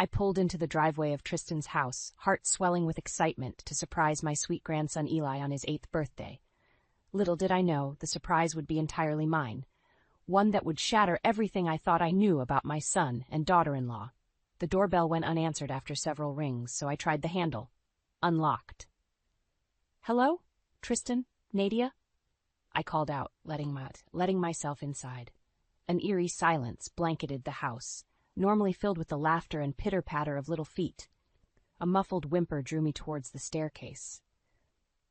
I pulled into the driveway of Tristan's house, heart swelling with excitement to surprise my sweet grandson Eli on his 8th birthday. Little did I know the surprise would be entirely mine, one that would shatter everything I thought I knew about my son and daughter-in-law. The doorbell went unanswered after several rings, so I tried the handle. Unlocked. "Hello? Tristan? Nadia?" I called out, letting myself inside. An eerie silence blanketed the house, normally filled with the laughter and pitter-patter of little feet. A muffled whimper drew me towards the staircase.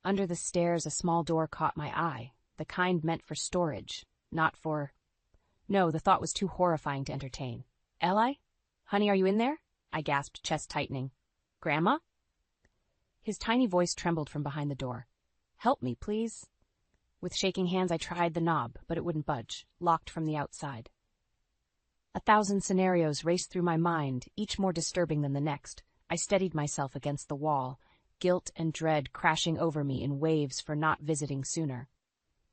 Under the stairs, a small door caught my eye, the kind meant for storage, not for... No, the thought was too horrifying to entertain. "Eli? Honey, are you in there?" I gasped, chest tightening. "Grandma?" His tiny voice trembled from behind the door. "Help me, please." With shaking hands, I tried the knob, but it wouldn't budge, locked from the outside. 1,000 scenarios raced through my mind, each more disturbing than the next. I steadied myself against the wall, guilt and dread crashing over me in waves for not visiting sooner.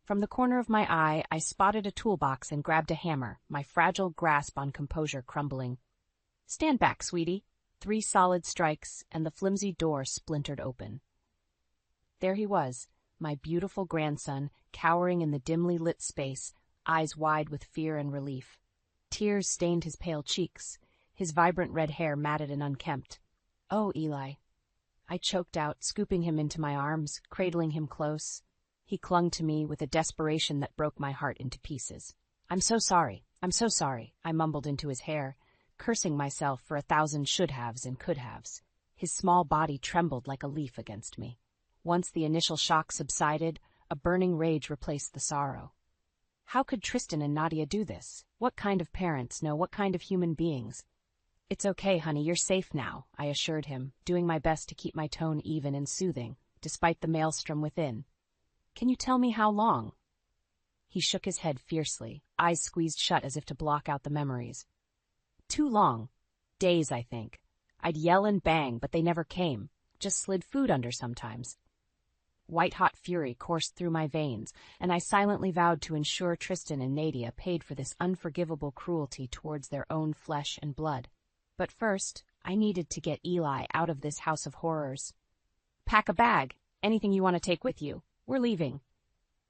From the corner of my eye, I spotted a toolbox and grabbed a hammer, my fragile grasp on composure crumbling. "Stand back, sweetie." 3 solid strikes, and the flimsy door splintered open. There he was, my beautiful grandson, cowering in the dimly lit space, eyes wide with fear and relief. Tears stained his pale cheeks, his vibrant red hair matted and unkempt. "Oh, Eli." I choked out, scooping him into my arms, cradling him close. He clung to me with a desperation that broke my heart into pieces. I'm so sorry, I mumbled into his hair, cursing myself for 1,000 should-haves and could-haves. His small body trembled like a leaf against me. Once the initial shock subsided, a burning rage replaced the sorrow. How could Tristan and Nadia do this? What kind of parents? No, what kind of human beings? "It's okay, honey, you're safe now," I assured him, doing my best to keep my tone even and soothing, despite the maelstrom within. "Can you tell me how long?" He shook his head fiercely, eyes squeezed shut as if to block out the memories. "Too long. Days, I think. I'd yell and bang, but they never came. Just slid food under sometimes." White-hot fury coursed through my veins, and I silently vowed to ensure Tristan and Nadia paid for this unforgivable cruelty towards their own flesh and blood. But first, I needed to get Eli out of this house of horrors. "Pack a bag. Anything you want to take with you. We're leaving."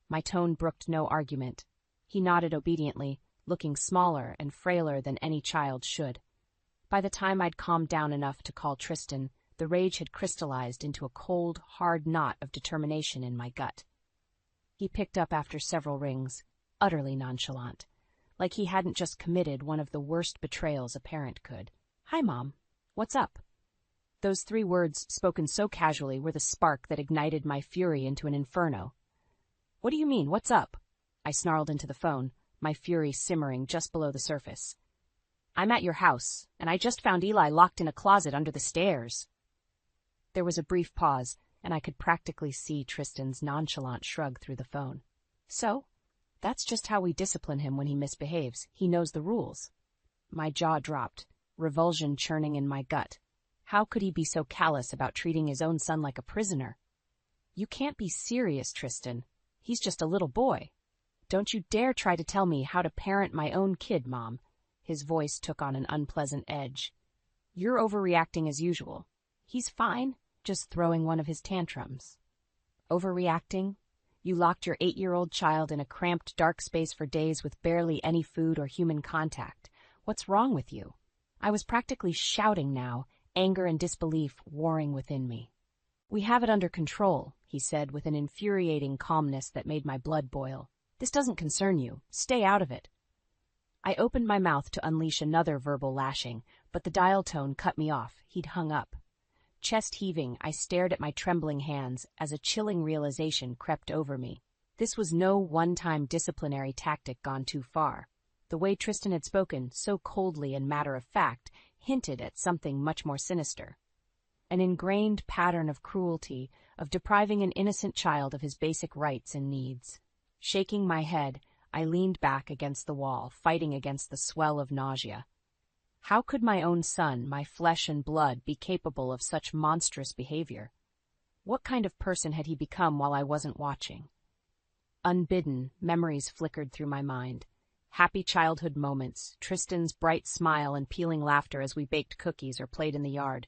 My tone brooked no argument. He nodded obediently, looking smaller and frailer than any child should. By the time I'd calmed down enough to call Tristan, the rage had crystallized into a cold, hard knot of determination in my gut. He picked up after several rings, utterly nonchalant, like he hadn't just committed one of the worst betrayals a parent could. "Hi, Mom. What's up?" Those 3 words, spoken so casually, were the spark that ignited my fury into an inferno. "What do you mean, what's up?" I snarled into the phone, my fury simmering just below the surface. "I'm at your house, and I just found Eli locked in a closet under the stairs." There was a brief pause, and I could practically see Tristan's nonchalant shrug through the phone. "So? That's just how we discipline him when he misbehaves. He knows the rules." My jaw dropped, revulsion churning in my gut. How could he be so callous about treating his own son like a prisoner? "You can't be serious, Tristan. He's just a little boy. Don't you dare try to tell me how to parent my own kid, Mom." His voice took on an unpleasant edge. "You're overreacting as usual. He's fine, just throwing one of his tantrums." "Overreacting? You locked your 8-year-old child in a cramped, dark space for days with barely any food or human contact. What's wrong with you?" I was practically shouting now, anger and disbelief warring within me. "We have it under control," he said with an infuriating calmness that made my blood boil. "This doesn't concern you. Stay out of it." I opened my mouth to unleash another verbal lashing, but the dial tone cut me off. He'd hung up. Chest heaving, I stared at my trembling hands as a chilling realization crept over me. This was no one-time disciplinary tactic gone too far. The way Tristan had spoken, so coldly and matter-of-fact, hinted at something much more sinister. An ingrained pattern of cruelty, of depriving an innocent child of his basic rights and needs. Shaking my head, I leaned back against the wall, fighting against the swell of nausea. How could my own son, my flesh and blood, be capable of such monstrous behavior? What kind of person had he become while I wasn't watching? Unbidden, memories flickered through my mind. Happy childhood moments, Tristan's bright smile and pealing laughter as we baked cookies or played in the yard.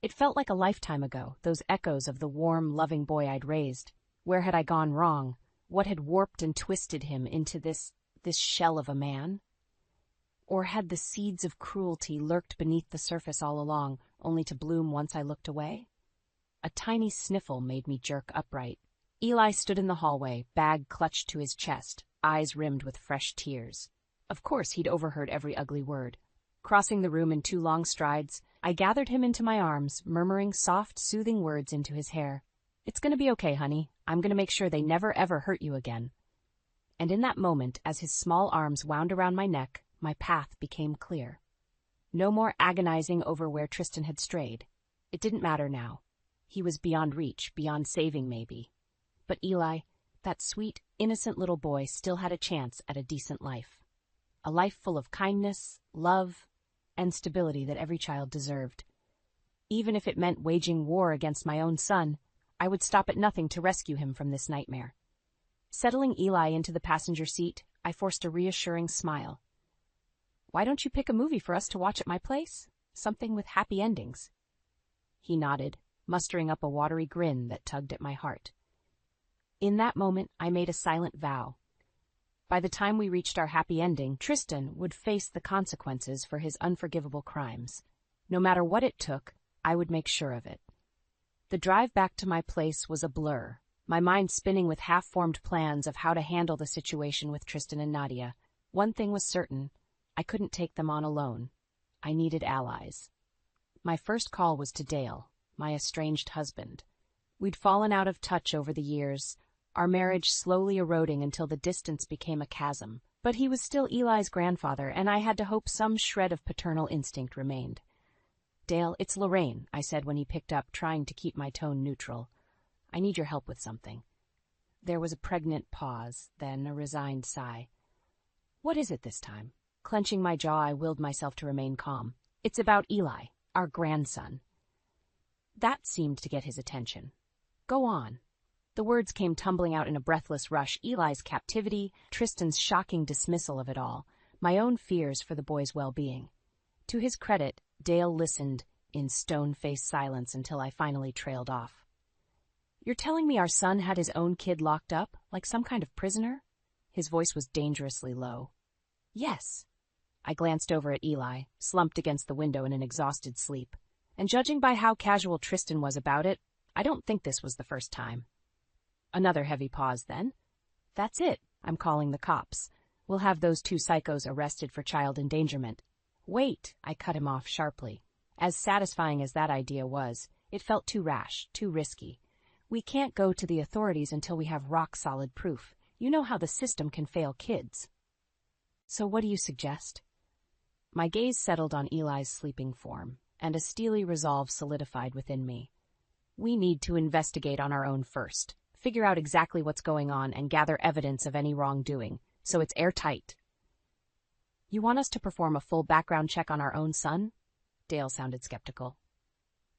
It felt like a lifetime ago, those echoes of the warm, loving boy I'd raised. Where had I gone wrong? What had warped and twisted him into this shell of a man? Or had the seeds of cruelty lurked beneath the surface all along, only to bloom once I looked away? A tiny sniffle made me jerk upright. Eli stood in the hallway, bag clutched to his chest, eyes rimmed with fresh tears. Of course he'd overheard every ugly word. Crossing the room in 2 long strides, I gathered him into my arms, murmuring soft, soothing words into his hair. "It's gonna be okay, honey. I'm gonna make sure they never ever hurt you again." And in that moment, as his small arms wound around my neck, my path became clear. No more agonizing over where Tristan had strayed. It didn't matter now. He was beyond reach, beyond saving maybe. But Eli, that sweet, innocent little boy, still had a chance at a decent life. A life full of kindness, love, and stability that every child deserved. Even if it meant waging war against my own son, I would stop at nothing to rescue him from this nightmare. Settling Eli into the passenger seat, I forced a reassuring smile. "Why don't you pick a movie for us to watch at my place? Something with happy endings." He nodded, mustering up a watery grin that tugged at my heart. In that moment, I made a silent vow. By the time we reached our happy ending, Tristan would face the consequences for his unforgivable crimes. No matter what it took, I would make sure of it. The drive back to my place was a blur, my mind spinning with half-formed plans of how to handle the situation with Tristan and Nadia. One thing was certain, I couldn't take them on alone. I needed allies. My first call was to Dale, my estranged husband. We'd fallen out of touch over the years, our marriage slowly eroding until the distance became a chasm. But he was still Eli's grandfather, and I had to hope some shred of paternal instinct remained. "Dale, it's Lorraine," I said when he picked up, trying to keep my tone neutral. "I need your help with something." There was a pregnant pause, then a resigned sigh. "What is it this time?" Clenching my jaw, I willed myself to remain calm. "It's about Eli, our grandson." That seemed to get his attention. "Go on." The words came tumbling out in a breathless rush. Eli's captivity, Tristan's shocking dismissal of it all, my own fears for the boy's well-being. To his credit, Dale listened in stone-faced silence until I finally trailed off. "You're telling me our son had his own kid locked up, like some kind of prisoner?" His voice was dangerously low. "Yes." I glanced over at Eli, slumped against the window in an exhausted sleep. And judging by how casual Tristan was about it, I don't think this was the first time. Another heavy pause then. "That's it. I'm calling the cops. We'll have those 2 psychos arrested for child endangerment." "Wait," I cut him off sharply. As satisfying as that idea was, it felt too rash, too risky. "We can't go to the authorities until we have rock-solid proof. You know how the system can fail kids." "So what do you suggest?" My gaze settled on Eli's sleeping form, and a steely resolve solidified within me. "We need to investigate on our own first. Figure out exactly what's going on and gather evidence of any wrongdoing, so it's airtight." "You want us to perform a full background check on our own son?" Dale sounded skeptical.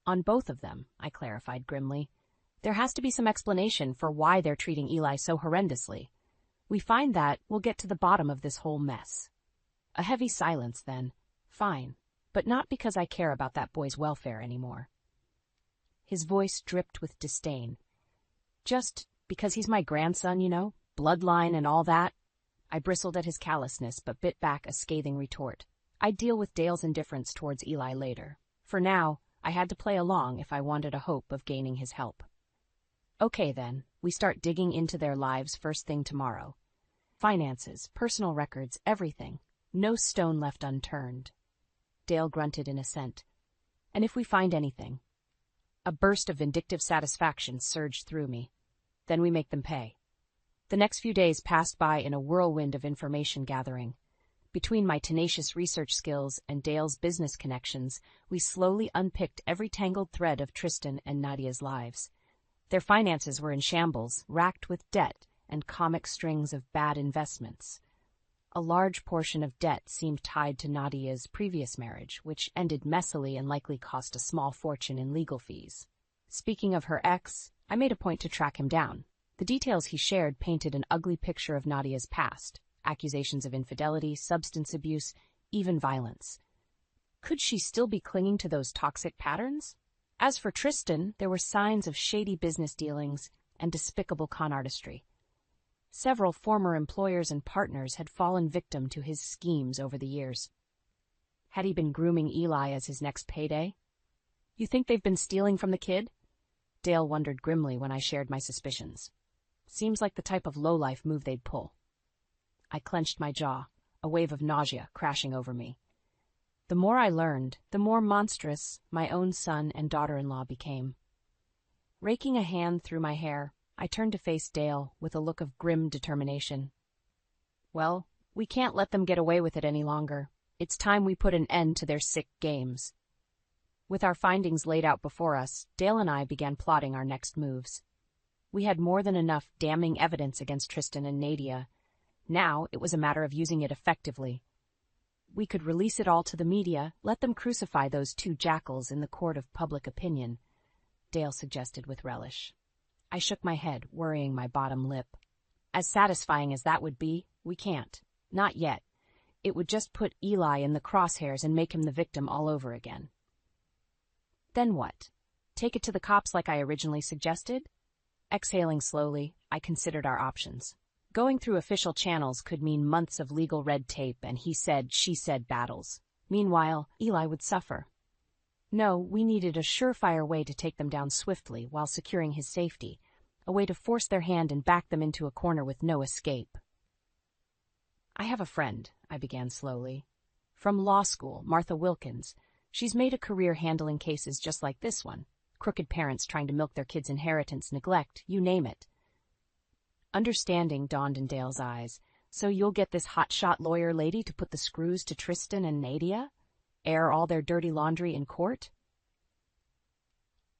"On both of them," I clarified grimly. "There has to be some explanation for why they're treating Eli so horrendously. We find that, we'll get to the bottom of this whole mess." A heavy silence then. "Fine, but not because I care about that boy's welfare anymore." His voice dripped with disdain. "Just because he's my grandson, you know, bloodline and all that?" I bristled at his callousness, but bit back a scathing retort. I'd deal with Dale's indifference towards Eli later. For now, I had to play along if I wanted a hope of gaining his help. "Okay then, we start digging into their lives first thing tomorrow. Finances, personal records, everything. No stone left unturned." Dale grunted in assent. "And if we find anything?" A burst of vindictive satisfaction surged through me. "Then we make them pay." The next few days passed by in a whirlwind of information gathering. Between my tenacious research skills and Dale's business connections, we slowly unpicked every tangled thread of Tristan and Nadia's lives. Their finances were in shambles, racked with debt and comic strings of bad investments. A large portion of debt seemed tied to Nadia's previous marriage, which ended messily and likely cost a small fortune in legal fees. Speaking of her ex, I made a point to track him down. The details he shared painted an ugly picture of Nadia's past, accusations of infidelity, substance abuse, even violence. Could she still be clinging to those toxic patterns? As for Tristan, there were signs of shady business dealings and despicable con artistry. Several former employers and partners had fallen victim to his schemes over the years. Had he been grooming Eli as his next payday? You think they've been stealing from the kid? Dale wondered grimly when I shared my suspicions. Seems like the type of lowlife move they'd pull. I clenched my jaw, a wave of nausea crashing over me. The more I learned, the more monstrous my own son and daughter-in-law became. Raking a hand through my hair, I turned to face Dale with a look of grim determination. Well, we can't let them get away with it any longer. It's time we put an end to their sick games. With our findings laid out before us, Dale and I began plotting our next moves. We had more than enough damning evidence against Tristan and Nadia. Now it was a matter of using it effectively. We could release it all to the media, let them crucify those two jackals in the court of public opinion, Dale suggested with relish. I shook my head, worrying my bottom lip. As satisfying as that would be, we can't. Not yet. It would just put Eli in the crosshairs and make him the victim all over again. Then what? Take it to the cops like I originally suggested? Exhaling slowly, I considered our options. Going through official channels could mean months of legal red tape and he said, she said battles. Meanwhile, Eli would suffer. No, we needed a surefire way to take them down swiftly while securing his safety, a way to force their hand and back them into a corner with no escape. I have a friend, I began slowly. From law school, Martha Wilkins. She's made a career handling cases just like this one. Crooked parents trying to milk their kids' inheritance, neglect, you name it. Understanding dawned in Dale's eyes. So you'll get this hotshot lawyer lady to put the screws to Tristan and Nadia? Air all their dirty laundry in court?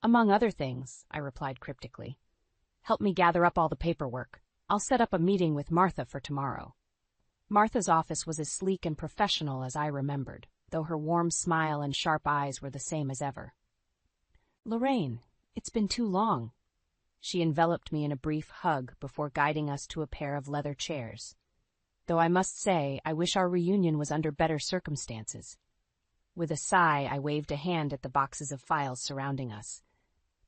Among other things, I replied cryptically. Help me gather up all the paperwork. I'll set up a meeting with Martha for tomorrow. Martha's office was as sleek and professional as I remembered, though her warm smile and sharp eyes were the same as ever. Lorraine, it's been too long. She enveloped me in a brief hug before guiding us to a pair of leather chairs. Though I must say, I wish our reunion was under better circumstances. With a sigh, I waved a hand at the boxes of files surrounding us.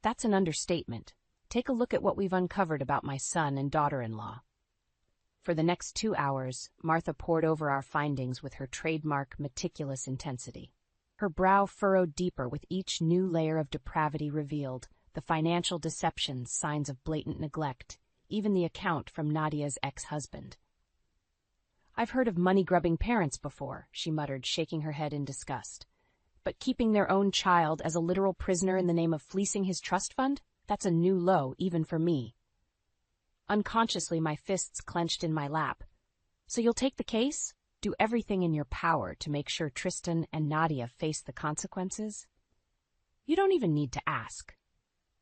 That's an understatement. Take a look at what we've uncovered about my son and daughter-in-law. For the next 2 hours, Martha pored over our findings with her trademark meticulous intensity. Her brow furrowed deeper with each new layer of depravity revealed, the financial deceptions, signs of blatant neglect, even the account from Nadia's ex-husband. I've heard of money-grubbing parents before, she muttered, shaking her head in disgust. But keeping their own child as a literal prisoner in the name of fleecing his trust fund? That's a new low, even for me. Unconsciously, my fists clenched in my lap. So you'll take the case? Do everything in your power to make sure Tristan and Nadia face the consequences? You don't even need to ask.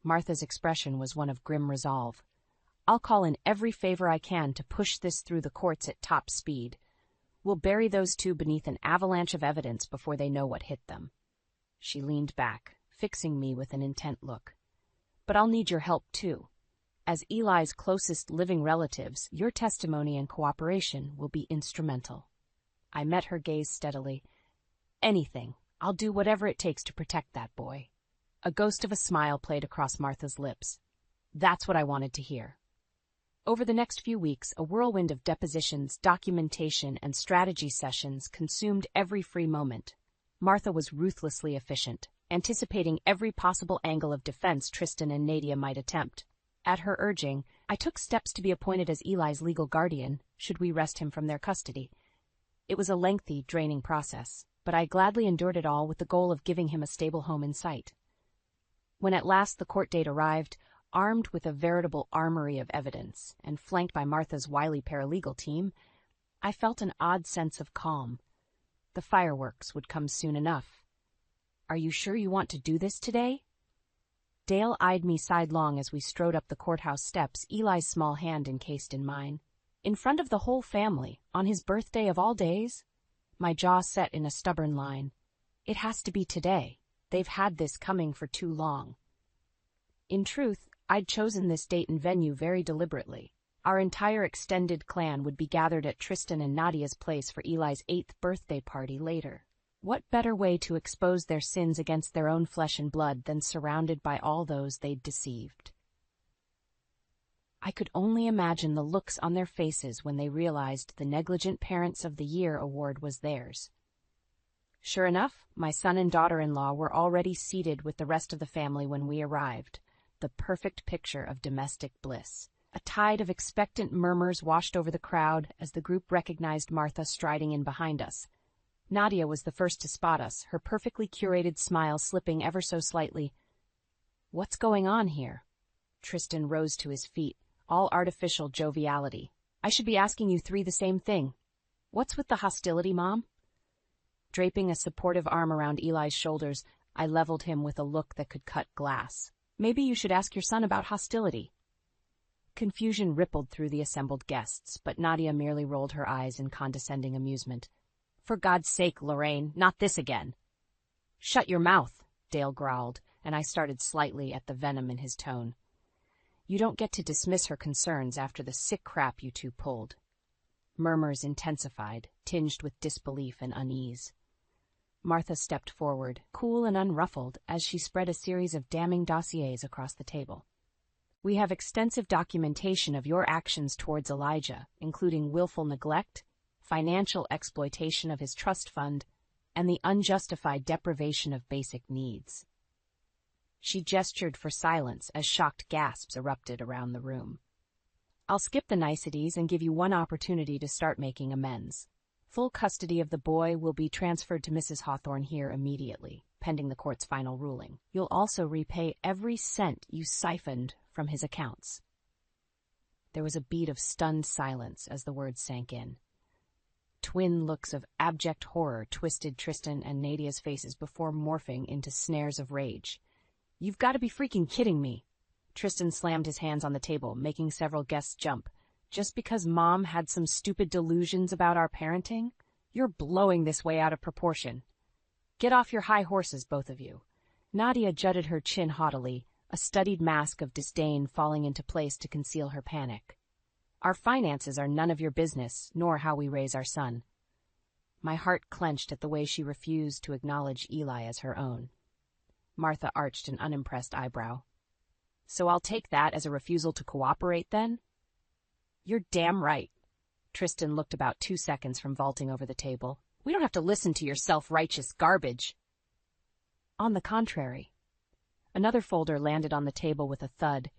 Martha's expression was one of grim resolve. I'll call in every favor I can to push this through the courts at top speed. We'll bury those two beneath an avalanche of evidence before they know what hit them. She leaned back, fixing me with an intent look. But I'll need your help, too. As Eli's closest living relatives, your testimony and cooperation will be instrumental. I met her gaze steadily. Anything. I'll do whatever it takes to protect that boy. A ghost of a smile played across Martha's lips. That's what I wanted to hear. Over the next few weeks, a whirlwind of depositions, documentation, and strategy sessions consumed every free moment. Martha was ruthlessly efficient, anticipating every possible angle of defense Tristan and Nadia might attempt. At her urging, I took steps to be appointed as Eli's legal guardian, should we wrest him from their custody. It was a lengthy, draining process, but I gladly endured it all with the goal of giving him a stable home in sight. When at last the court date arrived, armed with a veritable armory of evidence, and flanked by Martha's wily paralegal team, I felt an odd sense of calm. The fireworks would come soon enough. Are you sure you want to do this today? Dale eyed me sidelong as we strode up the courthouse steps, Eli's small hand encased in mine. In front of the whole family, on his birthday of all days? My jaw set in a stubborn line. It has to be today. They've had this coming for too long. In truth, I'd chosen this date and venue very deliberately. Our entire extended clan would be gathered at Tristan and Nadia's place for Eli's 8th birthday party later. What better way to expose their sins against their own flesh and blood than surrounded by all those they'd deceived? I could only imagine the looks on their faces when they realized the Negligent Parents of the Year award was theirs. Sure enough, my son and daughter-in-law were already seated with the rest of the family when we arrived, the perfect picture of domestic bliss. A tide of expectant murmurs washed over the crowd as the group recognized Martha striding in behind us. Nadia was the first to spot us, her perfectly curated smile slipping ever so slightly. "What's going on here?" Tristan rose to his feet, all artificial joviality. "I should be asking you three the same thing. What's with the hostility, Mom?" Draping a supportive arm around Eli's shoulders, I leveled him with a look that could cut glass. "Maybe you should ask your son about hostility." Confusion rippled through the assembled guests, but Nadia merely rolled her eyes in condescending amusement. "For God's sake, Lorraine, not this again." "Shut your mouth," Dale growled, and I started slightly at the venom in his tone. "You don't get to dismiss her concerns after the sick crap you two pulled." Murmurs intensified, tinged with disbelief and unease. Martha stepped forward, cool and unruffled, as she spread a series of damning dossiers across the table. "We have extensive documentation of your actions towards Elijah, including willful neglect, financial exploitation of his trust fund, and the unjustified deprivation of basic needs." She gestured for silence as shocked gasps erupted around the room. "I'll skip the niceties and give you one opportunity to start making amends. Full custody of the boy will be transferred to Mrs. Hawthorne here immediately, pending the court's final ruling. You'll also repay every cent you siphoned from his accounts." There was a beat of stunned silence as the words sank in. Twin looks of abject horror twisted Tristan and Nadia's faces before morphing into snares of rage. "You've got to be freaking kidding me!" Tristan slammed his hands on the table, making several guests jump. "Just because Mom had some stupid delusions about our parenting? You're blowing this way out of proportion. Get off your high horses, both of you." Nadia jutted her chin haughtily, a studied mask of disdain falling into place to conceal her panic. "Our finances are none of your business, nor how we raise our son." My heart clenched at the way she refused to acknowledge Eli as her own. Martha arched an unimpressed eyebrow. "So I'll take that as a refusal to cooperate, then?" "You're damn right." Tristan looked about 2 seconds from vaulting over the table. "We don't have to listen to your self-righteous garbage." On the contrary. Another folder landed on the table with a thud,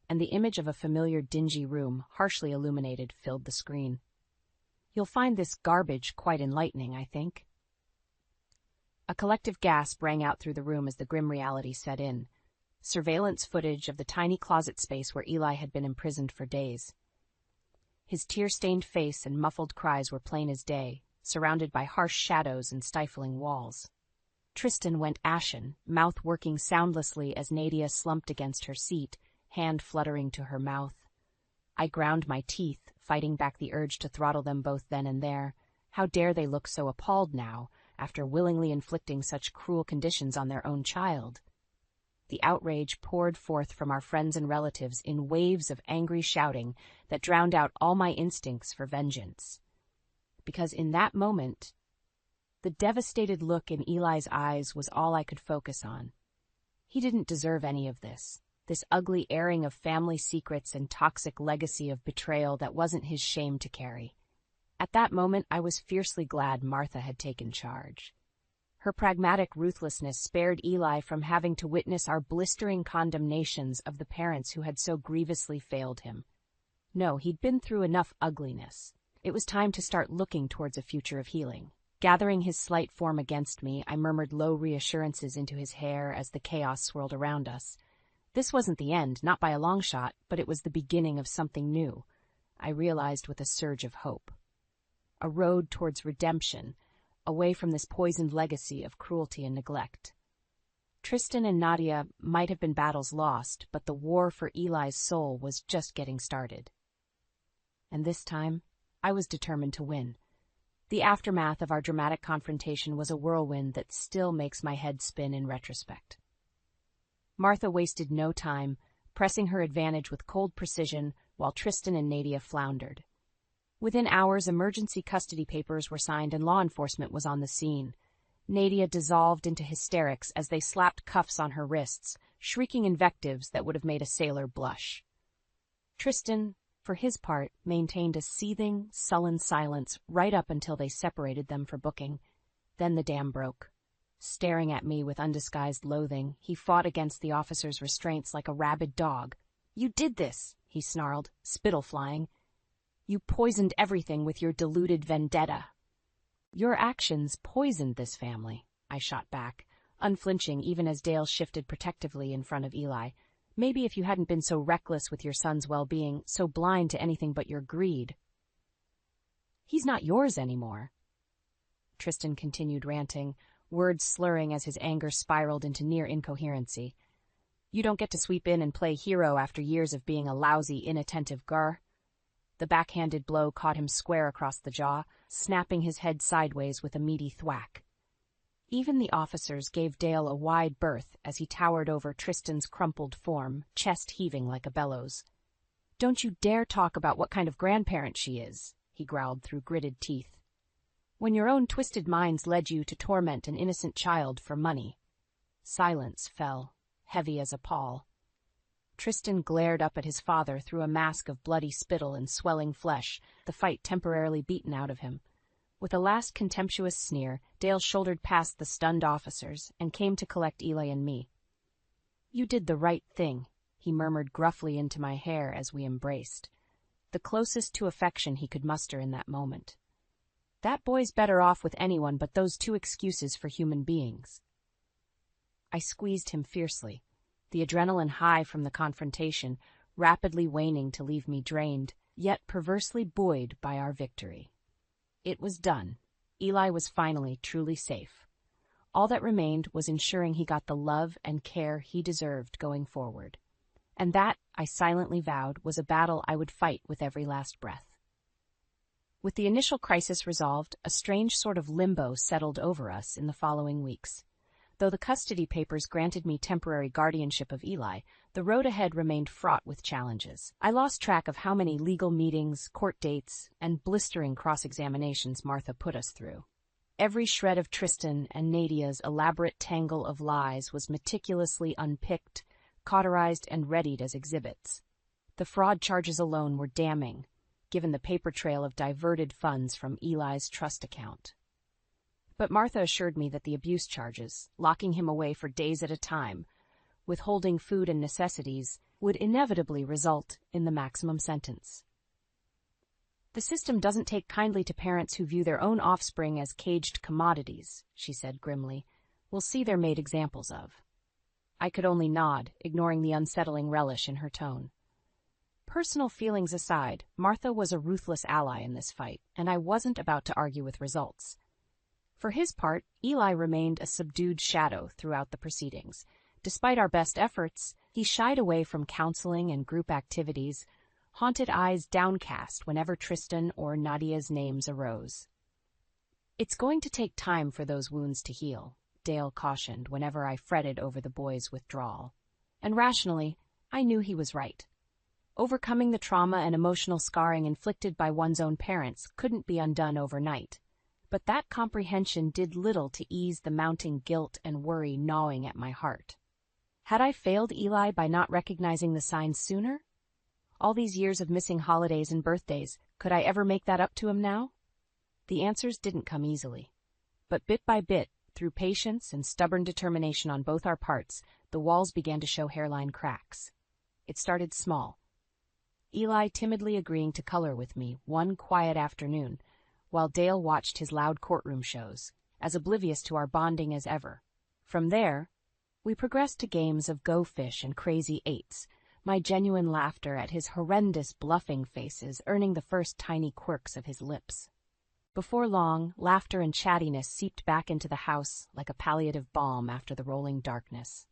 and the image of a familiar dingy room, harshly illuminated, filled the screen. "You'll find this garbage quite enlightening, I think." A collective gasp rang out through the room as the grim reality set in. Surveillance footage of the tiny closet space where Eli had been imprisoned for days. His tear-stained face and muffled cries were plain as day, surrounded by harsh shadows and stifling walls. Tristan went ashen, mouth working soundlessly as Nadia slumped against her seat, hand fluttering to her mouth. I ground my teeth, fighting back the urge to throttle them both then and there. How dare they look so appalled now, after willingly inflicting such cruel conditions on their own child? The outrage poured forth from our friends and relatives in waves of angry shouting that drowned out all my instincts for vengeance. Because in that moment, the devastated look in Eli's eyes was all I could focus on. He didn't deserve any of this ugly airing of family secrets and toxic legacy of betrayal that wasn't his shame to carry. At that moment, I was fiercely glad Martha had taken charge. Her pragmatic ruthlessness spared Eli from having to witness our blistering condemnations of the parents who had so grievously failed him. No, he'd been through enough ugliness. It was time to start looking towards a future of healing. Gathering his slight form against me, I murmured low reassurances into his hair as the chaos swirled around us. This wasn't the end, not by a long shot, but it was the beginning of something new, I realized with a surge of hope. A road towards redemption, away from this poisoned legacy of cruelty and neglect. Tristan and Nadia might have been battles lost, but the war for Eli's soul was just getting started. And this time, I was determined to win. The aftermath of our dramatic confrontation was a whirlwind that still makes my head spin in retrospect. Martha wasted no time, pressing her advantage with cold precision, while Tristan and Nadia floundered. Within hours, emergency custody papers were signed and law enforcement was on the scene. Nadia dissolved into hysterics as they slapped cuffs on her wrists, shrieking invectives that would have made a sailor blush. Tristan, for his part, maintained a seething, sullen silence right up until they separated them for booking. Then the dam broke. Staring at me with undisguised loathing, he fought against the officer's restraints like a rabid dog. "You did this," he snarled, spittle flying. "You poisoned everything with your deluded vendetta." "Your actions poisoned this family," I shot back, unflinching even as Dale shifted protectively in front of Eli. "Maybe if you hadn't been so reckless with your son's well-being, so blind to anything but your greed." "He's not yours anymore," Tristan continued ranting, words slurring as his anger spiraled into near incoherency. "You don't get to sweep in and play hero after years of being a lousy, inattentive gur." The backhanded blow caught him square across the jaw, snapping his head sideways with a meaty thwack. Even the officers gave Dale a wide berth as he towered over Tristan's crumpled form, chest heaving like a bellows. "Don't you dare talk about what kind of grandparent she is," he growled through gritted teeth. "When your own twisted minds led you to torment an innocent child for money." Silence fell, heavy as a pall. Tristan glared up at his father through a mask of bloody spittle and swelling flesh, the fight temporarily beaten out of him. With a last contemptuous sneer, Dale shouldered past the stunned officers and came to collect Eli and me. "You did the right thing," he murmured gruffly into my hair as we embraced, the closest to affection he could muster in that moment. "That boy's better off with anyone but those two excuses for human beings." I squeezed him fiercely, the adrenaline high from the confrontation, rapidly waning to leave me drained, yet perversely buoyed by our victory. It was done. Eli was finally truly safe. All that remained was ensuring he got the love and care he deserved going forward. And that, I silently vowed, was a battle I would fight with every last breath. With the initial crisis resolved, a strange sort of limbo settled over us in the following weeks. Though the custody papers granted me temporary guardianship of Eli, the road ahead remained fraught with challenges. I lost track of how many legal meetings, court dates, and blistering cross-examinations Martha put us through. Every shred of Tristan and Nadia's elaborate tangle of lies was meticulously unpicked, cauterized, and readied as exhibits. The fraud charges alone were damning, given the paper trail of diverted funds from Eli's trust account. But Martha assured me that the abuse charges, locking him away for days at a time, withholding food and necessities, would inevitably result in the maximum sentence. "The system doesn't take kindly to parents who view their own offspring as caged commodities," she said grimly. "We'll see they're made examples of." I could only nod, ignoring the unsettling relish in her tone. Personal feelings aside, Martha was a ruthless ally in this fight, and I wasn't about to argue with results. For his part, Eli remained a subdued shadow throughout the proceedings. Despite our best efforts, he shied away from counseling and group activities, haunted eyes downcast whenever Tristan or Nadia's names arose. "It's going to take time for those wounds to heal," Dale cautioned whenever I fretted over the boy's withdrawal. And rationally, I knew he was right. Overcoming the trauma and emotional scarring inflicted by one's own parents couldn't be undone overnight. But that comprehension did little to ease the mounting guilt and worry gnawing at my heart. Had I failed Eli by not recognizing the signs sooner? All these years of missing holidays and birthdays, could I ever make that up to him now? The answers didn't come easily. But bit by bit, through patience and stubborn determination on both our parts, the walls began to show hairline cracks. It started small. Eli timidly agreeing to color with me one quiet afternoon, while Dale watched his loud courtroom shows, as oblivious to our bonding as ever. From there, we progressed to games of Go Fish and Crazy Eights, my genuine laughter at his horrendous bluffing faces earning the first tiny quirks of his lips. Before long, laughter and chattiness seeped back into the house like a palliative balm after the rolling darkness.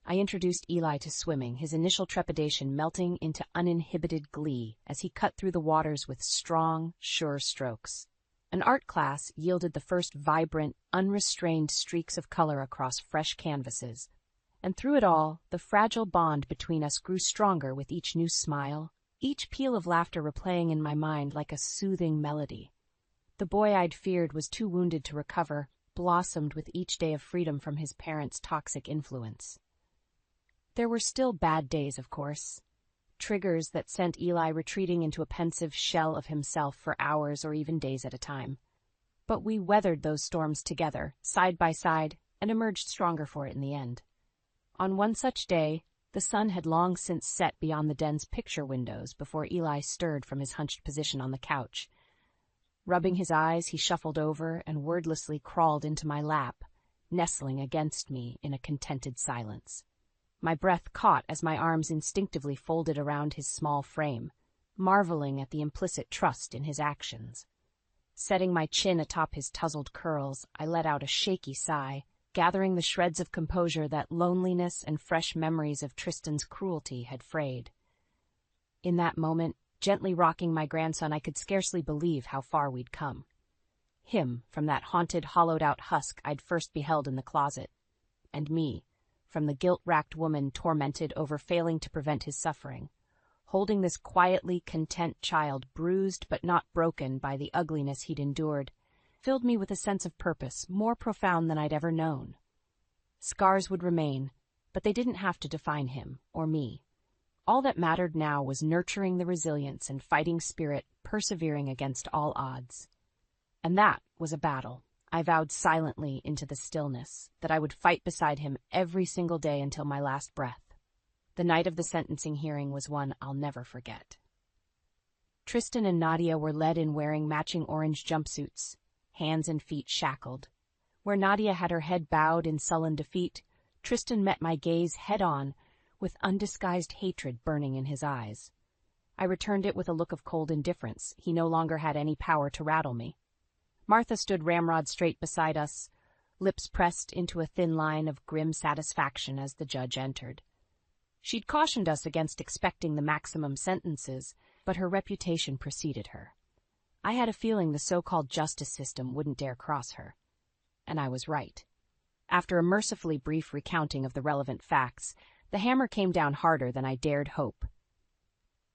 I introduced Eli to swimming, his initial trepidation melting into uninhibited glee as he cut through the waters with strong, sure strokes. An art class yielded the first vibrant, unrestrained streaks of color across fresh canvases, And through it all, the fragile bond between us grew stronger with each new smile, each peal of laughter replaying in my mind like a soothing melody. The boy I'd feared was too wounded to recover, blossomed with each day of freedom from his parents' toxic influence. There were still bad days, of course. Triggers that sent Eli retreating into a pensive shell of himself for hours or even days at a time. But we weathered those storms together, side by side, and emerged stronger for it in the end. On one such day, the sun had long since set beyond the den's picture windows before Eli stirred from his hunched position on the couch. Rubbing his eyes, he shuffled over and wordlessly crawled into my lap, nestling against me in a contented silence. My breath caught as my arms instinctively folded around his small frame, marveling at the implicit trust in his actions. Setting my chin atop his tousled curls, I let out a shaky sigh, gathering the shreds of composure that loneliness and fresh memories of Tristan's cruelty had frayed. In that moment, gently rocking my grandson, I could scarcely believe how far we'd come. Him, from that haunted, hollowed-out husk I'd first beheld in the closet, and me, from the guilt-racked woman tormented over failing to prevent his suffering, holding this quietly content child bruised but not broken by the ugliness he'd endured, filled me with a sense of purpose more profound than I'd ever known. Scars would remain, but they didn't have to define him or me. All that mattered now was nurturing the resilience and fighting spirit, persevering against all odds. And that was a battle I vowed silently into the stillness, that I would fight beside him every single day until my last breath. The night of the sentencing hearing was one I'll never forget. Tristan and Nadia were led in wearing matching orange jumpsuits, hands and feet shackled. Where Nadia had her head bowed in sullen defeat, Tristan met my gaze head-on, with undisguised hatred burning in his eyes. I returned it with a look of cold indifference. He no longer had any power to rattle me. Martha stood ramrod straight beside us, lips pressed into a thin line of grim satisfaction as the judge entered. She'd cautioned us against expecting the maximum sentences, but her reputation preceded her. I had a feeling the so-called justice system wouldn't dare cross her. And I was right. After a mercifully brief recounting of the relevant facts, the hammer came down harder than I dared hope.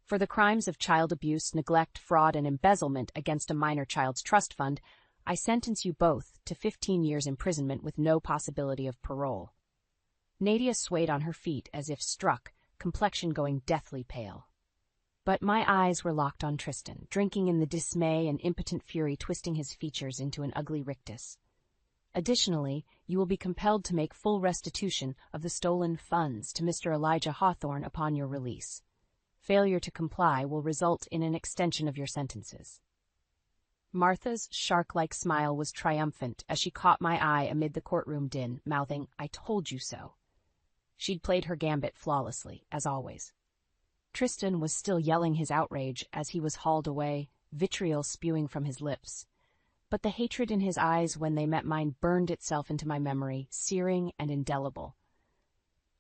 For the crimes of child abuse, neglect, fraud, and embezzlement against a minor child's trust fund, I sentence you both to 15 years imprisonment with no possibility of parole. Nadia swayed on her feet as if struck, complexion going deathly pale. But my eyes were locked on Tristan, drinking in the dismay and impotent fury twisting his features into an ugly rictus. Additionally, you will be compelled to make full restitution of the stolen funds to Mr. Elijah Hawthorne upon your release. Failure to comply will result in an extension of your sentences. Martha's shark-like smile was triumphant as she caught my eye amid the courtroom din, mouthing, "I told you so." She'd played her gambit flawlessly, as always. Tristan was still yelling his outrage as he was hauled away, vitriol spewing from his lips. But the hatred in his eyes when they met mine burned itself into my memory, searing and indelible.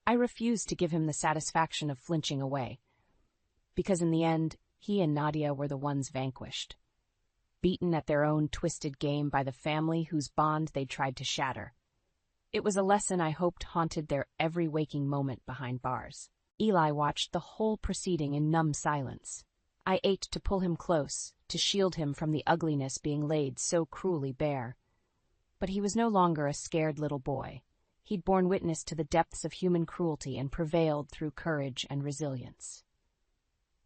I refused to give him the satisfaction of flinching away, because in the end, he and Nadia were the ones vanquished, beaten at their own twisted game by the family whose bond they tried to shatter. It was a lesson I hoped haunted their every waking moment behind bars. Eli watched the whole proceeding in numb silence. I ached to pull him close, to shield him from the ugliness being laid so cruelly bare. But he was no longer a scared little boy. He'd borne witness to the depths of human cruelty and prevailed through courage and resilience.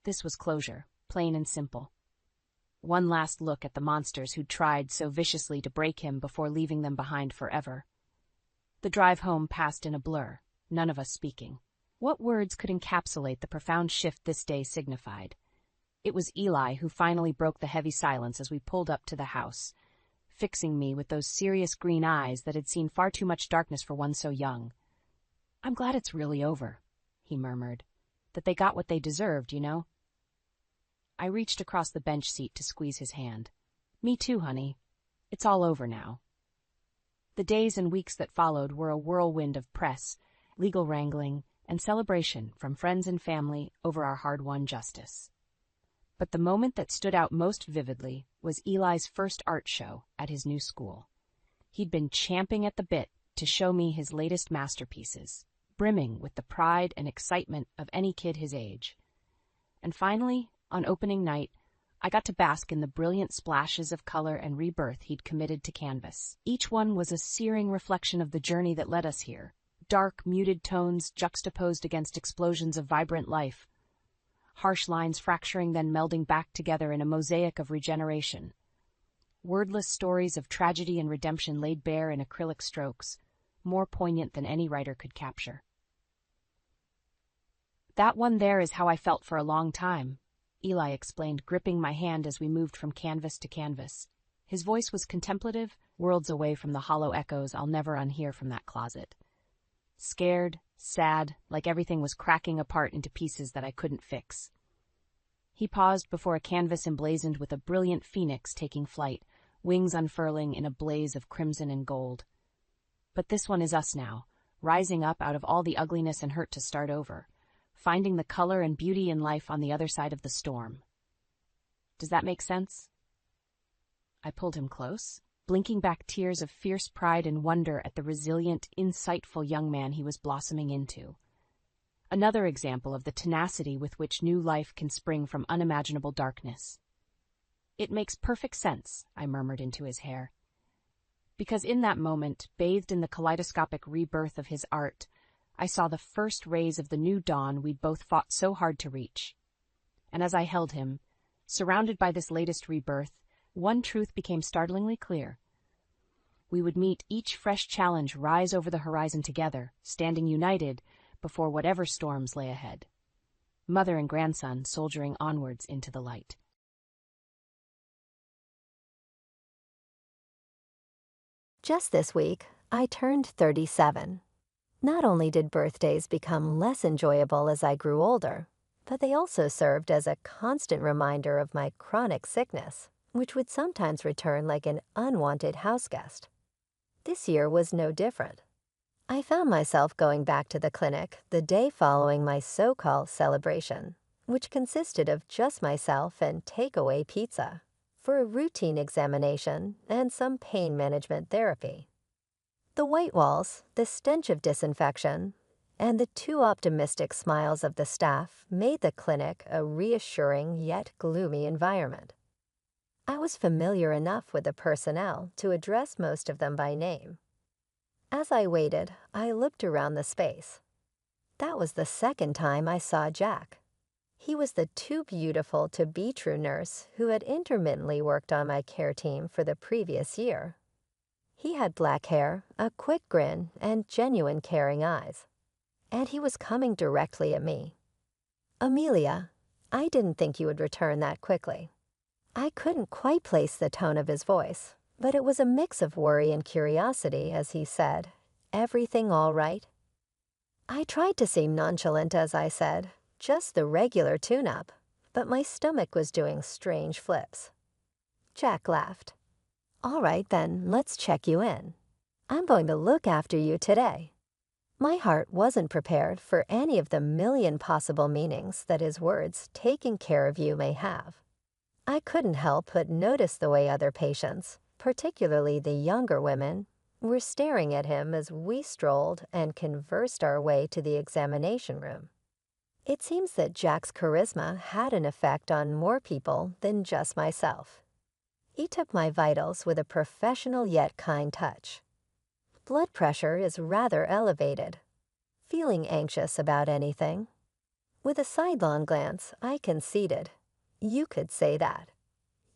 This was closure, plain and simple. One last look at the monsters who'd tried so viciously to break him before leaving them behind forever. The drive home passed in a blur, none of us speaking. What words could encapsulate the profound shift this day signified? It was Eli who finally broke the heavy silence as we pulled up to the house, fixing me with those serious green eyes that had seen far too much darkness for one so young. "I'm glad it's really over," he murmured. "That they got what they deserved, you know." I reached across the bench seat to squeeze his hand. "Me too, honey. It's all over now." The days and weeks that followed were a whirlwind of press, legal wrangling, and celebration from friends and family over our hard-won justice. But the moment that stood out most vividly was Eli's first art show at his new school. He'd been champing at the bit to show me his latest masterpieces, brimming with the pride and excitement of any kid his age. And finally, on opening night, I got to bask in the brilliant splashes of color and rebirth he'd committed to canvas. Each one was a searing reflection of the journey that led us here. Dark, muted tones juxtaposed against explosions of vibrant life. Harsh lines fracturing then melding back together in a mosaic of regeneration. Wordless stories of tragedy and redemption laid bare in acrylic strokes, more poignant than any writer could capture. "That one there is how I felt for a long time," Eli explained, gripping my hand as we moved from canvas to canvas. His voice was contemplative, worlds away from the hollow echoes I'll never unhear from that closet. Scared, sad, like everything was cracking apart into pieces that I couldn't fix. He paused before a canvas emblazoned with a brilliant phoenix taking flight, wings unfurling in a blaze of crimson and gold. But this one is us now, rising up out of all the ugliness and hurt to start over, finding the color and beauty in life on the other side of the storm. Does that make sense? I pulled him close, blinking back tears of fierce pride and wonder at the resilient, insightful young man he was blossoming into. Another example of the tenacity with which new life can spring from unimaginable darkness. "It makes perfect sense," I murmured into his hair. Because in that moment, bathed in the kaleidoscopic rebirth of his art, I saw the first rays of the new dawn we'd both fought so hard to reach. And as I held him, surrounded by this latest rebirth, one truth became startlingly clear. We would meet each fresh challenge rise over the horizon together, standing united before whatever storms lay ahead. Mother and grandson soldiering onwards into the light. Just this week, I turned 37. Not only did birthdays become less enjoyable as I grew older, but they also served as a constant reminder of my chronic sickness, which would sometimes return like an unwanted houseguest. This year was no different. I found myself going back to the clinic the day following my so-called celebration, which consisted of just myself and takeaway pizza, for a routine examination and some pain management therapy. The white walls, the stench of disinfection, and the too optimistic smiles of the staff made the clinic a reassuring yet gloomy environment. I was familiar enough with the personnel to address most of them by name. As I waited, I looked around the space. That was the second time I saw Jack. He was the too beautiful to be true nurse who had intermittently worked on my care team for the previous year. He had black hair, a quick grin, and genuine caring eyes. And he was coming directly at me. "Amelia, I didn't think you would return that quickly." I couldn't quite place the tone of his voice, but it was a mix of worry and curiosity as he said, "Everything all right?" I tried to seem nonchalant as I said, "Just the regular tune-up," but my stomach was doing strange flips. Jack laughed. "All right, then, let's check you in. I'm going to look after you today." My heart wasn't prepared for any of the million possible meanings that his words, "taking care of you," may have. I couldn't help but notice the way other patients, particularly the younger women, were staring at him as we strolled and conversed our way to the examination room. It seems that Jack's charisma had an effect on more people than just myself. He took my vitals with a professional yet kind touch. Blood pressure is rather elevated. Feeling anxious about anything? With a sidelong glance, I conceded. You could say that.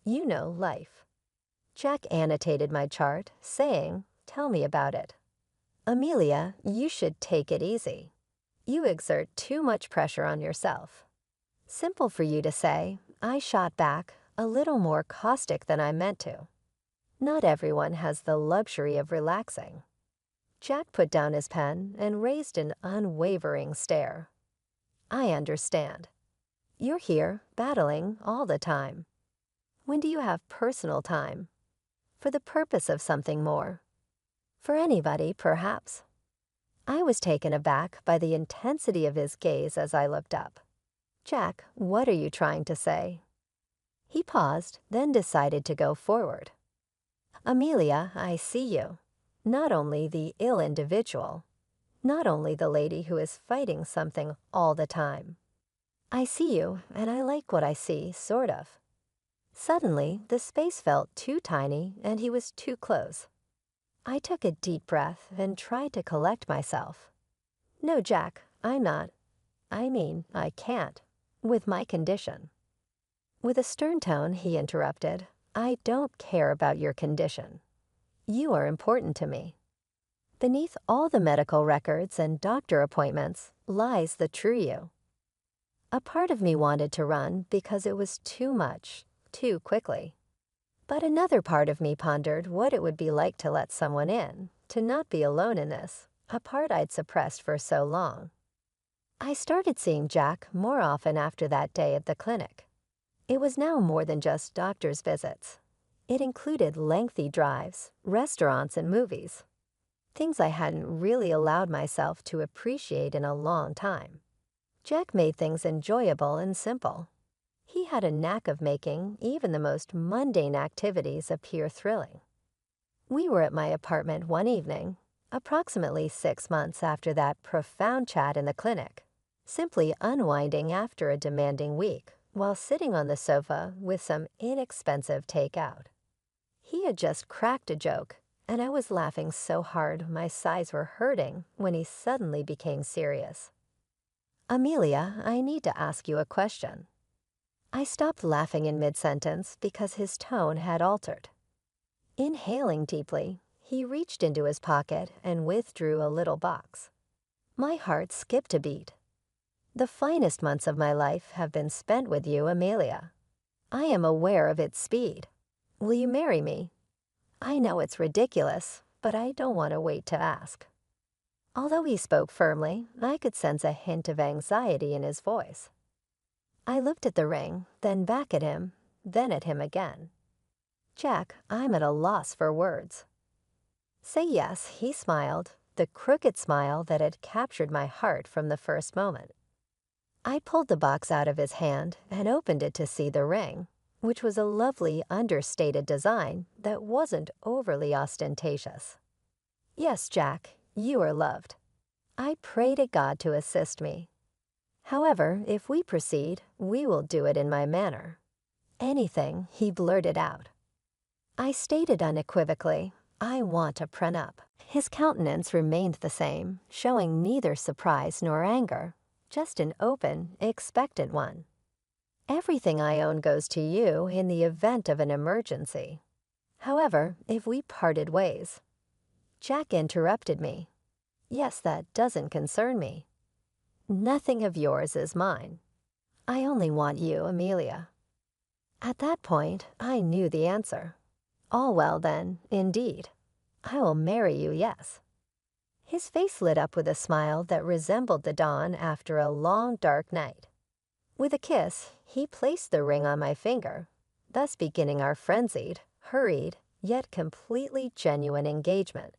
You know life. Jack annotated my chart, saying, "Tell me about it." "Amelia, you should take it easy. You exert too much pressure on yourself." Simple for you to say, I shot back, a little more caustic than I meant to. Not everyone has the luxury of relaxing. Jack put down his pen and raised an unwavering stare. "I understand. You're here, battling all the time. When do you have personal time? For the purpose of something more? For anybody, perhaps?" I was taken aback by the intensity of his gaze as I looked up. "Jack, what are you trying to say?" He paused, then decided to go forward. "Amelia, I see you. Not only the ill individual, not only the lady who is fighting something all the time. I see you, and I like what I see, sort of. Suddenly, the space felt too tiny and he was too close. I took a deep breath and tried to collect myself. No, Jack, I'm not. I can't. With my condition. With a stern tone, he interrupted, I don't care about your condition. You are important to me. Beneath all the medical records and doctor appointments lies the true you. A part of me wanted to run because it was too much, too quickly. But another part of me pondered what it would be like to let someone in, to not be alone in this, a part I'd suppressed for so long. I started seeing Jack more often after that day at the clinic. It was now more than just doctor's visits. It included lengthy drives, restaurants, and movies. Things I hadn't really allowed myself to appreciate in a long time. Jack made things enjoyable and simple. He had a knack of making even the most mundane activities appear thrilling. We were at my apartment one evening, approximately 6 months after that profound chat in the clinic, simply unwinding after a demanding week while sitting on the sofa with some inexpensive takeout. He had just cracked a joke, and I was laughing so hard my sides were hurting when he suddenly became serious. Amelia, I need to ask you a question. I stopped laughing in mid-sentence because his tone had altered. Inhaling deeply, he reached into his pocket and withdrew a little box. My heart skipped a beat. The finest months of my life have been spent with you, Amelia. I am aware of its speed. Will you marry me? I know it's ridiculous, but I don't want to wait to ask. Although he spoke firmly, I could sense a hint of anxiety in his voice. I looked at the ring, then back at him, then at him again. Jack, I'm at a loss for words. Say yes, he smiled, the crooked smile that had captured my heart from the first moment. I pulled the box out of his hand and opened it to see the ring, which was a lovely understated design that wasn't overly ostentatious. Yes, Jack, you are loved. I pray to God to assist me. However, if we proceed, we will do it in my manner. Anything, he blurted out. I stated unequivocally, I want a prenup. His countenance remained the same, showing neither surprise nor anger, just an open, expectant one. Everything I own goes to you in the event of an emergency. However, if we parted ways. Jack interrupted me. Yes, that doesn't concern me. Nothing of yours is mine. I only want you, Amelia. At that point, I knew the answer. All well then, indeed. I will marry you, yes. His face lit up with a smile that resembled the dawn after a long, dark night. With a kiss, he placed the ring on my finger, thus beginning our frenzied, hurried, yet completely genuine engagement.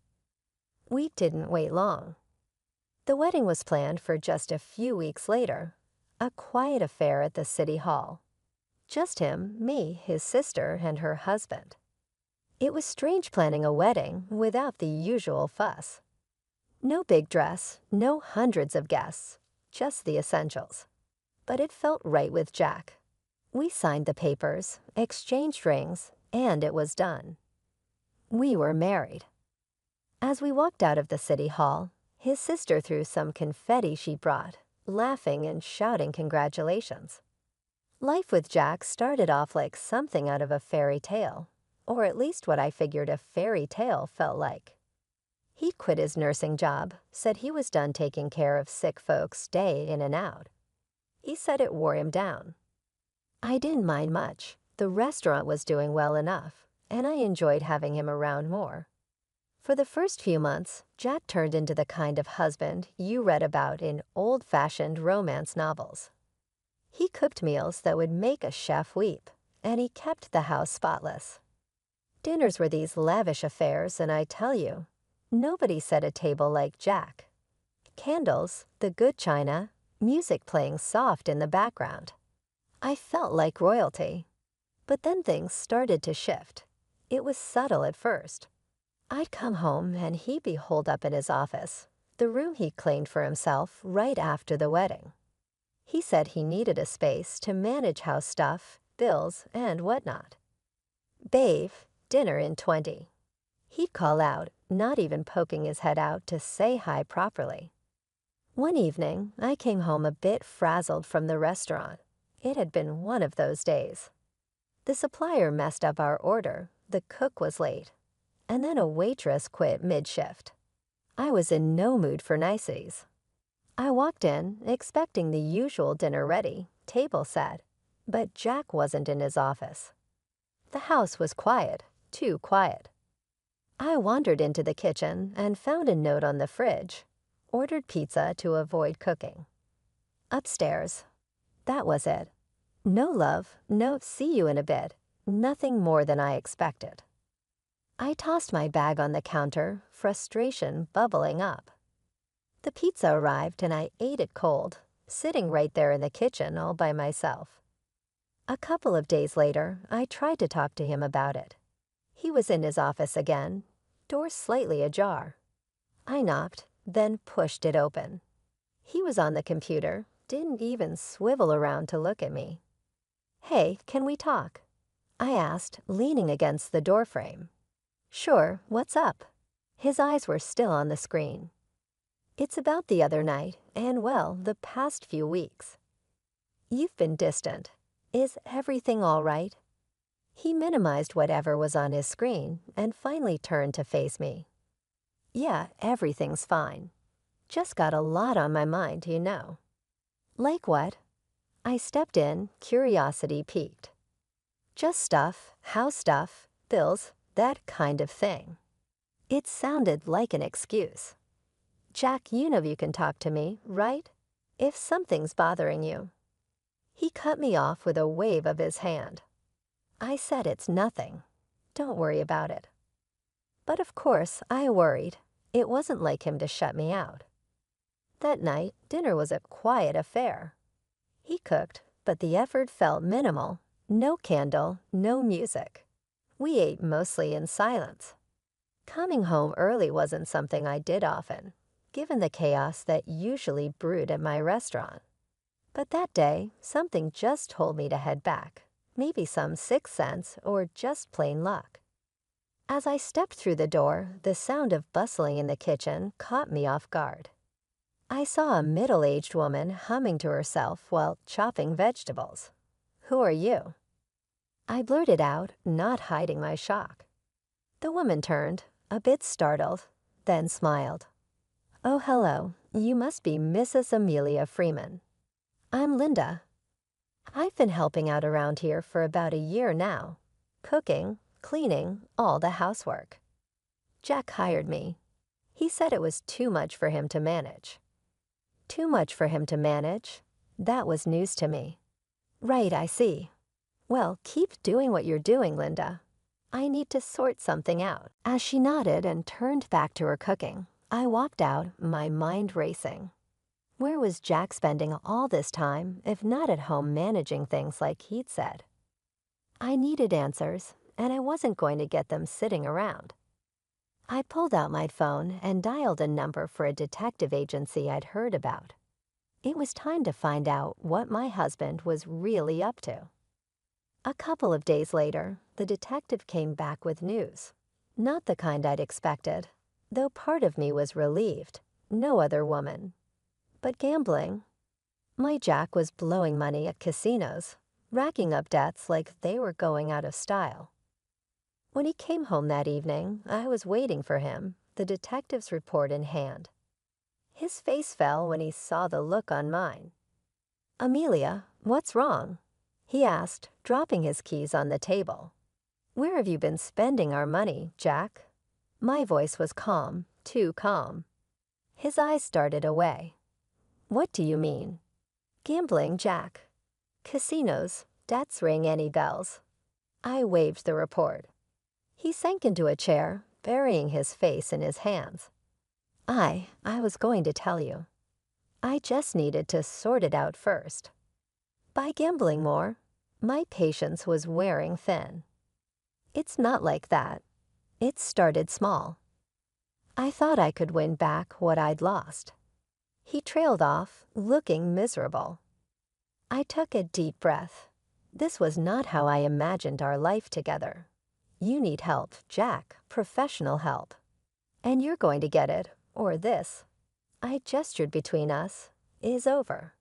We didn't wait long. The wedding was planned for just a few weeks later, a quiet affair at the city hall. Just him, me, his sister, and her husband. It was strange planning a wedding without the usual fuss. No big dress, no hundreds of guests, just the essentials. But it felt right with Jack. We signed the papers, exchanged rings, and it was done. We were married. As we walked out of the city hall, his sister threw some confetti she brought, laughing and shouting congratulations. Life with Jack started off like something out of a fairy tale, or at least what I figured a fairy tale felt like. He quit his nursing job, said he was done taking care of sick folks day in and out. He said it wore him down. I didn't mind much. The restaurant was doing well enough, and I enjoyed having him around more. For the first few months, Jack turned into the kind of husband you read about in old-fashioned romance novels. He cooked meals that would make a chef weep, and he kept the house spotless. Dinners were these lavish affairs, and I tell you, nobody set a table like Jack. Candles, the good china, music playing soft in the background. I felt like royalty. But then things started to shift. It was subtle at first. I'd come home and he'd be holed up in his office, the room he claimed for himself right after the wedding. He said he needed a space to manage house stuff, bills, and whatnot. Babe, dinner in 20. He'd call out, not even poking his head out to say hi properly. One evening, I came home a bit frazzled from the restaurant. It had been one of those days. The supplier messed up our order, the cook was late, and then a waitress quit mid-shift. I was in no mood for niceties. I walked in, expecting the usual dinner ready, table set, but Jack wasn't in his office. The house was quiet, too quiet. I wandered into the kitchen and found a note on the fridge. Ordered pizza to avoid cooking. Upstairs. That was it. No love, no see you in a bit. Nothing more than I expected. I tossed my bag on the counter, frustration bubbling up. The pizza arrived and I ate it cold, sitting right there in the kitchen all by myself. A couple of days later, I tried to talk to him about it. He was in his office again, door slightly ajar. I knocked, then pushed it open. He was on the computer, didn't even swivel around to look at me. "Hey, can we talk?" I asked, leaning against the doorframe. "Sure, what's up?" His eyes were still on the screen. "It's about the other night, and well, the past few weeks. You've been distant. Is everything all right?" He minimized whatever was on his screen and finally turned to face me. "Yeah, everything's fine. Just got a lot on my mind, you know." "Like what?" I stepped in, curiosity piqued. "Just stuff, house stuff, bills, that kind of thing." It sounded like an excuse. "Jack, you know you can talk to me, right? If something's bothering you." He cut me off with a wave of his hand. I said it's nothing. Don't worry about it. But of course, I worried. It wasn't like him to shut me out. That night, dinner was a quiet affair. He cooked, but the effort felt minimal. No candle, no music. We ate mostly in silence. Coming home early wasn't something I did often, given the chaos that usually brewed at my restaurant. But that day, something just told me to head back, maybe some sixth sense or just plain luck. As I stepped through the door, the sound of bustling in the kitchen caught me off guard. I saw a middle-aged woman humming to herself while chopping vegetables. "Who are you?" I blurted out, not hiding my shock. The woman turned, a bit startled, then smiled. "Oh, hello. You must be Mrs. Amelia Freeman. I'm Linda. I've been helping out around here for about a year now. Cooking, cleaning, all the housework. Jack hired me. He said it was too much for him to manage." Too much for him to manage? That was news to me. "Right, I see. Well, keep doing what you're doing, Linda. I need to sort something out." As she nodded and turned back to her cooking, I walked out, my mind racing. Where was Jack spending all this time, if not at home managing things like he'd said? I needed answers, and I wasn't going to get them sitting around. I pulled out my phone and dialed a number for a detective agency I'd heard about. It was time to find out what my husband was really up to. A couple of days later, the detective came back with news. Not the kind I'd expected, though part of me was relieved. No other woman. But gambling. My Jack was blowing money at casinos, racking up debts like they were going out of style. When he came home that evening, I was waiting for him, the detective's report in hand. His face fell when he saw the look on mine. "Amelia, what's wrong?" he asked, dropping his keys on the table. "Where have you been spending our money, Jack?" My voice was calm, too calm. His eyes started away. "What do you mean?" "Gambling, Jack. Casinos, debts ring any bells." I waved the report. He sank into a chair, burying his face in his hands. I was going to tell you. I just needed to sort it out first. By gambling more, my patience was wearing thin. It's not like that. It started small. I thought I could win back what I'd lost. He trailed off, looking miserable. I took a deep breath. This was not how I imagined our life together. You need help, Jack, professional help. And you're going to get it, or this, I gestured between us, is over.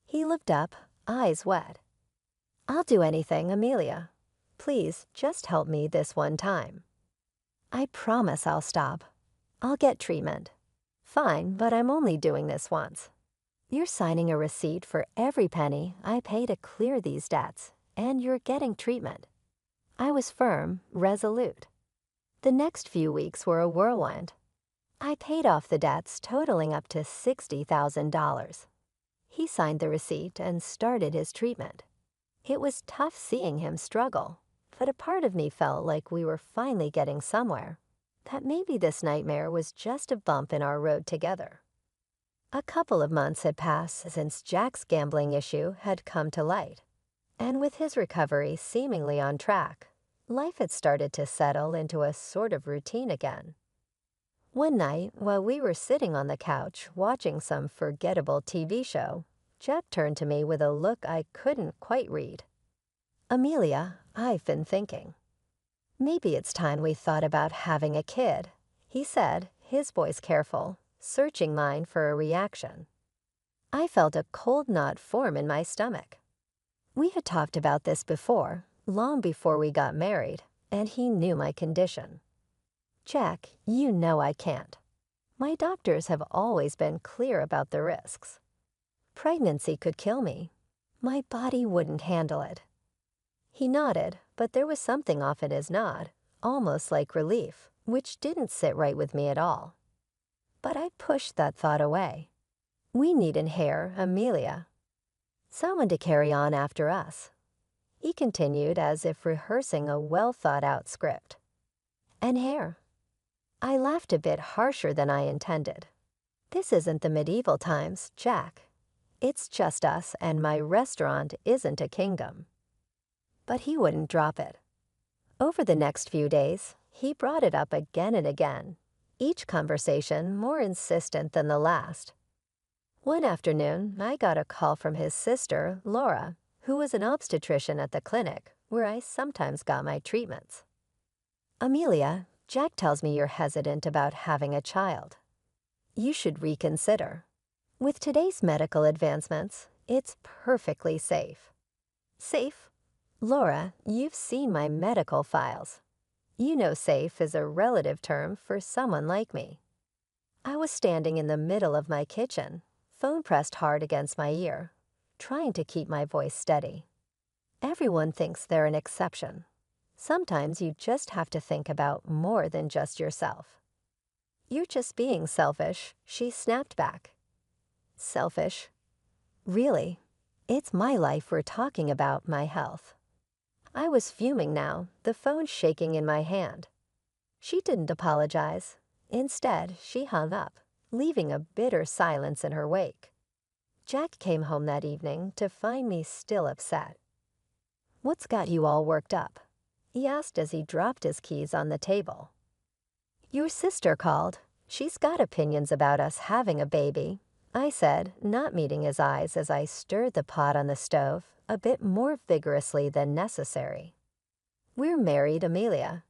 He looked up, eyes wet. I'll do anything, Amelia. Please, just help me this one time. I promise I'll stop. I'll get treatment. Fine, but I'm only doing this once. You're signing a receipt for every penny I pay to clear these debts, and you're getting treatment. I was firm, resolute. The next few weeks were a whirlwind. I paid off the debts totaling up to $60,000. He signed the receipt and started his treatment. It was tough seeing him struggle, but a part of me felt like we were finally getting somewhere, that maybe this nightmare was just a bump in our road together. A couple of months had passed since Jack's gambling issue had come to light, and with his recovery seemingly on track, life had started to settle into a sort of routine again. One night, while we were sitting on the couch watching some forgettable TV show, Jack turned to me with a look I couldn't quite read. Amelia, I've been thinking. Maybe it's time we thought about having a kid, he said, his voice careful, searching mine for a reaction. I felt a cold knot form in my stomach. We had talked about this before, long before we got married, and he knew my condition. Jack, you know I can't. My doctors have always been clear about the risks. Pregnancy could kill me. My body wouldn't handle it. He nodded, but there was something off in his nod, almost like relief, which didn't sit right with me at all. But I pushed that thought away. We need an heir, Amelia. Someone to carry on after us. He continued as if rehearsing a well-thought-out script. An heir. I laughed a bit harsher than I intended. This isn't the medieval times, Jack. It's just us, and my restaurant isn't a kingdom. But he wouldn't drop it. Over the next few days, he brought it up again and again, each conversation more insistent than the last. One afternoon, I got a call from his sister, Laura, who was an obstetrician at the clinic where I sometimes got my treatments. Amelia, Jack tells me you're hesitant about having a child. You should reconsider. With today's medical advancements, it's perfectly safe. Safe? Laura, you've seen my medical files. You know safe is a relative term for someone like me. I was standing in the middle of my kitchen, phone pressed hard against my ear, trying to keep my voice steady. Everyone thinks they're an exception. Sometimes you just have to think about more than just yourself. You're just being selfish, she snapped back. Selfish? Really? It's my life we're talking about, my health. I was fuming now, the phone shaking in my hand. She didn't apologize. Instead, she hung up, leaving a bitter silence in her wake. Jack came home that evening to find me still upset. What's got you all worked up? He asked as he dropped his keys on the table. Your sister called. She's got opinions about us having a baby, I said, not meeting his eyes as I stirred the pot on the stove a bit more vigorously than necessary. We're married, Amelia.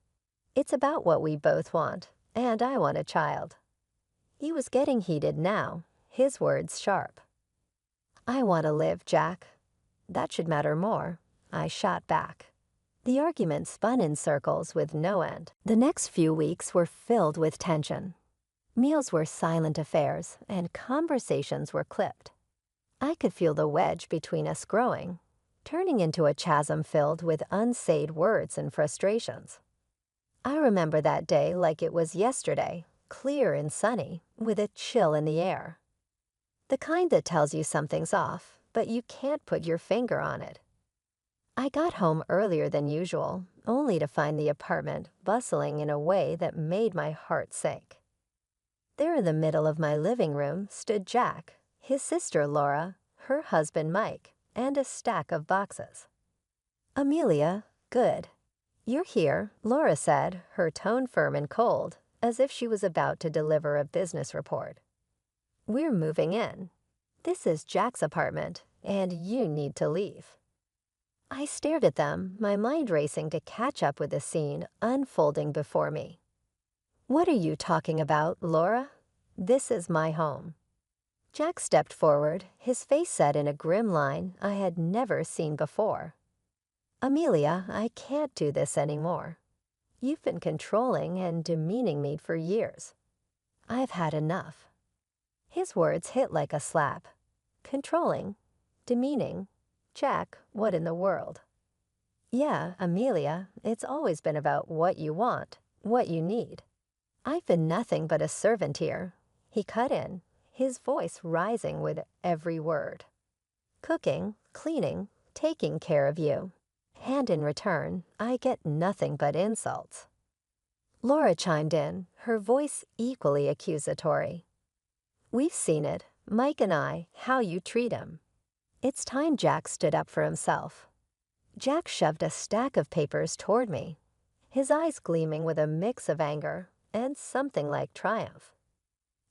It's about what we both want, and I want a child. He was getting heated now, his words sharp. I want to live, Jack. That should matter more, I shot back. The argument spun in circles with no end. The next few weeks were filled with tension. Meals were silent affairs, and conversations were clipped. I could feel the wedge between us growing, turning into a chasm filled with unsaid words and frustrations. I remember that day like it was yesterday, clear and sunny, with a chill in the air. The kind that tells you something's off, but you can't put your finger on it. I got home earlier than usual, only to find the apartment bustling in a way that made my heart sink. There in the middle of my living room stood Jack, his sister Laura, her husband Mike, and a stack of boxes. Amelia, good. You're here, Laura said, her tone firm and cold, as if she was about to deliver a business report. "We're moving in. This is Jack's apartment, and you need to leave." I stared at them, my mind racing to catch up with the scene unfolding before me. "What are you talking about, Laura? This is my home." Jack stepped forward, his face set in a grim line I had never seen before. "Amelia, I can't do this anymore. You've been controlling and demeaning me for years. I've had enough." His words hit like a slap. Controlling? Demeaning? Jack, what in the world? "Yeah, Amelia, it's always been about what you want, what you need. I've been nothing but a servant here." He cut in, his voice rising with every word. "Cooking, cleaning, taking care of you. And in return, I get nothing but insults." Laura chimed in, her voice equally accusatory. "We've seen it, Mike and I, how you treat him." It's time Jack stood up for himself. Jack shoved a stack of papers toward me, his eyes gleaming with a mix of anger and something like triumph.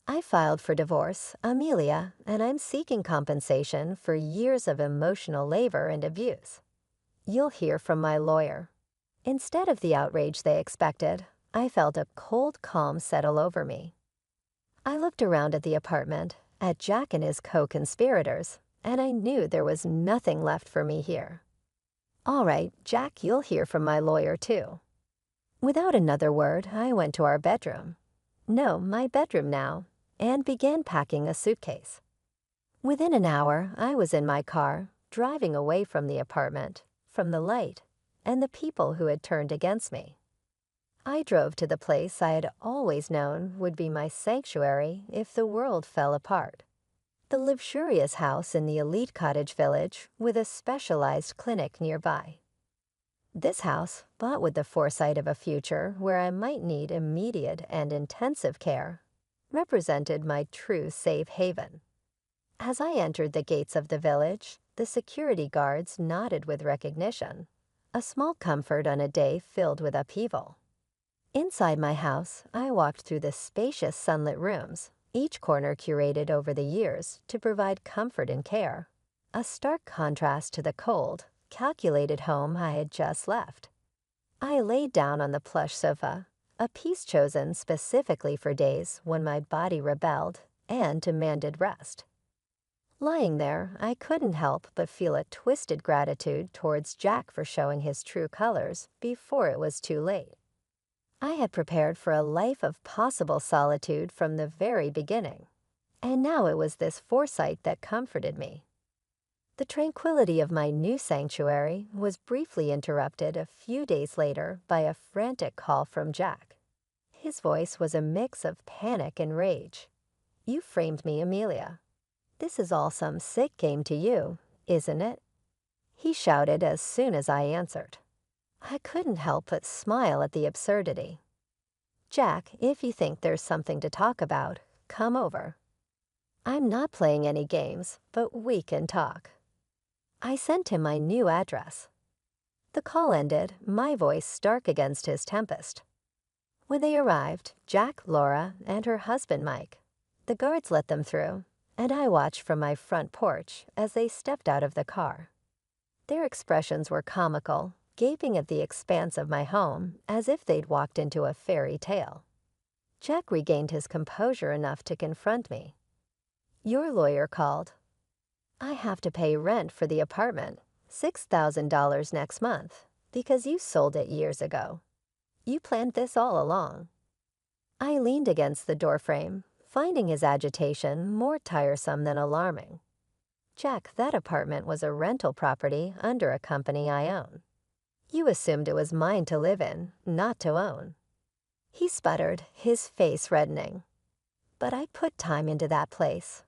"I filed for divorce, Amelia, and I'm seeking compensation for years of emotional labor and abuse. You'll hear from my lawyer." Instead of the outrage they expected, I felt a cold calm settle over me. I looked around at the apartment, at Jack and his co-conspirators, and I knew there was nothing left for me here. "All right, Jack, you'll hear from my lawyer too." Without another word, I went to our bedroom. No, my bedroom now, and began packing a suitcase. Within an hour, I was in my car, driving away from the apartment, from the light, and the people who had turned against me. I drove to the place I had always known would be my sanctuary if the world fell apart. The luxurious house in the elite cottage village with a specialized clinic nearby. This house, bought with the foresight of a future where I might need immediate and intensive care, represented my true safe haven. As I entered the gates of the village, the security guards nodded with recognition, a small comfort on a day filled with upheaval. Inside my house, I walked through the spacious sunlit rooms, each corner curated over the years to provide comfort and care, a stark contrast to the cold, calculated home I had just left. I laid down on the plush sofa, a piece chosen specifically for days when my body rebelled and demanded rest. Lying there, I couldn't help but feel a twisted gratitude towards Jack for showing his true colors before it was too late. I had prepared for a life of possible solitude from the very beginning, and now it was this foresight that comforted me. The tranquility of my new sanctuary was briefly interrupted a few days later by a frantic call from Jack. His voice was a mix of panic and rage. "You framed me, Amelia. This is all some sick game to you, isn't it?" he shouted as soon as I answered. I couldn't help but smile at the absurdity. "Jack, if you think there's something to talk about, come over. I'm not playing any games, but we can talk." I sent him my new address. The call ended, my voice stark against his tempest. When they arrived, Jack, Laura, and her husband Mike, the guards let them through, and I watched from my front porch as they stepped out of the car. Their expressions were comical, gaping at the expanse of my home as if they'd walked into a fairy tale. Jack regained his composure enough to confront me. "Your lawyer called. I have to pay rent for the apartment, $6,000 next month, because you sold it years ago. You planned this all along." I leaned against the doorframe, finding his agitation more tiresome than alarming. "Jack, that apartment was a rental property under a company I own. You assumed it was mine to live in, not to own." He sputtered, his face reddening. "But I put time into that place.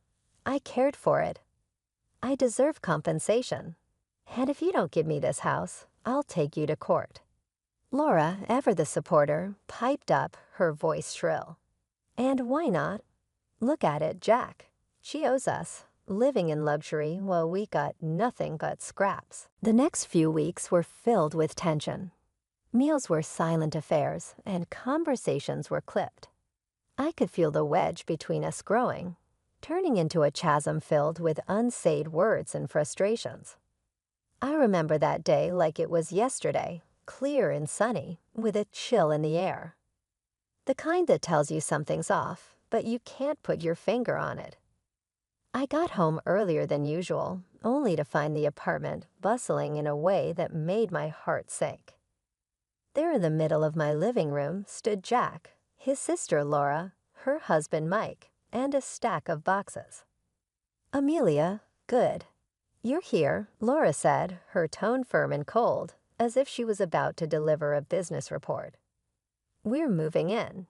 I cared for it. I deserve compensation. And if you don't give me this house, I'll take you to court." Laura, ever the supporter, piped up, her voice shrill. "And why not? Look at it, Jack. She owes us, living in luxury while we got nothing but scraps." The next few weeks were filled with tension. Meals were silent affairs, and conversations were clipped. I could feel the wedge between us growing, turning into a chasm filled with unsaid words and frustrations. I remember that day like it was yesterday, clear and sunny, with a chill in the air. The kind that tells you something's off, but you can't put your finger on it. I got home earlier than usual, only to find the apartment bustling in a way that made my heart sink. There in the middle of my living room stood Jack, his sister Laura, her husband Mike, and a stack of boxes. "Amelia, good. You're here," Laura said, her tone firm and cold, as if she was about to deliver a business report. "We're moving in.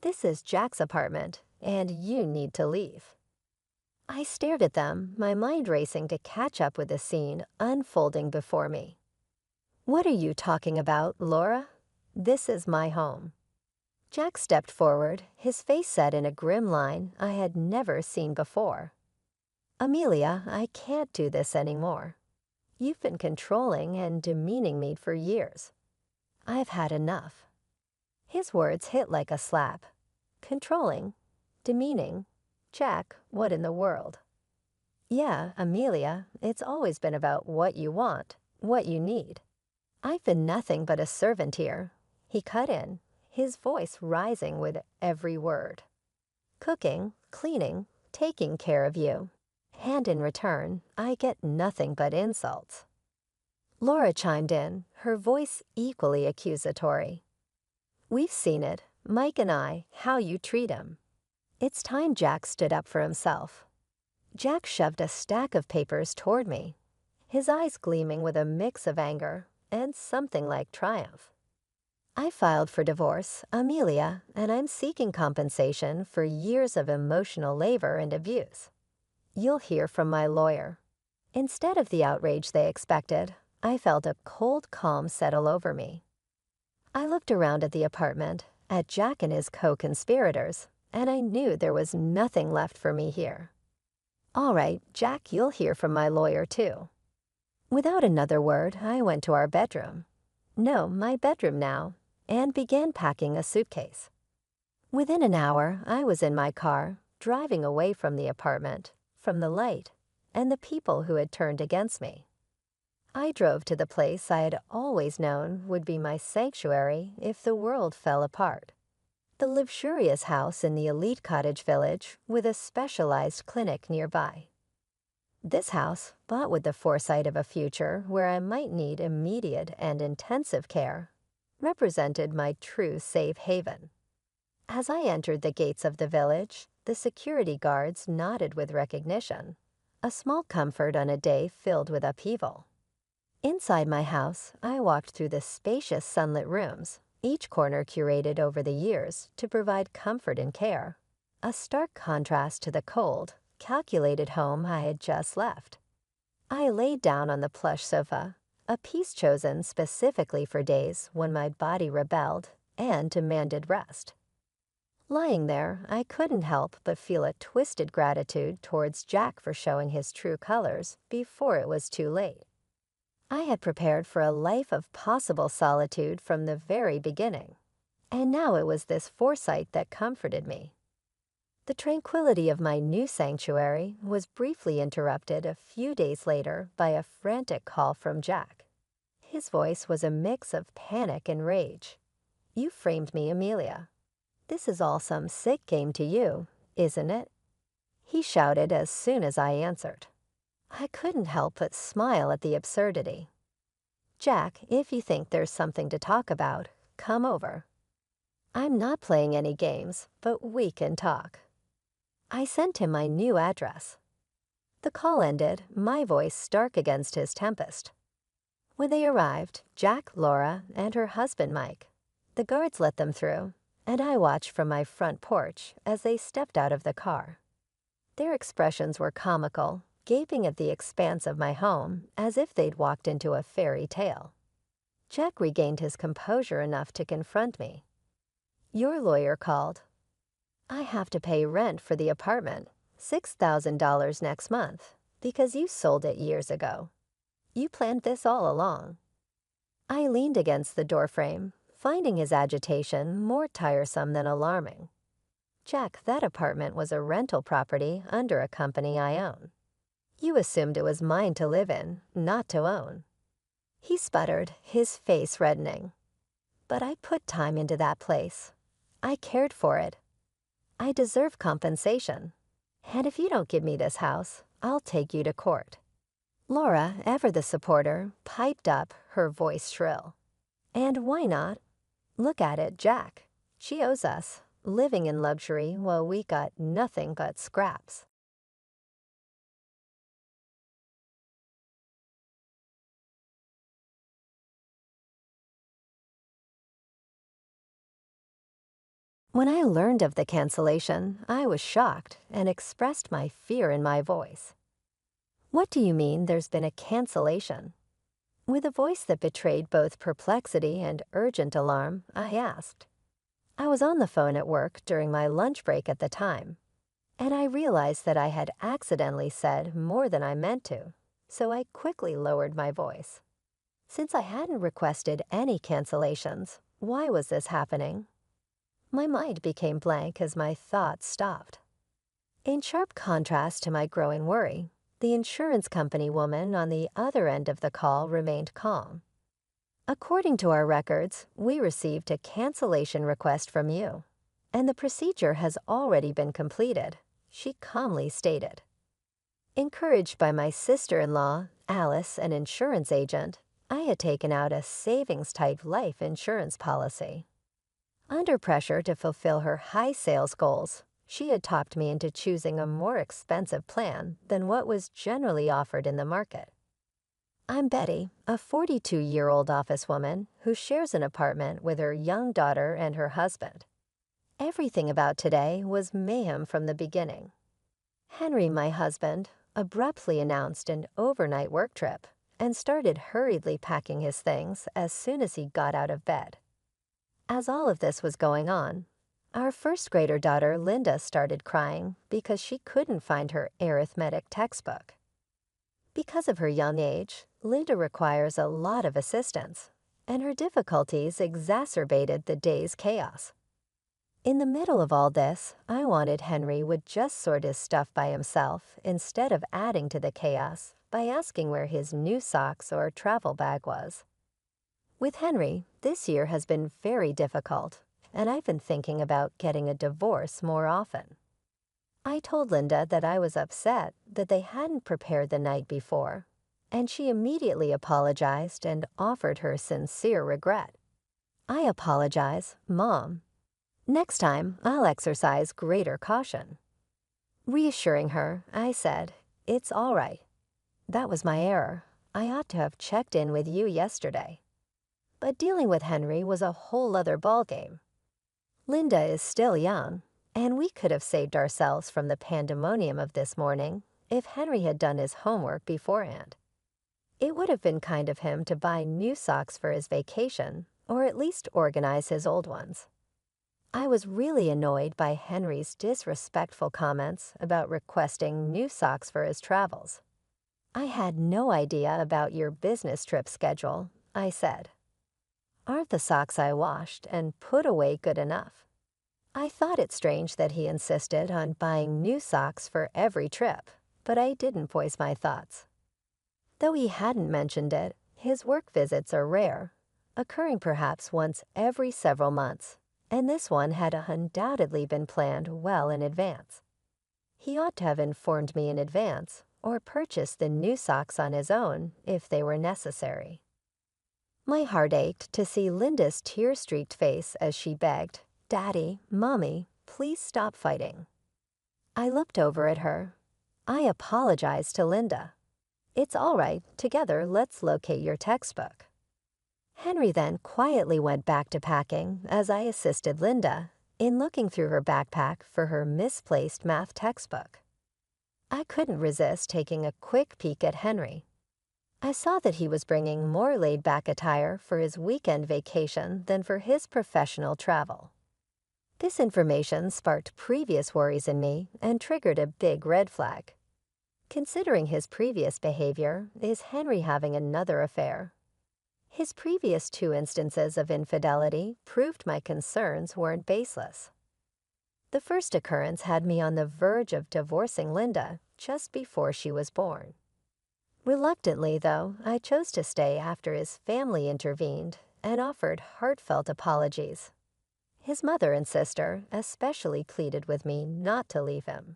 This is Jack's apartment, and you need to leave." I stared at them, my mind racing to catch up with the scene unfolding before me. "What are you talking about, Laura? This is my home." Jack stepped forward, his face set in a grim line I had never seen before. "Amelia, I can't do this anymore. You've been controlling and demeaning me for years. I've had enough." His words hit like a slap. Controlling? Demeaning? Jack, what in the world? "Yeah, Amelia, it's always been about what you want, what you need. I've been nothing but a servant here," he cut in, his voice rising with every word. "Cooking, cleaning, taking care of you. And in return, I get nothing but insults." Laura chimed in, her voice equally accusatory. "We've seen it, Mike and I, how you treat him." It's time Jack stood up for himself. Jack shoved a stack of papers toward me, his eyes gleaming with a mix of anger and something like triumph. "I filed for divorce, Amelia, and I'm seeking compensation for years of emotional labor and abuse. You'll hear from my lawyer." Instead of the outrage they expected, I felt a cold calm settle over me. I looked around at the apartment, at Jack and his co-conspirators, and I knew there was nothing left for me here. "All right, Jack, you'll hear from my lawyer too." Without another word, I went to our bedroom. No, my bedroom now, and began packing a suitcase. Within an hour, I was in my car, driving away from the apartment, from the light, and the people who had turned against me. I drove to the place I had always known would be my sanctuary if the world fell apart. The luxurious house in the elite cottage village with a specialized clinic nearby. This house, bought with the foresight of a future where I might need immediate and intensive care, represented my true safe haven. As I entered the gates of the village, the security guards nodded with recognition, a small comfort on a day filled with upheaval. Inside my house, I walked through the spacious sunlit rooms, each corner curated over the years to provide comfort and care, a stark contrast to the cold, calculated home I had just left. I laid down on the plush sofa, a piece chosen specifically for days when my body rebelled and demanded rest. Lying there, I couldn't help but feel a twisted gratitude towards Jack for showing his true colors before it was too late. I had prepared for a life of possible solitude from the very beginning, and now it was this foresight that comforted me. The tranquility of my new sanctuary was briefly interrupted a few days later by a frantic call from Jack. His voice was a mix of panic and rage. "You framed me, Amelia. This is all some sick game to you, isn't it?" he shouted as soon as I answered. I couldn't help but smile at the absurdity. "Jack, if you think there's something to talk about, come over. I'm not playing any games, but we can talk." I sent him my new address. The call ended, my voice stark against his tempest. When they arrived, Jack, Laura, and her husband Mike, the guards let them through, and I watched from my front porch as they stepped out of the car. Their expressions were comical, gaping at the expanse of my home as if they'd walked into a fairy tale. Jack regained his composure enough to confront me. "Your lawyer called. I have to pay rent for the apartment, $6,000 next month, because you sold it years ago. You planned this all along." I leaned against the doorframe, finding his agitation more tiresome than alarming. Jack, that apartment was a rental property under a company I own. You assumed it was mine to live in, not to own. He sputtered, his face reddening. But I put time into that place. I cared for it. I deserve compensation. And if you don't give me this house, I'll take you to court. Laura, ever the supporter, piped up, her voice shrill. And why not? Look at it, Jack. She owes us, living in luxury while we got nothing but scraps. When I learned of the cancellation, I was shocked and expressed my fear in my voice. What do you mean there's been a cancellation? With a voice that betrayed both perplexity and urgent alarm, I asked. I was on the phone at work during my lunch break at the time, and I realized that I had accidentally said more than I meant to, so I quickly lowered my voice. Since I hadn't requested any cancellations, why was this happening? My mind became blank as my thoughts stopped. In sharp contrast to my growing worry, the insurance company woman on the other end of the call remained calm. According to our records, we received a cancellation request from you, and the procedure has already been completed, she calmly stated. Encouraged by my sister-in-law, Alice, an insurance agent, I had taken out a savings-type life insurance policy. Under pressure to fulfill her high sales goals, she had talked me into choosing a more expensive plan than what was generally offered in the market. I'm Betty, a 42-year-old office woman who shares an apartment with her young daughter and her husband. Everything about today was mayhem from the beginning. Henry, my husband, abruptly announced an overnight work trip and started hurriedly packing his things as soon as he got out of bed. As all of this was going on, our first-grader daughter Linda started crying because she couldn't find her arithmetic textbook. Because of her young age, Linda requires a lot of assistance, and her difficulties exacerbated the day's chaos. In the middle of all this, I wanted Henry would just sort his stuff by himself instead of adding to the chaos by asking where his new socks or travel bag was. With Henry, this year has been very difficult, and I've been thinking about getting a divorce more often. I told Linda that I was upset that they hadn't prepared the night before, and she immediately apologized and offered her sincere regret. I apologize, Mom. Next time, I'll exercise greater caution. Reassuring her, I said, "It's all right. That was my error. I ought to have checked in with you yesterday." But dealing with Henry was a whole other ballgame. Linda is still young, and we could have saved ourselves from the pandemonium of this morning if Henry had done his homework beforehand. It would have been kind of him to buy new socks for his vacation, or at least organize his old ones. I was really annoyed by Henry's disrespectful comments about requesting new socks for his travels. "I had no idea about your business trip schedule," I said. "Aren't the socks I washed and put away good enough?" I thought it strange that he insisted on buying new socks for every trip, but I didn't voice my thoughts. Though he hadn't mentioned it, his work visits are rare, occurring perhaps once every several months, and this one had undoubtedly been planned well in advance. He ought to have informed me in advance or purchased the new socks on his own if they were necessary. My heart ached to see Linda's tear-streaked face as she begged, "Daddy, Mommy, please stop fighting." I looked over at her. I apologized to Linda. "It's all right. Together, let's locate your textbook." Henry then quietly went back to packing as I assisted Linda in looking through her backpack for her misplaced math textbook. I couldn't resist taking a quick peek at Henry. I saw that he was bringing more laid-back attire for his weekend vacation than for his professional travel. This information sparked previous worries in me and triggered a big red flag. Considering his previous behavior, is Henry having another affair? His previous 2 instances of infidelity proved my concerns weren't baseless. The first occurrence had me on the verge of divorcing Linda just before she was born. Reluctantly, though, I chose to stay after his family intervened and offered heartfelt apologies. His mother and sister especially pleaded with me not to leave him.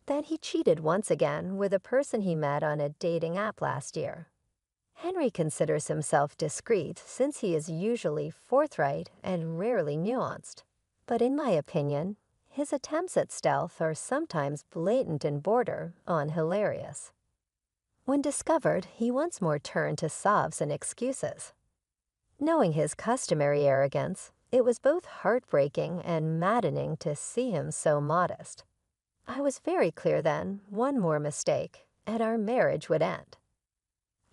Then he cheated once again with a person he met on a dating app last year. Henry considers himself discreet since he is usually forthright and rarely nuanced. But in my opinion, his attempts at stealth are sometimes blatant and border on hilarious. When discovered, he once more turned to sobs and excuses. Knowing his customary arrogance, it was both heartbreaking and maddening to see him so modest. I was very clear then, one more mistake, and our marriage would end.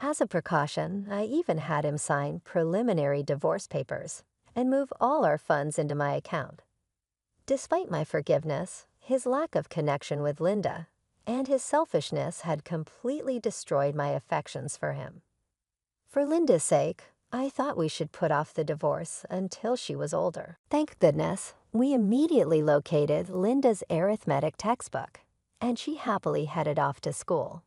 As a precaution, I even had him sign preliminary divorce papers and move all our funds into my account. Despite my forgiveness, his lack of connection with Linda and his selfishness had completely destroyed my affections for him. For Linda's sake, I thought we should put off the divorce until she was older. Thank goodness, we immediately located Linda's arithmetic textbook, and she happily headed off to school.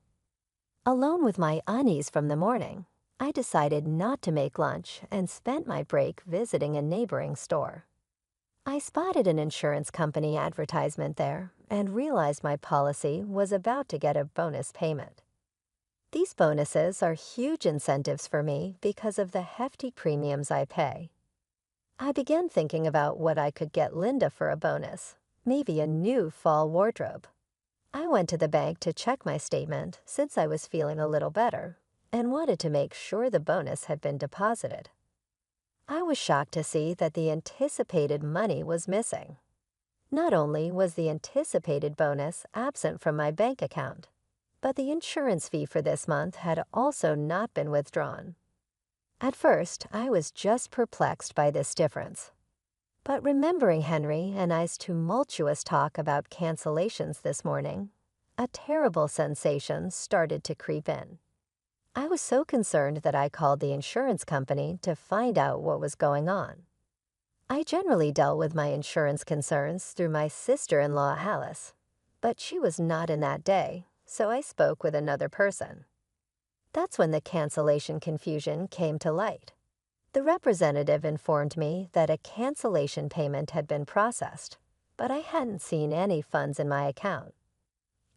Alone with my unease from the morning, I decided not to make lunch and spent my break visiting a neighboring store. I spotted an insurance company advertisement there and realized my policy was about to get a bonus payment. These bonuses are huge incentives for me because of the hefty premiums I pay. I began thinking about what I could get Linda for a bonus, maybe a new fall wardrobe. I went to the bank to check my statement since I was feeling a little better and wanted to make sure the bonus had been deposited. I was shocked to see that the anticipated money was missing. Not only was the anticipated bonus absent from my bank account, but the insurance fee for this month had also not been withdrawn. At first, I was just perplexed by this difference. But remembering Henry and I's tumultuous talk about cancellations this morning, a terrible sensation started to creep in. I was so concerned that I called the insurance company to find out what was going on. I generally dealt with my insurance concerns through my sister-in-law Alice, but she was not in that day, so I spoke with another person. That's when the cancellation confusion came to light. The representative informed me that a cancellation payment had been processed, but I hadn't seen any funds in my account.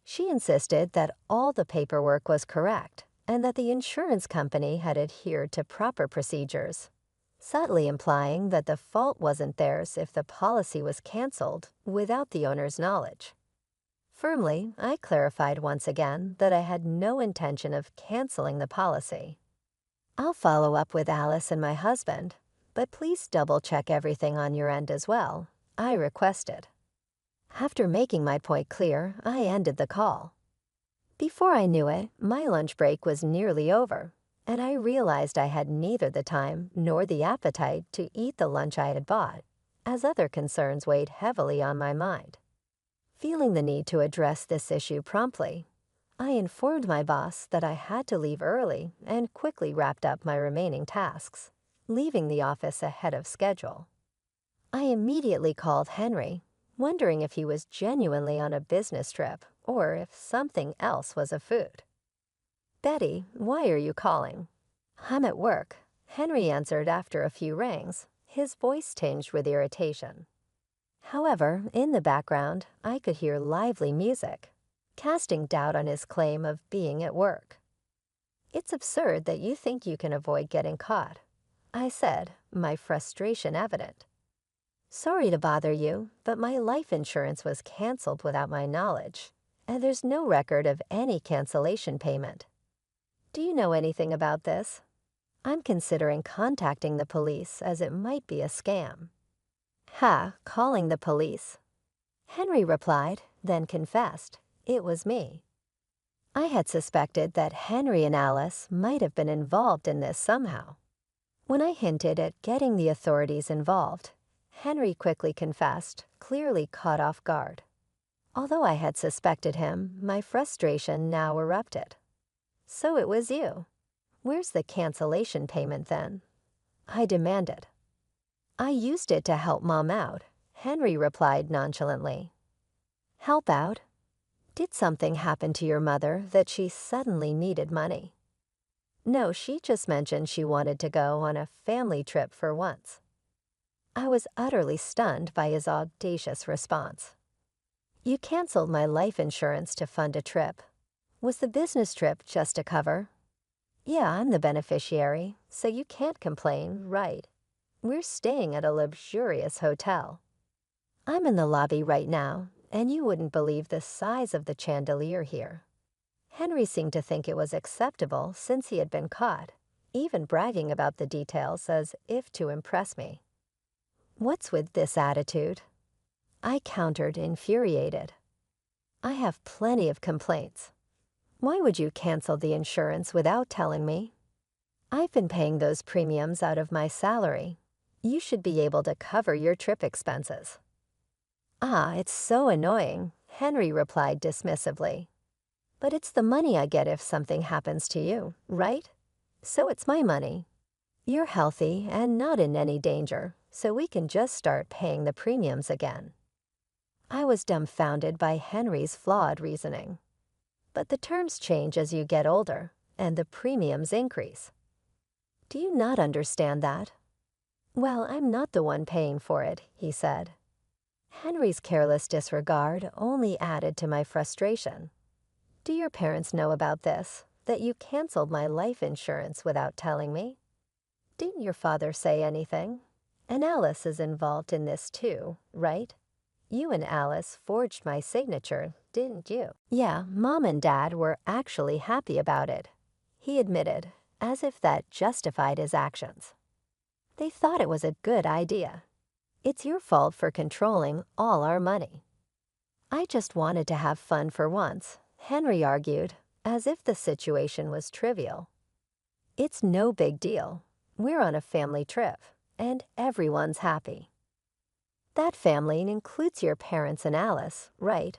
She insisted that all the paperwork was correct and that the insurance company had adhered to proper procedures, subtly implying that the fault wasn't theirs if the policy was canceled without the owner's knowledge. Firmly, I clarified once again that I had no intention of canceling the policy. I'll follow up with Alice and my husband, but please double-check everything on your end as well, I requested. After making my point clear, I ended the call. Before I knew it, my lunch break was nearly over, and I realized I had neither the time nor the appetite to eat the lunch I had bought, as other concerns weighed heavily on my mind. Feeling the need to address this issue promptly, I informed my boss that I had to leave early and quickly wrapped up my remaining tasks, leaving the office ahead of schedule. I immediately called Henry, wondering if he was genuinely on a business trip or if something else was afoot. "Betty, why are you calling?" "I'm at work," Henry answered after a few rings, his voice tinged with irritation. However, in the background, I could hear lively music, casting doubt on his claim of being at work. "It's absurd that you think you can avoid getting caught," I said, my frustration evident. "Sorry to bother you, but my life insurance was canceled without my knowledge, and there's no record of any cancellation payment. Do you know anything about this? I'm considering contacting the police as it might be a scam." "Ha, calling the police?" Henry replied, then confessed. It was me. I had suspected that Henry and Alice might have been involved in this somehow. When I hinted at getting the authorities involved, Henry quickly confessed, clearly caught off guard. Although I had suspected him, my frustration now erupted. "So it was you. Where's the cancellation payment then?" I demanded. "I used it to help Mom out," Henry replied nonchalantly. Help out? Did something happen to your mother that she suddenly needed money? No, she just mentioned she wanted to go on a family trip for once. I was utterly stunned by his audacious response. You canceled my life insurance to fund a trip. Was the business trip just a cover? Yeah, I'm the beneficiary, so you can't complain, right? We're staying at a luxurious hotel. I'm in the lobby right now, and you wouldn't believe the size of the chandelier here. Henry seemed to think it was acceptable since he had been caught, even bragging about the details as if to impress me. What's with this attitude? I countered, infuriated. I have plenty of complaints. Why would you cancel the insurance without telling me? I've been paying those premiums out of my salary. You should be able to cover your trip expenses. Ah, it's so annoying, Henry replied dismissively. But it's the money I get if something happens to you, right? So it's my money. You're healthy and not in any danger, so we can just start paying the premiums again. I was dumbfounded by Henry's flawed reasoning. But the terms change as you get older, and the premiums increase. Do you not understand that? Well, I'm not the one paying for it, he said. Henry's careless disregard only added to my frustration. Do your parents know about this, that you canceled my life insurance without telling me? Didn't your father say anything? And Alice is involved in this too, right? You and Alice forged my signature, didn't you? Yeah, Mom and Dad were actually happy about it, he admitted, as if that justified his actions. They thought it was a good idea. It's your fault for controlling all our money. I just wanted to have fun for once, Henry argued, as if the situation was trivial. It's no big deal. We're on a family trip, and everyone's happy. That family includes your parents and Alice, right?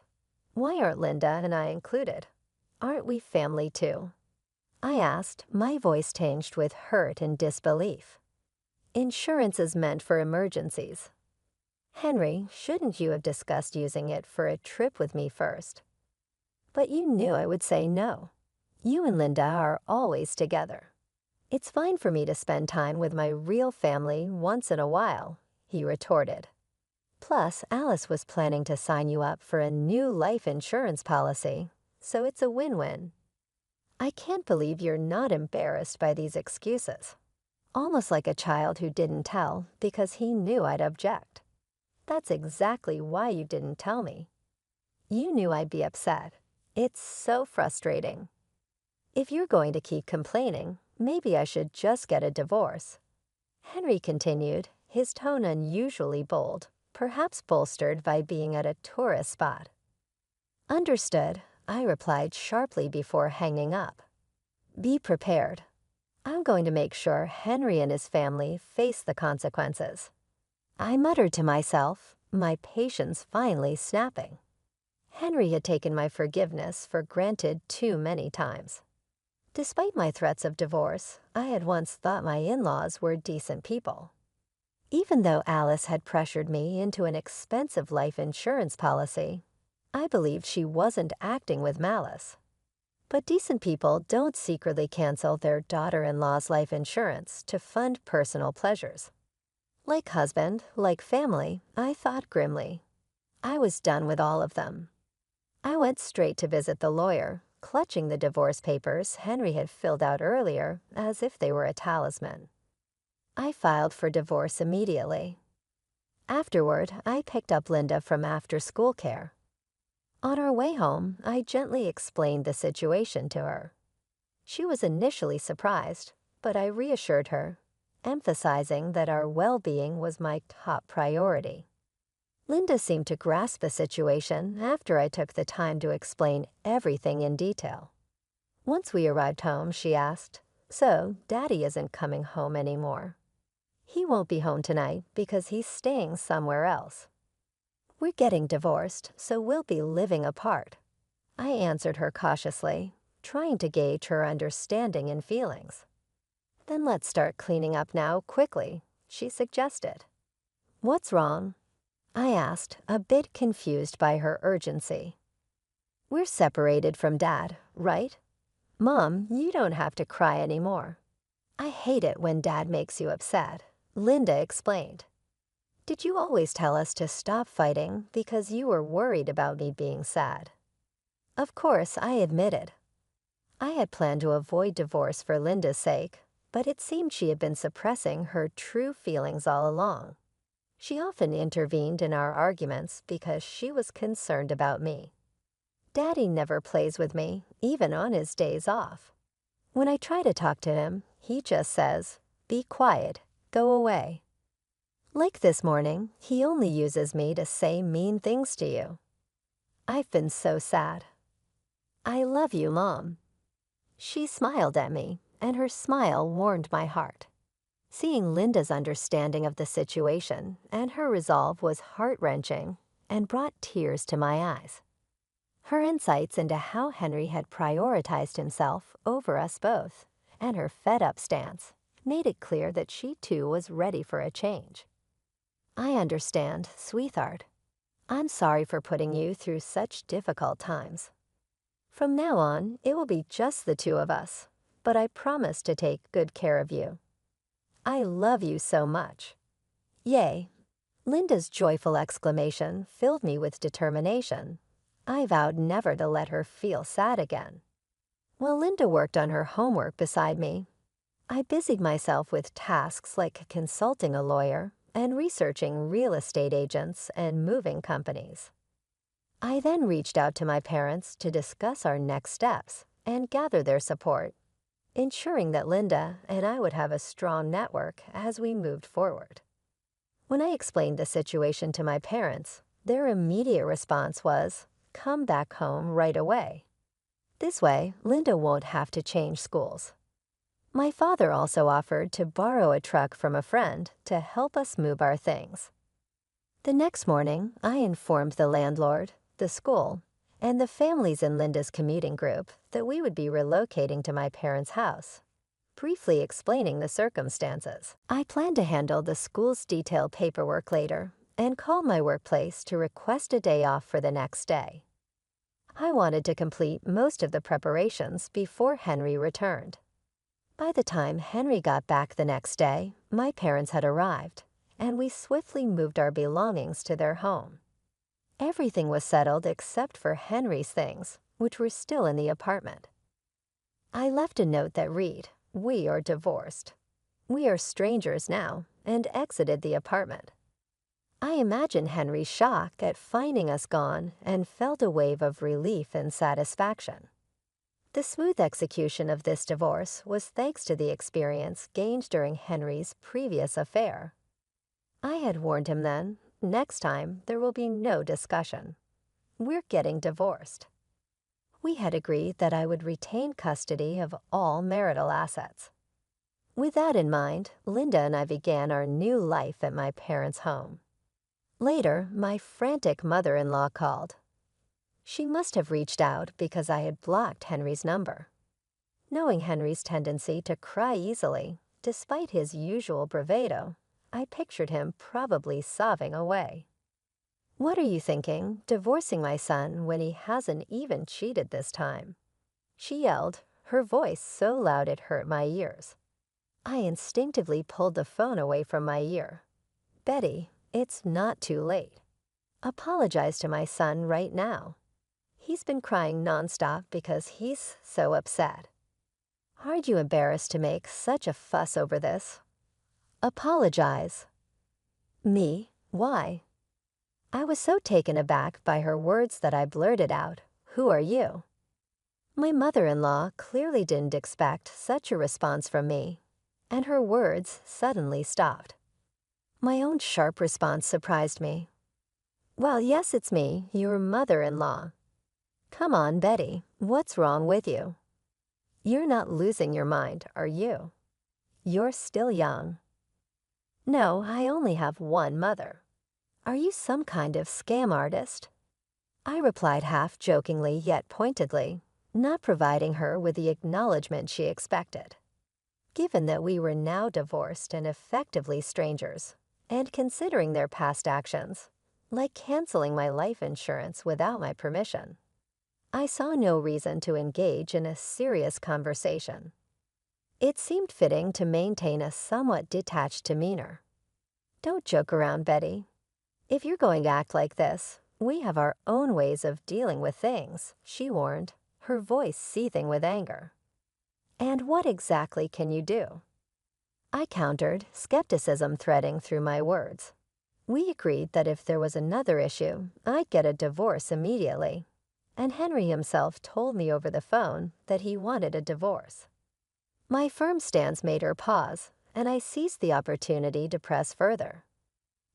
Why aren't Linda and I included? Aren't we family too? I asked, my voice tinged with hurt and disbelief. Insurance is meant for emergencies. Henry, shouldn't you have discussed using it for a trip with me first? But you knew I would say no. You and Linda are always together. It's fine for me to spend time with my real family once in a while, he retorted. Plus, Alice was planning to sign you up for a new life insurance policy, so it's a win-win. I can't believe you're not embarrassed by these excuses. Almost like a child who didn't tell because he knew I'd object. That's exactly why you didn't tell me. You knew I'd be upset. It's so frustrating. If you're going to keep complaining, maybe I should just get a divorce. Henry continued, his tone unusually bold, perhaps bolstered by being at a tourist spot. Understood, I replied sharply before hanging up. Be prepared. I'm going to make sure Henry and his family face the consequences. I muttered to myself, my patience finally snapping. Henry had taken my forgiveness for granted too many times. Despite my threats of divorce, I had once thought my in-laws were decent people. Even though Alice had pressured me into an expensive life insurance policy, I believed she wasn't acting with malice. But decent people don't secretly cancel their daughter-in-law's life insurance to fund personal pleasures. Like husband, like family, I thought grimly. I was done with all of them. I went straight to visit the lawyer, clutching the divorce papers Henry had filled out earlier as if they were a talisman. I filed for divorce immediately. Afterward, I picked up Linda from after-school care. On our way home, I gently explained the situation to her. She was initially surprised, but I reassured her, emphasizing that our well-being was my top priority. Linda seemed to grasp the situation after I took the time to explain everything in detail. Once we arrived home, she asked, "So, Daddy isn't coming home anymore?" "He won't be home tonight because he's staying somewhere else." "We're getting divorced, so we'll be living apart," I answered her cautiously, trying to gauge her understanding and feelings. "Then let's start cleaning up now quickly," she suggested. "What's wrong?" I asked, a bit confused by her urgency. We're separated from Dad, right? Mom, you don't have to cry anymore. I hate it when Dad makes you upset, Linda explained. Did you always tell us to stop fighting because you were worried about me being sad? Of course, I admitted. I had planned to avoid divorce for Linda's sake, but it seemed she had been suppressing her true feelings all along. She often intervened in our arguments because she was concerned about me. Daddy never plays with me, even on his days off. When I try to talk to him, he just says, "Be quiet, go away." Like this morning, he only uses me to say mean things to you. I've been so sad. I love you, Mom. She smiled at me, and her smile warmed my heart. Seeing Linda's understanding of the situation and her resolve was heart-wrenching and brought tears to my eyes. Her insights into how Henry had prioritized himself over us both, and her fed-up stance, made it clear that she too was ready for a change. I understand, sweetheart. I'm sorry for putting you through such difficult times. From now on, it will be just the two of us, but I promise to take good care of you. I love you so much. Yay. Linda's joyful exclamation filled me with determination. I vowed never to let her feel sad again. While Linda worked on her homework beside me, I busied myself with tasks like consulting a lawyer and researching real estate agents and moving companies. I then reached out to my parents to discuss our next steps and gather their support, ensuring that Linda and I would have a strong network as we moved forward. When I explained the situation to my parents, their immediate response was, "Come back home right away." This way, Linda won't have to change schools. My father also offered to borrow a truck from a friend to help us move our things. The next morning, I informed the landlord, the school, and the families in Linda's commuting group that we would be relocating to my parents' house, briefly explaining the circumstances. I plan to handle the school's detailed paperwork later and called my workplace to request a day off for the next day. I wanted to complete most of the preparations before Henry returned. By the time Henry got back the next day, my parents had arrived, and we swiftly moved our belongings to their home. Everything was settled except for Henry's things, which were still in the apartment. I left a note that read, "We are divorced. We are strangers now," and exited the apartment. I imagined Henry's shock at finding us gone and felt a wave of relief and satisfaction. The smooth execution of this divorce was thanks to the experience gained during Henry's previous affair. I had warned him then, next time there will be no discussion. We're getting divorced. We had agreed that I would retain custody of all marital assets. With that in mind, Linda and I began our new life at my parents' home. Later, my frantic mother-in-law called. She must have reached out because I had blocked Henry's number. Knowing Henry's tendency to cry easily, despite his usual bravado, I pictured him probably sobbing away. "What are you thinking, divorcing my son when he hasn't even cheated this time?" she yelled, her voice so loud it hurt my ears. I instinctively pulled the phone away from my ear. "Betty, it's not too late. Apologize to my son right now. He's been crying nonstop because he's so upset. Aren't you embarrassed to make such a fuss over this? Apologize." Me? Why? I was so taken aback by her words that I blurted out, "Who are you?" My mother-in-law clearly didn't expect such a response from me, and her words suddenly stopped. My own sharp response surprised me. "Well, yes, it's me, your mother-in-law. Come on, Betty, what's wrong with you? You're not losing your mind, are you? You're still young." "No, I only have one mother. Are you some kind of scam artist?" I replied half jokingly yet pointedly, not providing her with the acknowledgement she expected. Given that we were now divorced and effectively strangers, and considering their past actions, like canceling my life insurance without my permission. I saw no reason to engage in a serious conversation. It seemed fitting to maintain a somewhat detached demeanor. "Don't joke around, Betty. If you're going to act like this, we have our own ways of dealing with things," she warned, her voice seething with anger. "And what exactly can you do?" I countered, skepticism threading through my words. We agreed that if there was another issue, I'd get a divorce immediately. And Henry himself told me over the phone that he wanted a divorce. My firm stance made her pause, and I seized the opportunity to press further.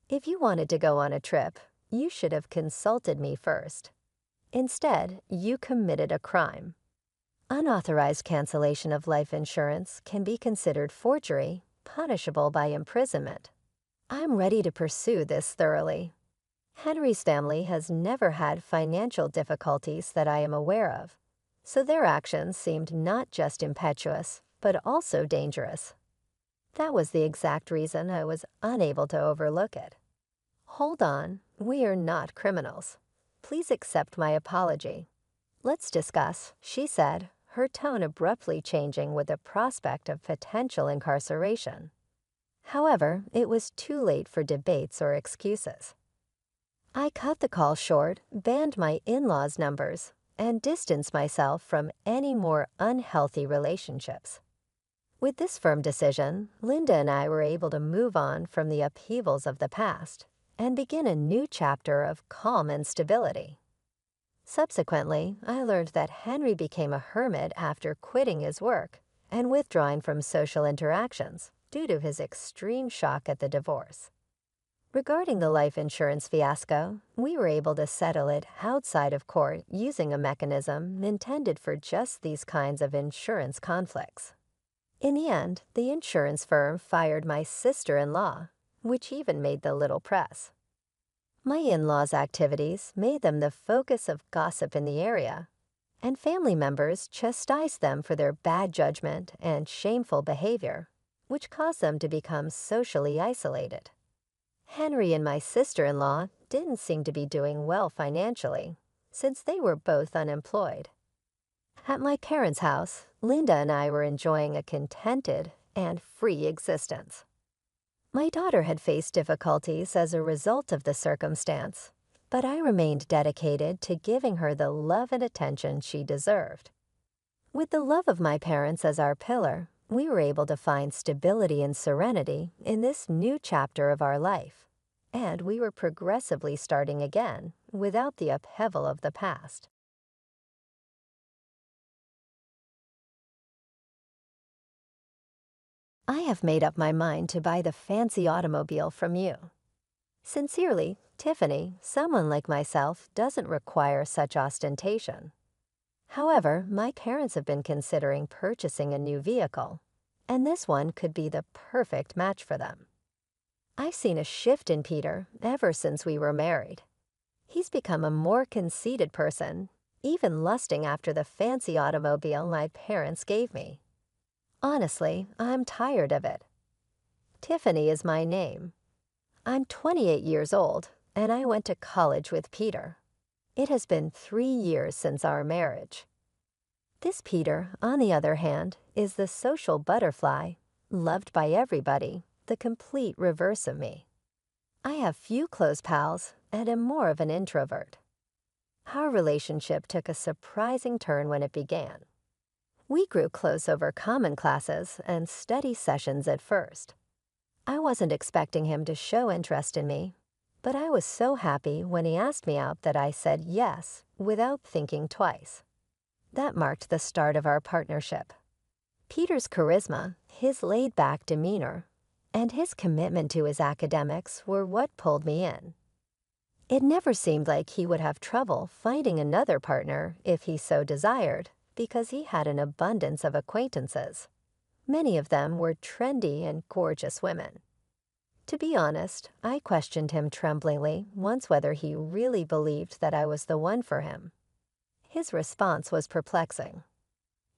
"If you wanted to go on a trip, you should have consulted me first. Instead, you committed a crime. Unauthorized cancellation of life insurance can be considered forgery, punishable by imprisonment. I'm ready to pursue this thoroughly. Henry's family has never had financial difficulties that I am aware of, so their actions seemed not just impetuous, but also dangerous. That was the exact reason I was unable to overlook it. "Hold on, we are not criminals. Please accept my apology. Let's discuss," she said, her tone abruptly changing with the prospect of potential incarceration. However, it was too late for debates or excuses. I cut the call short, banned my in-laws' numbers, and distanced myself from any more unhealthy relationships. With this firm decision, Linda and I were able to move on from the upheavals of the past and begin a new chapter of calm and stability. Subsequently, I learned that Henry became a hermit after quitting his work and withdrawing from social interactions due to his extreme shock at the divorce. Regarding the life insurance fiasco, we were able to settle it outside of court using a mechanism intended for just these kinds of insurance conflicts. In the end, the insurance firm fired my sister-in-law, which even made the little press. My in-laws' activities made them the focus of gossip in the area, and family members chastised them for their bad judgment and shameful behavior, which caused them to become socially isolated. Henry and my sister-in-law didn't seem to be doing well financially, since they were both unemployed. At my parents' house, Linda and I were enjoying a contented and free existence. My daughter had faced difficulties as a result of the circumstance, but I remained dedicated to giving her the love and attention she deserved. With the love of my parents as our pillar, we were able to find stability and serenity in this new chapter of our life, and we were progressively starting again without the upheaval of the past. I have made up my mind to buy the fancy automobile from you. Sincerely, Tiffany, someone like myself doesn't require such ostentation. However, my parents have been considering purchasing a new vehicle, and this one could be the perfect match for them. I've seen a shift in Peter ever since we were married. He's become a more conceited person, even lusting after the fancy automobile my parents gave me. Honestly, I'm tired of it. Tiffany is my name. I'm 28 years old, and I went to college with Peter. It has been 3 years since our marriage. This Peter, on the other hand, is the social butterfly, loved by everybody, the complete reverse of me. I have few close pals and am more of an introvert. Our relationship took a surprising turn when it began. We grew close over common classes and study sessions at first. I wasn't expecting him to show interest in me, but I was so happy when he asked me out that I said yes without thinking twice. That marked the start of our partnership. Peter's charisma, his laid-back demeanor, and his commitment to his academics were what pulled me in. It never seemed like he would have trouble finding another partner if he so desired, because he had an abundance of acquaintances. Many of them were trendy and gorgeous women. To be honest, I questioned him tremblingly once whether he really believed that I was the one for him. His response was perplexing.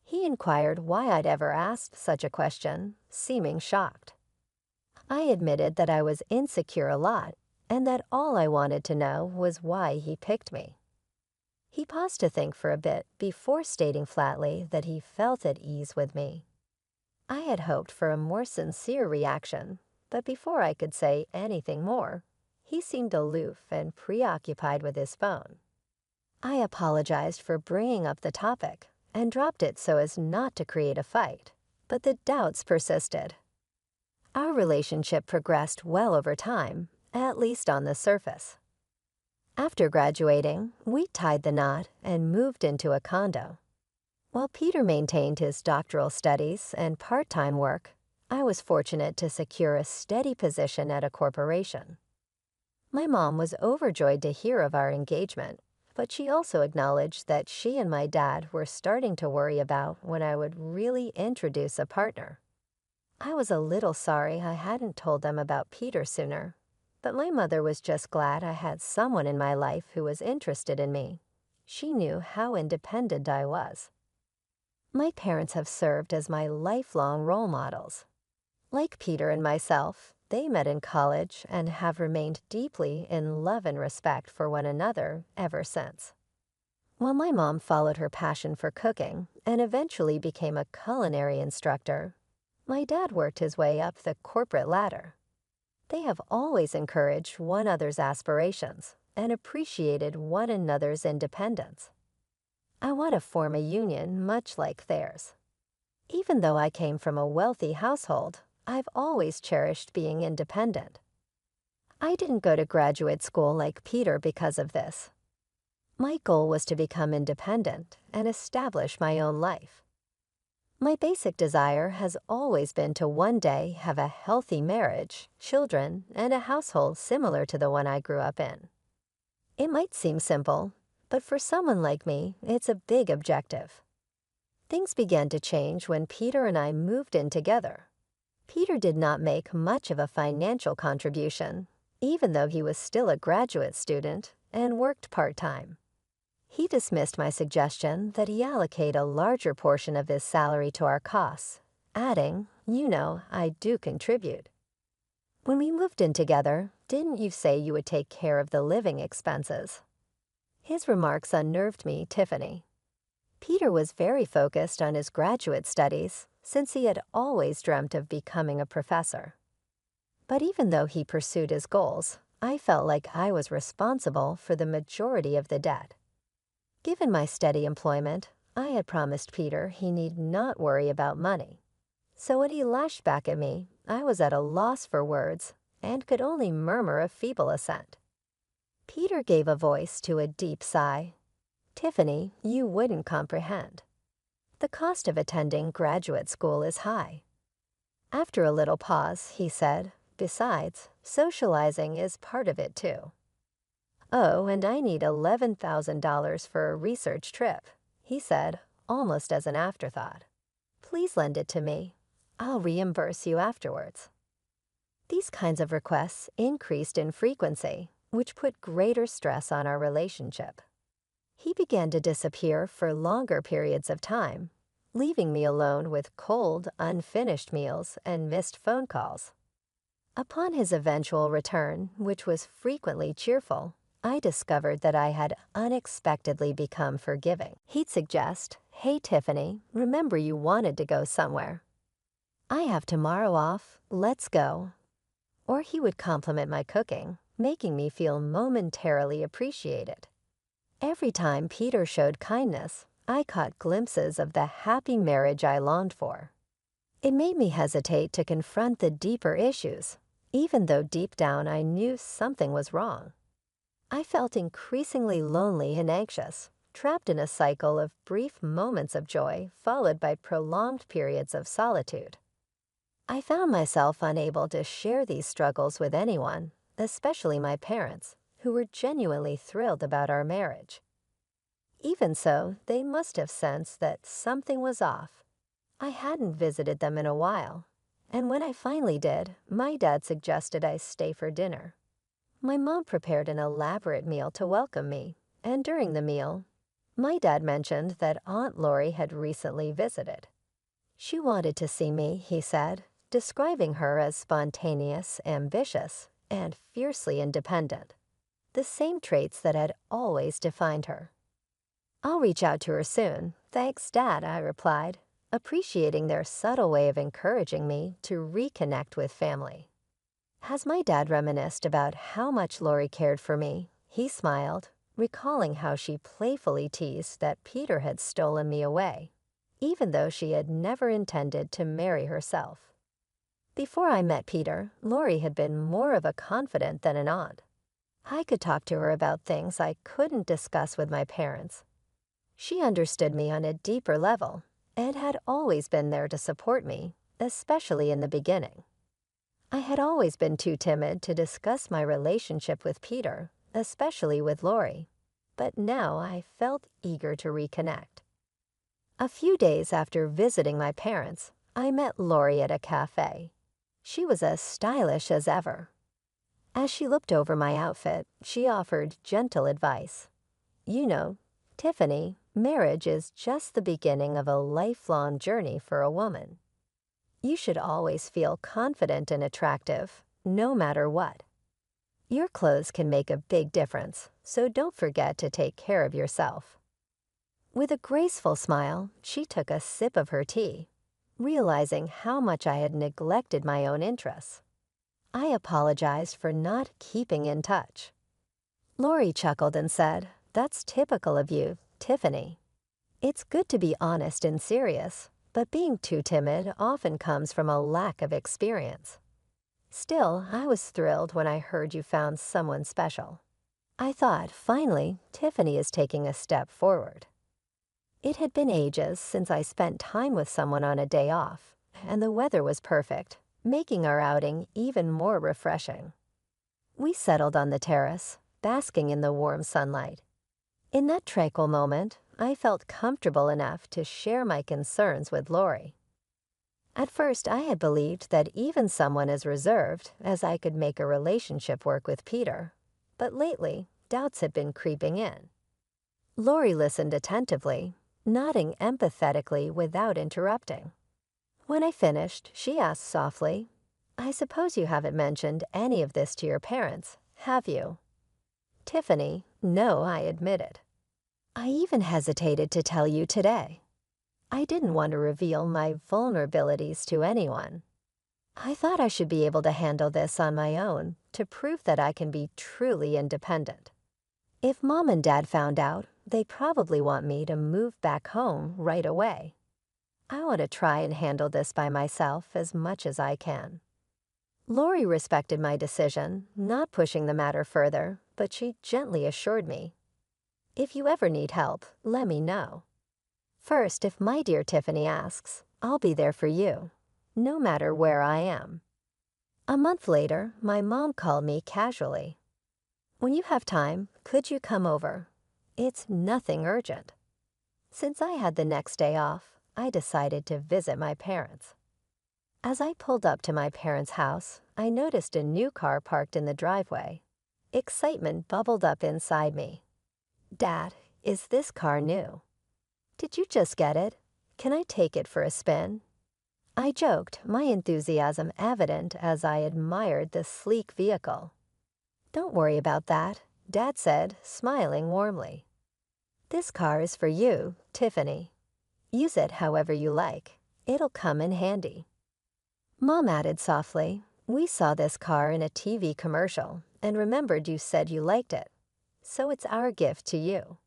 He inquired why I'd ever asked such a question, seeming shocked. I admitted that I was insecure a lot and that all I wanted to know was why he picked me. He paused to think for a bit before stating flatly that he felt at ease with me. I had hoped for a more sincere reaction, but before I could say anything more, he seemed aloof and preoccupied with his phone. I apologized for bringing up the topic and dropped it so as not to create a fight, but the doubts persisted. Our relationship progressed well over time, at least on the surface. After graduating, we tied the knot and moved into a condo. While Peter maintained his doctoral studies and part-time work, I was fortunate to secure a steady position at a corporation. My mom was overjoyed to hear of our engagement, but she also acknowledged that she and my dad were starting to worry about when I would really introduce a partner. I was a little sorry I hadn't told them about Peter sooner, but my mother was just glad I had someone in my life who was interested in me. She knew how independent I was. My parents have served as my lifelong role models. Like Peter and myself, they met in college and have remained deeply in love and respect for one another ever since. While my mom followed her passion for cooking and eventually became a culinary instructor, my dad worked his way up the corporate ladder. They have always encouraged one another's aspirations and appreciated one another's independence. I want to form a union much like theirs. Even though I came from a wealthy household, I've always cherished being independent. I didn't go to graduate school like Peter because of this. My goal was to become independent and establish my own life. My basic desire has always been to one day have a healthy marriage, children, and a household similar to the one I grew up in. It might seem simple, but for someone like me, it's a big objective. Things began to change when Peter and I moved in together. Peter did not make much of a financial contribution, even though he was still a graduate student and worked part-time. He dismissed my suggestion that he allocate a larger portion of his salary to our costs, adding, I do contribute. When we moved in together, didn't you say you would take care of the living expenses? His remarks unnerved me, Tiffany. Peter was very focused on his graduate studies since he had always dreamt of becoming a professor. But even though he pursued his goals, I felt like I was responsible for the majority of the debt. Given my steady employment, I had promised Peter he need not worry about money. So when he lashed back at me, I was at a loss for words and could only murmur a feeble assent. Peter gave a voice to a deep sigh. Tiffany, you wouldn't comprehend. The cost of attending graduate school is high. After a little pause, he said, besides, socializing is part of it too. Oh, and I need $11,000 for a research trip, he said, almost as an afterthought. Please lend it to me. I'll reimburse you afterwards. These kinds of requests increased in frequency, which put greater stress on our relationship. He began to disappear for longer periods of time, leaving me alone with cold, unfinished meals and missed phone calls. Upon his eventual return, which was frequently cheerful, I discovered that I had unexpectedly become forgiving. He'd suggest, hey Tiffany, remember you wanted to go somewhere. I have tomorrow off, let's go. Or he would compliment my cooking, making me feel momentarily appreciated. Every time Peter showed kindness, I caught glimpses of the happy marriage I longed for. It made me hesitate to confront the deeper issues, even though deep down I knew something was wrong. I felt increasingly lonely and anxious, trapped in a cycle of brief moments of joy followed by prolonged periods of solitude. I found myself unable to share these struggles with anyone, especially my parents, who were genuinely thrilled about our marriage. Even so, they must have sensed that something was off. I hadn't visited them in a while, and when I finally did, my dad suggested I stay for dinner. My mom prepared an elaborate meal to welcome me, and during the meal, my dad mentioned that Aunt Lori had recently visited. She wanted to see me, he said, describing her as spontaneous, ambitious, and fiercely independent, the same traits that had always defined her. "I'll reach out to her soon. Thanks, Dad," I replied, appreciating their subtle way of encouraging me to reconnect with family. As my dad reminisced about how much Lori cared for me, he smiled, recalling how she playfully teased that Peter had stolen me away, even though she had never intended to marry herself. Before I met Peter, Lori had been more of a confidant than an aunt. I could talk to her about things I couldn't discuss with my parents. She understood me on a deeper level and had always been there to support me, especially in the beginning. I had always been too timid to discuss my relationship with Peter, especially with Lori, but now I felt eager to reconnect. A few days after visiting my parents, I met Lori at a cafe. She was as stylish as ever. As she looked over my outfit, she offered gentle advice. "You know, Tiffany, marriage is just the beginning of a lifelong journey for a woman. You should always feel confident and attractive, no matter what. Your clothes can make a big difference, so don't forget to take care of yourself." With a graceful smile, she took a sip of her tea, realizing how much I had neglected my own interests. I apologized for not keeping in touch. Lori chuckled and said, "That's typical of you, Tiffany. It's good to be honest and serious, but being too timid often comes from a lack of experience. Still, I was thrilled when I heard you found someone special. I thought, finally, Tiffany is taking a step forward." It had been ages since I spent time with someone on a day off, and the weather was perfect, making our outing even more refreshing. We settled on the terrace, basking in the warm sunlight. In that tranquil moment, I felt comfortable enough to share my concerns with Lori. At first, I had believed that even someone as reserved as I could make a relationship work with Peter, but lately, doubts had been creeping in. Lori listened attentively, nodding empathetically without interrupting. When I finished, she asked softly, "I suppose you haven't mentioned any of this to your parents, have you?" "Tiffany, no," I admitted. "I even hesitated to tell you today. I didn't want to reveal my vulnerabilities to anyone. I thought I should be able to handle this on my own to prove that I can be truly independent. If Mom and Dad found out, they probably want me to move back home right away. I want to try and handle this by myself as much as I can." Lori respected my decision, not pushing the matter further, but she gently assured me, "If you ever need help, let me know. First, if my dear Tiffany asks, I'll be there for you, no matter where I am." A month later, my mom called me casually. "When you have time, could you come over? It's nothing urgent." Since I had the next day off, I decided to visit my parents. As I pulled up to my parents' house, I noticed a new car parked in the driveway. Excitement bubbled up inside me. "Dad, is this car new? Did you just get it? Can I take it for a spin?" I joked, my enthusiasm evident as I admired the sleek vehicle. "Don't worry about that," Dad said, smiling warmly. "This car is for you, Tiffany. Use it however you like. It'll come in handy." Mom added softly, "We saw this car in a TV commercial and remembered you said you liked it. So it's our gift to you.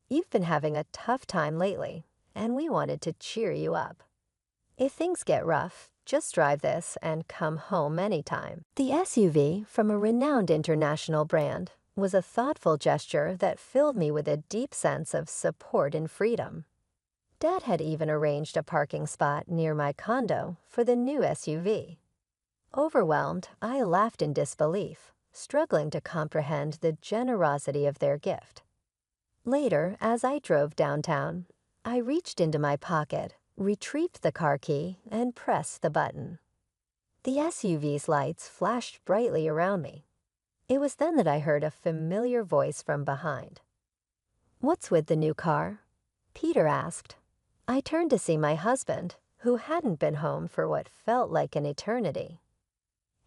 You've been having a tough time lately, and we wanted to cheer you up. If things get rough, just drive this and come home anytime." The SUV, from a renowned international brand, was a thoughtful gesture that filled me with a deep sense of support and freedom. Dad had even arranged a parking spot near my condo for the new SUV. Overwhelmed, I laughed in disbelief, struggling to comprehend the generosity of their gift. Later, as I drove downtown, I reached into my pocket, retrieved the car key, and pressed the button. The SUV's lights flashed brightly around me. It was then that I heard a familiar voice from behind. "What's with the new car?" Peter asked. I turned to see my husband, who hadn't been home for what felt like an eternity.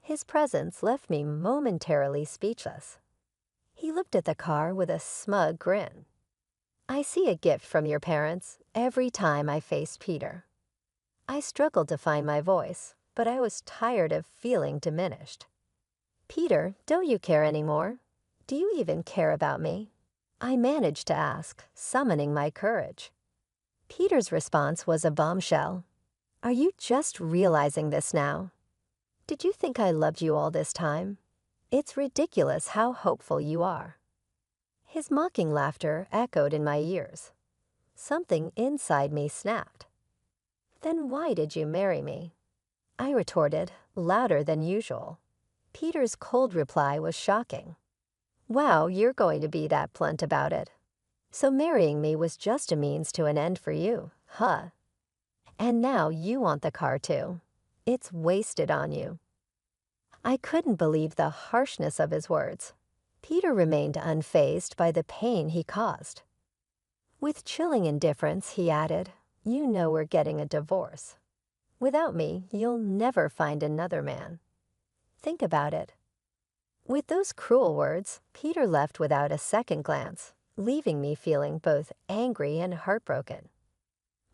His presence left me momentarily speechless. He looked at the car with a smug grin. I see a gift from your parents every time I faced Peter. I struggled to find my voice, but I was tired of feeling diminished. Peter, don't you care anymore? Do you even care about me? I managed to ask, summoning my courage. Peter's response was a bombshell. Are you just realizing this now? Did you think I loved you all this time? It's ridiculous how hopeful you are. His mocking laughter echoed in my ears. Something inside me snapped. Then why did you marry me? I retorted, louder than usual. Peter's cold reply was shocking. Wow, you're going to be that blunt about it. So marrying me was just a means to an end for you, huh? And now you want the car too. It's wasted on you. I couldn't believe the harshness of his words. Peter remained unfazed by the pain he caused. With chilling indifference, he added, "You know we're getting a divorce. Without me, you'll never find another man. Think about it." With those cruel words, Peter left without a second glance, leaving me feeling both angry and heartbroken.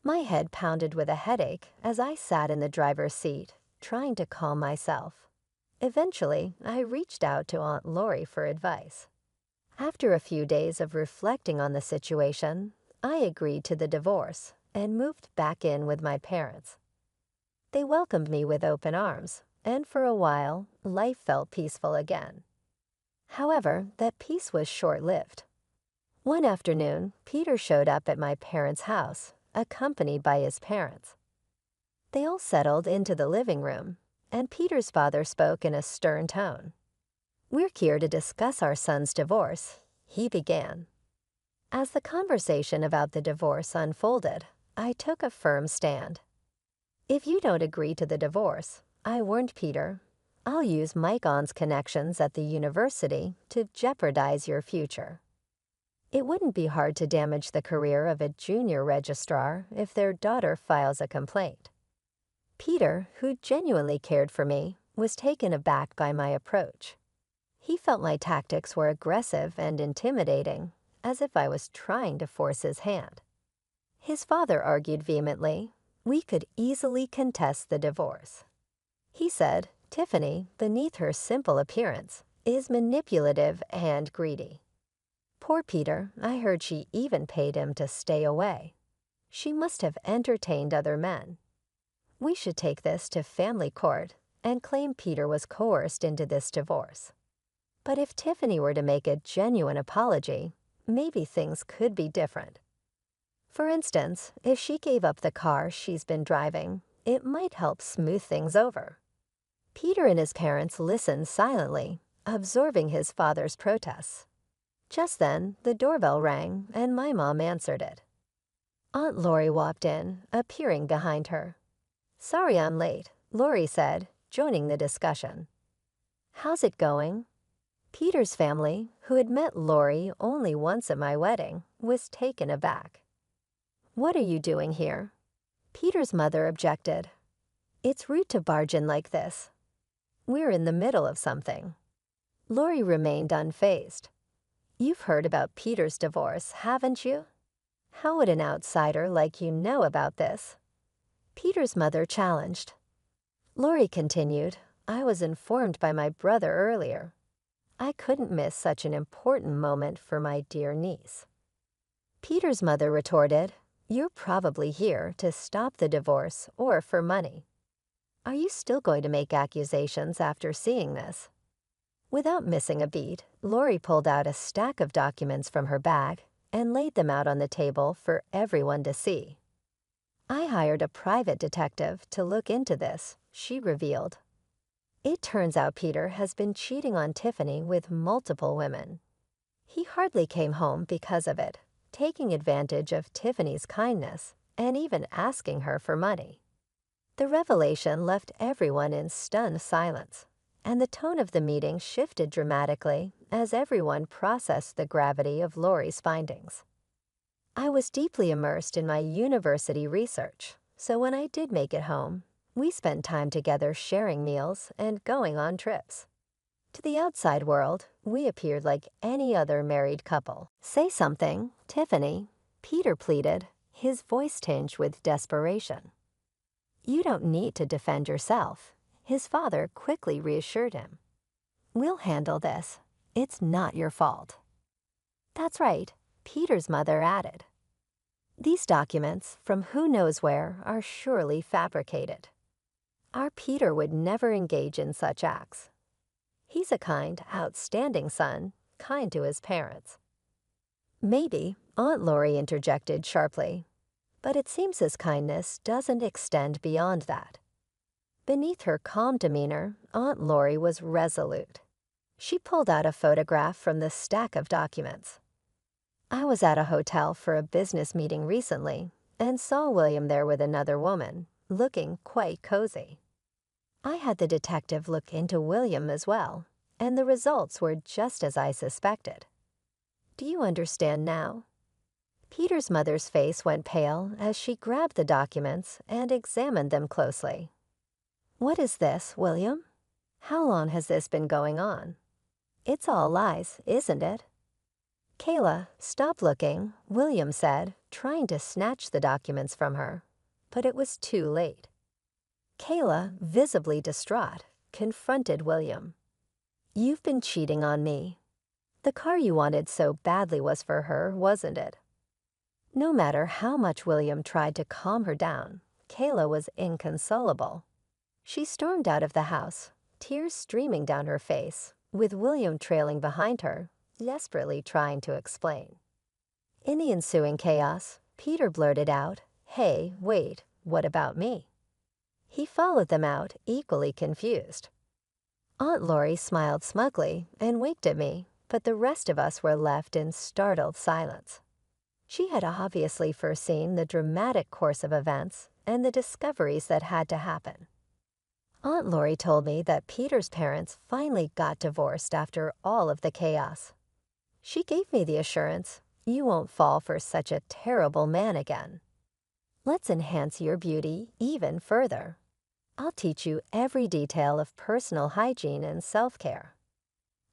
My head pounded with a headache as I sat in the driver's seat, trying to calm myself. Eventually, I reached out to Aunt Lori for advice. After a few days of reflecting on the situation, I agreed to the divorce and moved back in with my parents. They welcomed me with open arms, and for a while, life felt peaceful again. However, that peace was short-lived. One afternoon, Peter showed up at my parents' house, accompanied by his parents. They all settled into the living room, and Peter's father spoke in a stern tone. "We're here to discuss our son's divorce," he began. As the conversation about the divorce unfolded, I took a firm stand. "If you don't agree to the divorce," I warned Peter, "I'll use Mike On's connections at the university to jeopardize your future." It wouldn't be hard to damage the career of a junior registrar if their daughter files a complaint. Peter, who genuinely cared for me, was taken aback by my approach. He felt my tactics were aggressive and intimidating, as if I was trying to force his hand. His father argued vehemently, we could easily contest the divorce. He said Tiffany, beneath her simple appearance, is manipulative and greedy. Poor Peter, I heard she even paid him to stay away. She must have entertained other men. We should take this to family court and claim Peter was coerced into this divorce. But if Tiffany were to make a genuine apology, maybe things could be different. For instance, if she gave up the car she's been driving, it might help smooth things over. Peter and his parents listened silently, absorbing his father's protests. Just then, the doorbell rang and my mom answered it. Aunt Lori walked in, appearing behind her. "Sorry I'm late," Lori said, joining the discussion. "How's it going?" Peter's family, who had met Lori only once at my wedding, was taken aback. "What are you doing here?" Peter's mother objected. "It's rude to barge in like this. We're in the middle of something." Lori remained unfazed. "You've heard about Peter's divorce, haven't you? How would an outsider like you know about this?" Peter's mother challenged. Lori continued, "I was informed by my brother earlier. I couldn't miss such an important moment for my dear niece." Peter's mother retorted, "You're probably here to stop the divorce or for money. Are you still going to make accusations after seeing this?" Without missing a beat, Lori pulled out a stack of documents from her bag and laid them out on the table for everyone to see. "I hired a private detective to look into this," she revealed. "It turns out Peter has been cheating on Tiffany with multiple women. He hardly came home because of it, taking advantage of Tiffany's kindness and even asking her for money." The revelation left everyone in stunned silence, and the tone of the meeting shifted dramatically as everyone processed the gravity of Lori's findings. I was deeply immersed in my university research, so when I did make it home, We spent time together sharing meals and going on trips. To the outside world, we appeared like any other married couple. "Say something, Tiffany," Peter pleaded, his voice tinged with desperation. "You don't need to defend yourself," his father quickly reassured him. "We'll handle this. It's not your fault." "That's right," Peter's mother added. "These documents, from who knows where, are surely fabricated. Our Peter would never engage in such acts. He's a kind, outstanding son, kind to his parents." "Maybe," Aunt Lori interjected sharply, "but it seems his kindness doesn't extend beyond that." Beneath her calm demeanor, Aunt Lori was resolute. She pulled out a photograph from the stack of documents. "I was at a hotel for a business meeting recently and saw William there with another woman, looking quite cozy. I had the detective look into William as well, and the results were just as I suspected. Do you understand now?" Peter's mother's face went pale as she grabbed the documents and examined them closely. "What is this, William? How long has this been going on? It's all lies, isn't it?" "Kayla, stop looking," William said, trying to snatch the documents from her, but it was too late. Kayla, visibly distraught, confronted William. "You've been cheating on me. The car you wanted so badly was for her, wasn't it?" No matter how much William tried to calm her down, Kayla was inconsolable. She stormed out of the house, tears streaming down her face, with William trailing behind her, desperately trying to explain. In the ensuing chaos, Peter blurted out, "Hey, wait, what about me?" He followed them out, equally confused. Aunt Lori smiled smugly and winked at me, but the rest of us were left in startled silence. She had obviously foreseen the dramatic course of events and the discoveries that had to happen. Aunt Lori told me that Peter's parents finally got divorced after all of the chaos. She gave me the assurance, "You won't fall for such a terrible man again. Let's enhance your beauty even further. I'll teach you every detail of personal hygiene and self-care."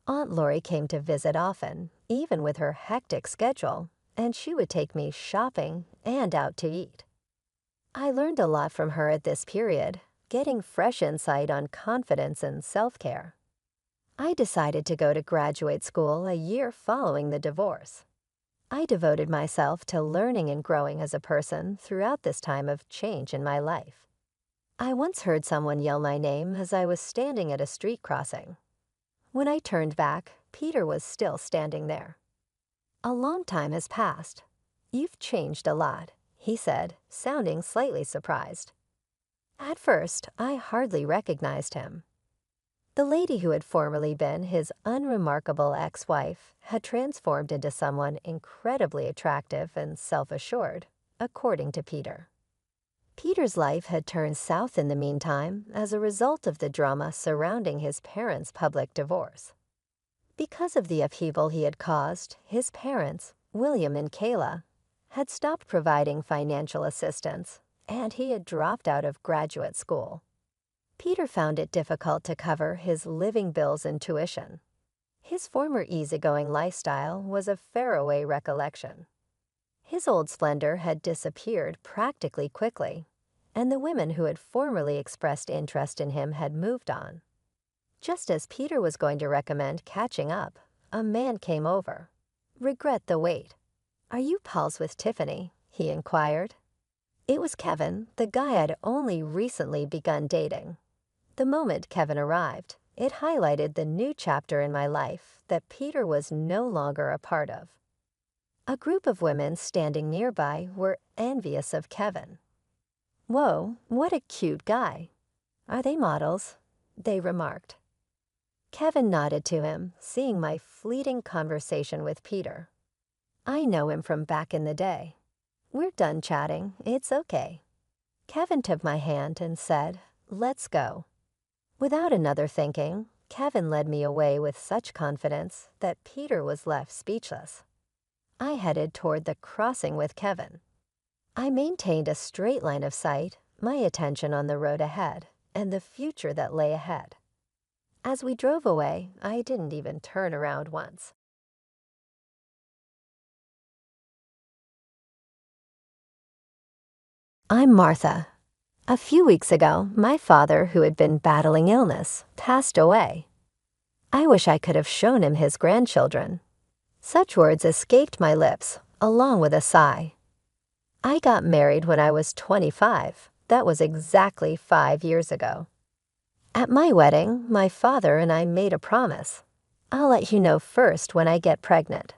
Aunt Lori came to visit often, even with her hectic schedule, and she would take me shopping and out to eat. I learned a lot from her at this period, getting fresh insight on confidence and self-care. I decided to go to graduate school a year following the divorce. I devoted myself to learning and growing as a person throughout this time of change in my life. I once heard someone yell my name as I was standing at a street crossing. When I turned back, Peter was still standing there. "A long time has passed. You've changed a lot," he said, sounding slightly surprised. At first, I hardly recognized him. The lady who had formerly been his unremarkable ex-wife had transformed into someone incredibly attractive and self-assured, according to Peter. Peter's life had turned south in the meantime as a result of the drama surrounding his parents' public divorce. Because of the upheaval he had caused, his parents, William and Kayla, had stopped providing financial assistance, and he had dropped out of graduate school. Peter found it difficult to cover his living bills and tuition. His former easygoing lifestyle was a faraway recollection. His old splendor had disappeared practically quickly, and the women who had formerly expressed interest in him had moved on. Just as Peter was going to recommend catching up, a man came over. "Regret the wait. Are you pals with Tiffany?" he inquired. It was Kevin, the guy I'd only recently begun dating. The moment Kevin arrived, it highlighted the new chapter in my life that Peter was no longer a part of. A group of women standing nearby were envious of Kevin. "Whoa, what a cute guy. Are they models?" they remarked. Kevin nodded to him, seeing my fleeting conversation with Peter. "I know him from back in the day. We're done chatting, it's okay." Kevin took my hand and said, "Let's go." Without another thinking, Kevin led me away with such confidence that Peter was left speechless. I headed toward the crossing with Kevin. I maintained a straight line of sight, my attention on the road ahead and the future that lay ahead. As we drove away, I didn't even turn around once. I'm Martha. A few weeks ago, my father, who had been battling illness, passed away. I wish I could have shown him his grandchildren. Such words escaped my lips, along with a sigh. I got married when I was 25. That was exactly 5 years ago. At my wedding, my father and I made a promise. I'll let you know first when I get pregnant.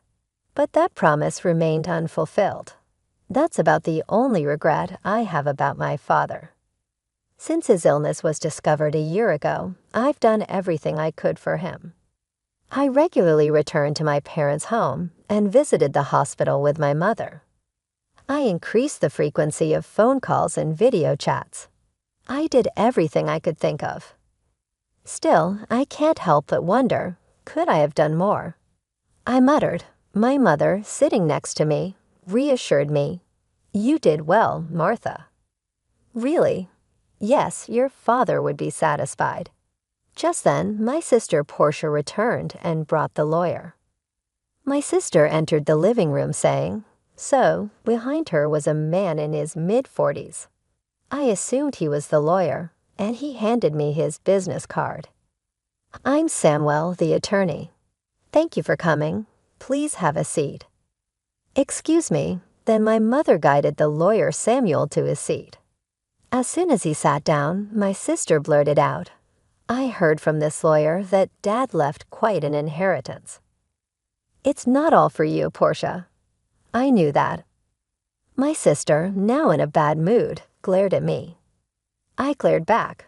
But that promise remained unfulfilled. That's about the only regret I have about my father. Since his illness was discovered a year ago, I've done everything I could for him. I regularly returned to my parents' home and visited the hospital with my mother. I increased the frequency of phone calls and video chats. I did everything I could think of. Still, I can't help but wonder, could I have done more? I muttered. My mother, sitting next to me, reassured me, "You did well, Martha." Really? Yes, your father would be satisfied. Just then, my sister Portia returned and brought the lawyer. My sister entered the living room saying, so behind her was a man in his mid-40s. I assumed he was the lawyer, and he handed me his business card. I'm Samuel, the attorney. Thank you for coming. Please have a seat. Excuse me, then my mother guided the lawyer Samuel to his seat. As soon as he sat down, my sister blurted out, I heard from this lawyer that Dad left quite an inheritance. It's not all for you, Portia. I knew that. My sister, now in a bad mood, glared at me. I glared back.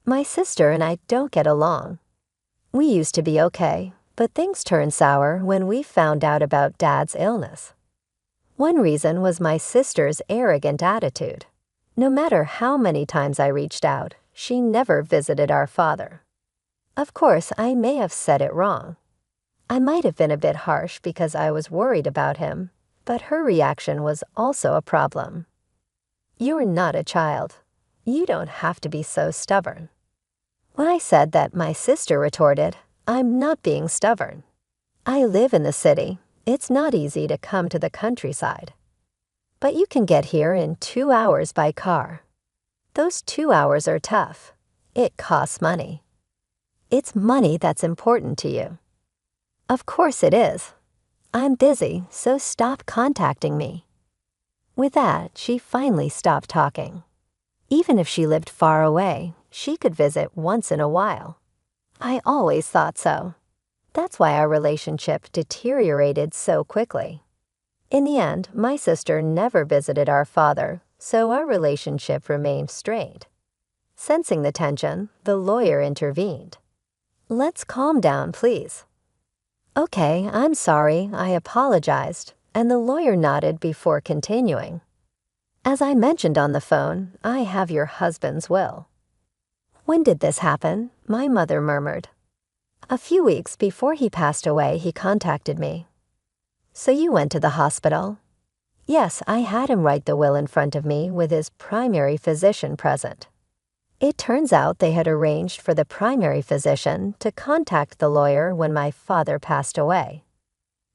My sister and I don't get along. We used to be okay, but things turned sour when we found out about Dad's illness. One reason was my sister's arrogant attitude. No matter how many times I reached out, she never visited our father. Of course, I may have said it wrong. I might have been a bit harsh because I was worried about him, but her reaction was also a problem. You're not a child. You don't have to be so stubborn. When I said that, my sister retorted, I'm not being stubborn. I live in the city. It's not easy to come to the countryside. But you can get here in 2 hours by car. Those 2 hours are tough. It costs money. It's money that's important to you. Of course it is. I'm busy, so stop contacting me. With that, she finally stopped talking. Even if she lived far away, she could visit once in a while. I always thought so. That's why our relationship deteriorated so quickly. In the end, my sister never visited our father, so our relationship remained strained. Sensing the tension, the lawyer intervened. Let's calm down, please. Okay, I'm sorry, I apologized, and the lawyer nodded before continuing. As I mentioned on the phone, I have your husband's will. When did this happen? My mother murmured. A few weeks before he passed away, he contacted me. So you went to the hospital? Yes, I had him write the will in front of me with his primary physician present. It turns out they had arranged for the primary physician to contact the lawyer when my father passed away.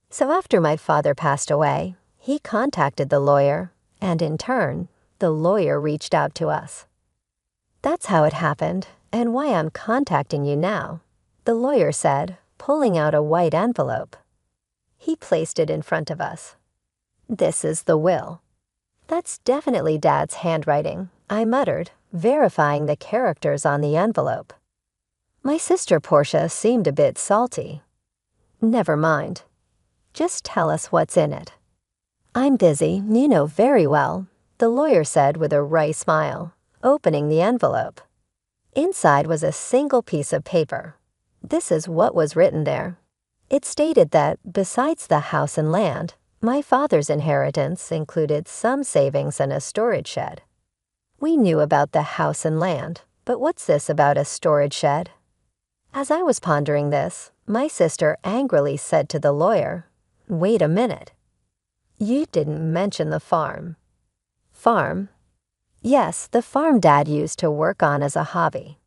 So after my father passed away, he contacted the lawyer, and in turn, the lawyer reached out to us. That's how it happened, and why I'm contacting you now, the lawyer said, pulling out a white envelope. He placed it in front of us. This is the will. That's definitely Dad's handwriting, I muttered, verifying the characters on the envelope. My sister Portia seemed a bit salty. Never mind. Just tell us what's in it. I'm busy, you know very well, the lawyer said with a wry smile, opening the envelope. Inside was a single piece of paper. This is what was written there. It stated that, besides the house and land, my father's inheritance included some savings and a storage shed. We knew about the house and land, but what's this about a storage shed? As I was pondering this, my sister angrily said to the lawyer, "Wait a minute. You didn't mention the farm." Farm? Yes, the farm Dad used to work on as a hobby.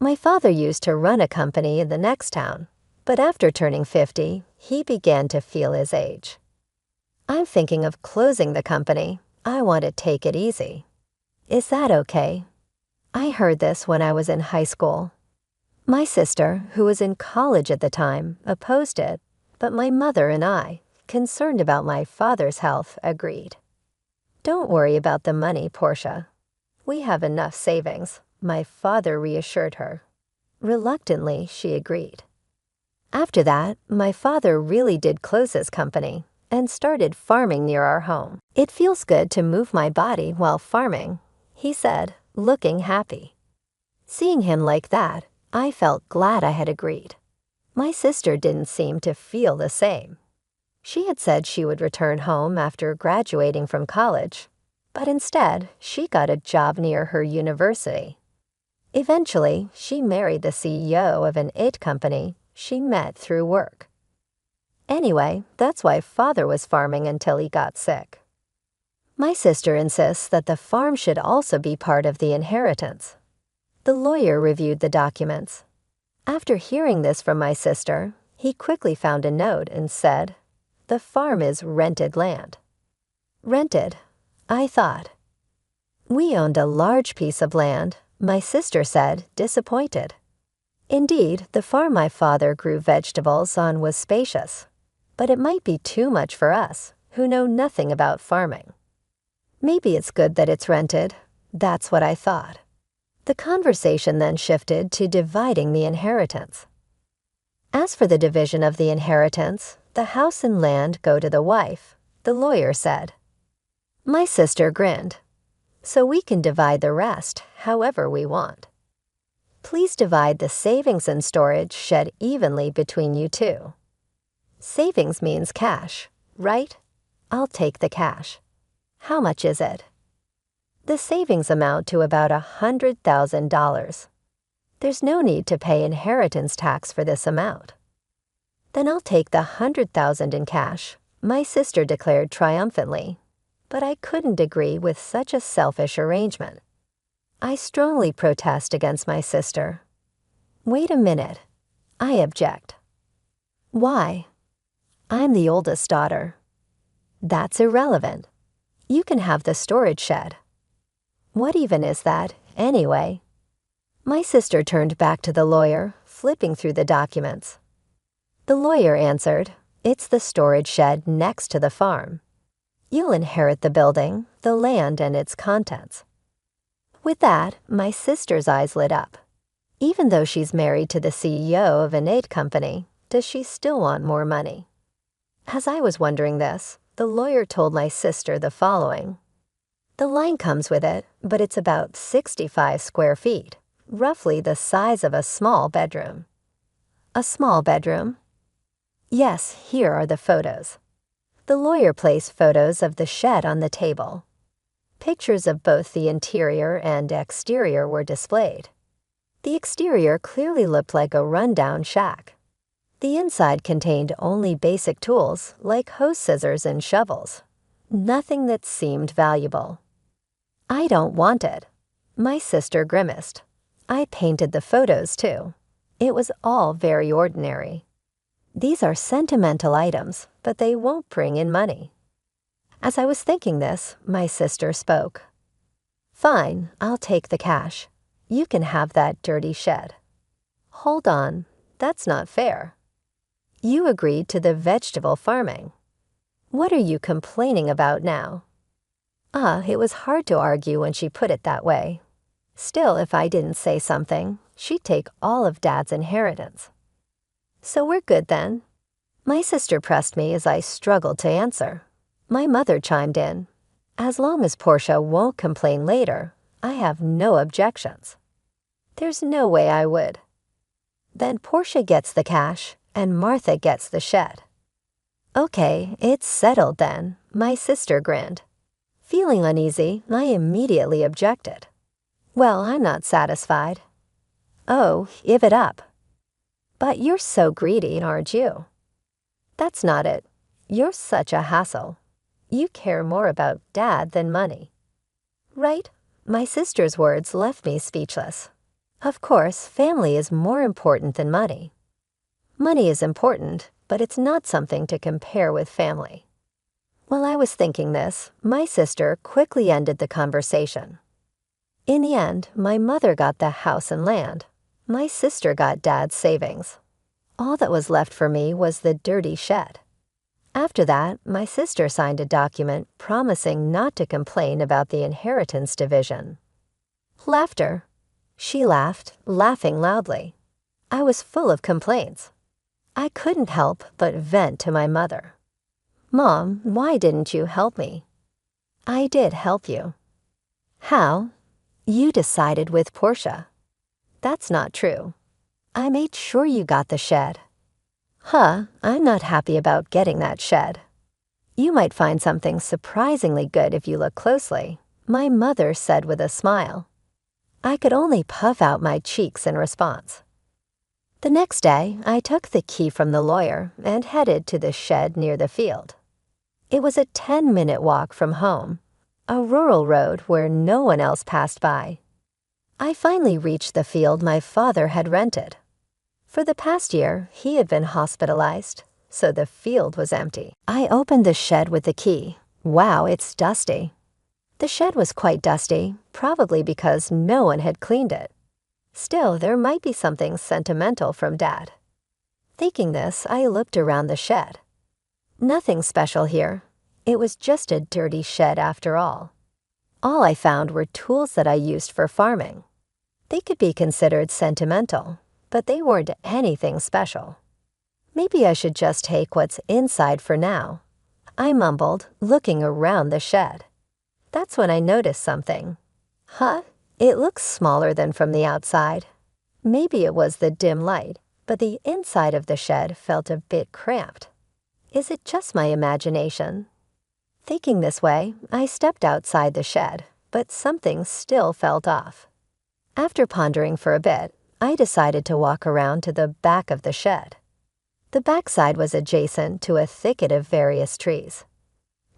My father used to run a company in the next town, but after turning 50, he began to feel his age. I'm thinking of closing the company. I want to take it easy. Is that okay? I heard this when I was in high school. My sister, who was in college at the time, opposed it, but my mother and I, concerned about my father's health, agreed. Don't worry about the money, Portia. We have enough savings, my father reassured her. Reluctantly, she agreed. After that, my father really did close his company and started farming near our home. It feels good to move my body while farming, he said, looking happy. Seeing him like that, I felt glad I had agreed. My sister didn't seem to feel the same. She had said she would return home after graduating from college, but instead, she got a job near her university. Eventually, she married the CEO of an aita company she met through work. Anyway, that's why Father was farming until he got sick. My sister insists that the farm should also be part of the inheritance. The lawyer reviewed the documents. After hearing this from my sister, he quickly found a note and said, "The farm is rented land." Rented, I thought. We owned a large piece of land, my sister said, disappointed. Indeed, the farm my father grew vegetables on was spacious, but it might be too much for us, who know nothing about farming. Maybe it's good that it's rented. That's what I thought. The conversation then shifted to dividing the inheritance. As for the division of the inheritance, the house and land go to the wife, the lawyer said. My sister grinned. So we can divide the rest however we want. Please divide the savings and storage shed evenly between you two. Savings means cash, right? I'll take the cash. How much is it? The savings amount to about $100,000. There's no need to pay inheritance tax for this amount. Then I'll take the $100,000 in cash, my sister declared triumphantly. But I couldn't agree with such a selfish arrangement. I strongly protest against my sister. Wait a minute. I object. Why? I'm the oldest daughter. That's irrelevant. You can have the storage shed. What even is that, anyway? My sister turned back to the lawyer, flipping through the documents. The lawyer answered, "It's the storage shed next to the farm. You'll inherit the building, the land, and its contents." With that, my sister's eyes lit up. Even though she's married to the CEO of an aita company, does she still want more money? As I was wondering this, the lawyer told my sister the following. The line comes with it, but it's about 65 square feet, roughly the size of a small bedroom. A small bedroom? Yes, here are the photos. The lawyer placed photos of the shed on the table. Pictures of both the interior and exterior were displayed. The exterior clearly looked like a rundown shack. The inside contained only basic tools like hose scissors and shovels. Nothing that seemed valuable. I don't want it. My sister grimaced. I painted the photos too. It was all very ordinary. These are sentimental items, but they won't bring in money. As I was thinking this, my sister spoke. Fine, I'll take the cash. You can have that dirty shed. Hold on, that's not fair. You agreed to the vegetable farming. What are you complaining about now? It was hard to argue when she put it that way. Still, if I didn't say something, she'd take all of Dad's inheritance. So we're good then. My sister pressed me as I struggled to answer. My mother chimed in. As long as Portia won't complain later, I have no objections. There's no way I would. Then Portia gets the cash, and Martha gets the shed. Okay, it's settled then, my sister grinned. Feeling uneasy, I immediately objected. Well, I'm not satisfied. Oh, give it up. But you're so greedy, aren't you? That's not it. You're such a hassle. You care more about Dad than money. Right? My sister's words left me speechless. Of course, family is more important than money. Money is important, but it's not something to compare with family. While I was thinking this, my sister quickly ended the conversation. In the end, my mother got the house and land. My sister got Dad's savings. All that was left for me was the dirty shed. After that, my sister signed a document promising not to complain about the inheritance division. Laughter. She laughed, laughing loudly. I was full of complaints. I couldn't help but vent to my mother. "Mom, why didn't you help me?" "I did help you." "How?" "You decided with Portia." "That's not true." "I made sure you got the shed." "Huh, I'm not happy about getting that shed." "You might find something surprisingly good if you look closely," my mother said with a smile. I could only puff out my cheeks in response. The next day, I took the key from the lawyer and headed to the shed near the field. It was a 10-minute walk from home, a rural road where no one else passed by. I finally reached the field my father had rented. For the past year, he had been hospitalized, so the field was empty. I opened the shed with the key. Wow, it's dusty. The shed was quite dusty, probably because no one had cleaned it. Still, there might be something sentimental from Dad. Thinking this, I looked around the shed. Nothing special here. It was just a dirty shed after all. All I found were tools that I used for farming. They could be considered sentimental, but they weren't anything special. Maybe I should just take what's inside for now. I mumbled, looking around the shed. That's when I noticed something. Huh? It looks smaller than from the outside. Maybe it was the dim light, but the inside of the shed felt a bit cramped. Is it just my imagination? Thinking this way, I stepped outside the shed, but something still felt off. After pondering for a bit, I decided to walk around to the back of the shed. The backside was adjacent to a thicket of various trees.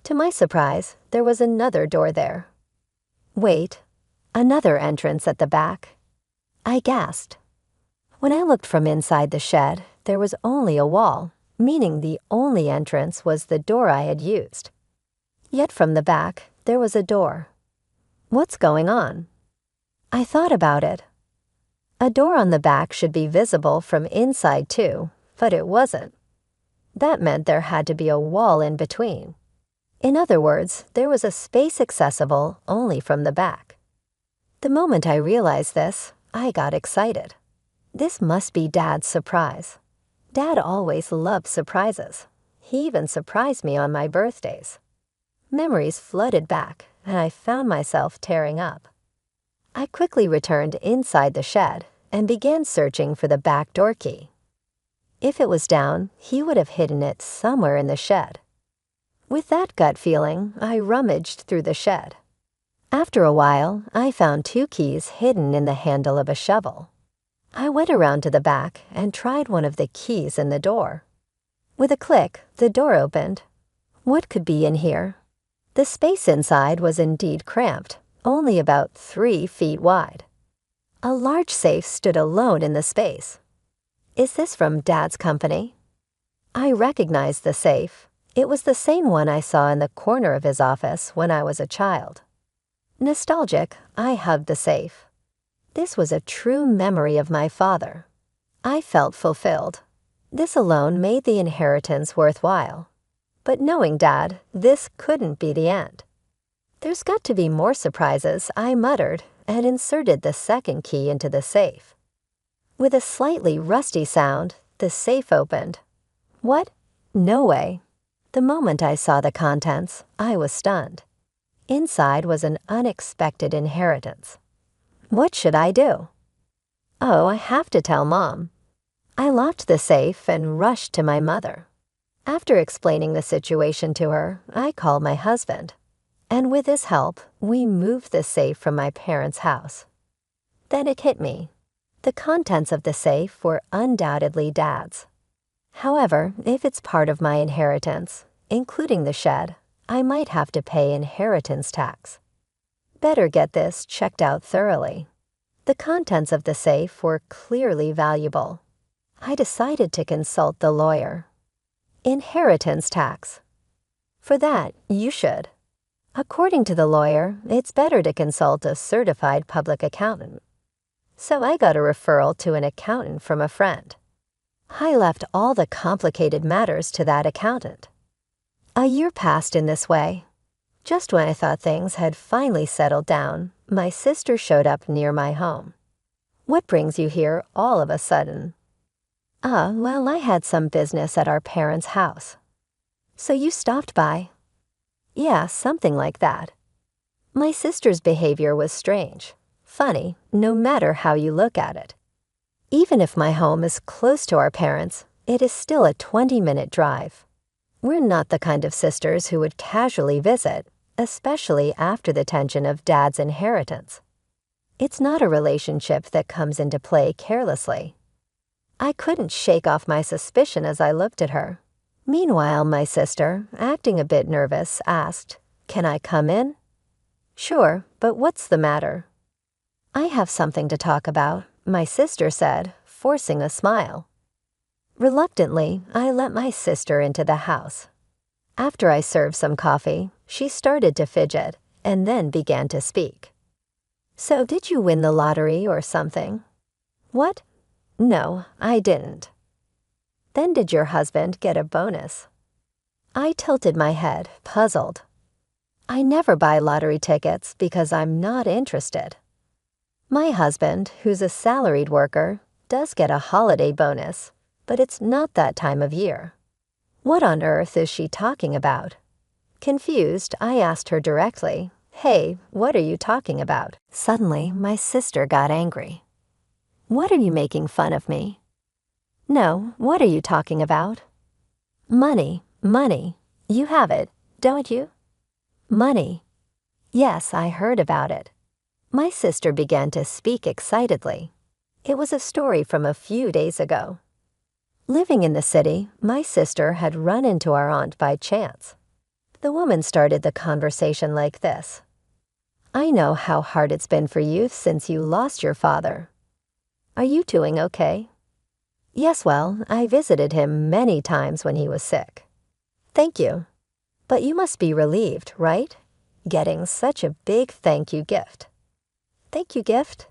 To my surprise, there was another door there. Wait, another entrance at the back. I gasped. When I looked from inside the shed, there was only a wall, meaning the only entrance was the door I had used. Yet from the back, there was a door. What's going on? I thought about it. A door on the back should be visible from inside too, but it wasn't. That meant there had to be a wall in between. In other words, there was a space accessible only from the back. The moment I realized this, I got excited. This must be Dad's surprise. Dad always loved surprises. He even surprised me on my birthdays. Memories flooded back, and I found myself tearing up. I quickly returned inside the shed and began searching for the back door key. If it was down, he would have hidden it somewhere in the shed. With that gut feeling, I rummaged through the shed. After a while, I found 2 keys hidden in the handle of a shovel. I went around to the back and tried one of the keys in the door. With a click, the door opened. What could be in here? The space inside was indeed cramped, only about 3 feet wide. A large safe stood alone in the space. Is this from Dad's company? I recognized the safe. It was the same one I saw in the corner of his office when I was a child. Nostalgic, I hugged the safe. This was a true memory of my father. I felt fulfilled. This alone made the inheritance worthwhile. But knowing Dad, this couldn't be the end. There's got to be more surprises, I muttered, and inserted the second key into the safe. With a slightly rusty sound, the safe opened. What? No way. The moment I saw the contents, I was stunned. Inside was an unexpected inheritance. What should I do? Oh, I have to tell Mom. I locked the safe and rushed to my mother. After explaining the situation to her, I called my husband. And with his help, we moved the safe from my parents' house. Then it hit me. The contents of the safe were undoubtedly Dad's. However, if it's part of my inheritance, including the shed, I might have to pay inheritance tax. Better get this checked out thoroughly. The contents of the safe were clearly valuable. I decided to consult the lawyer. Inheritance tax. For that, you should. According to the lawyer, it's better to consult a certified public accountant. So I got a referral to an accountant from a friend. I left all the complicated matters to that accountant. A year passed in this way. Just when I thought things had finally settled down, my sister showed up near my home. What brings you here all of a sudden? Well, I had some business at our parents' house. So you stopped by? Yeah, something like that. My sister's behavior was strange, funny, no matter how you look at it. Even if my home is close to our parents, it is still a 20-minute drive. We're not the kind of sisters who would casually visit, especially after the tension of Dad's inheritance. It's not a relationship that comes into play carelessly. I couldn't shake off my suspicion as I looked at her. Meanwhile, my sister, acting a bit nervous, asked, "Can I come in?" "Sure, but what's the matter?" "I have something to talk about," my sister said, forcing a smile. Reluctantly, I let my sister into the house. After I served some coffee, she started to fidget and then began to speak. "So did you win the lottery or something?" "What? No, I didn't." "Then did your husband get a bonus?" I tilted my head, puzzled. "I never buy lottery tickets because I'm not interested." My husband, who's a salaried worker, does get a holiday bonus, but it's not that time of year. What on earth is she talking about? Confused, I asked her directly, "Hey, what are you talking about?" Suddenly, my sister got angry. "What are you making fun of me?" "No, what are you talking about?" "Money, money. You have it, don't you?" "Money." "Yes, I heard about it." My sister began to speak excitedly. It was a story from a few days ago. Living in the city, my sister had run into our aunt by chance. The woman started the conversation like this. "I know how hard it's been for you since you lost your father. Are you doing okay?" "Yes, well, I visited him many times when he was sick." "Thank you. But you must be relieved, right? Getting such a big thank you gift." "Thank you gift?"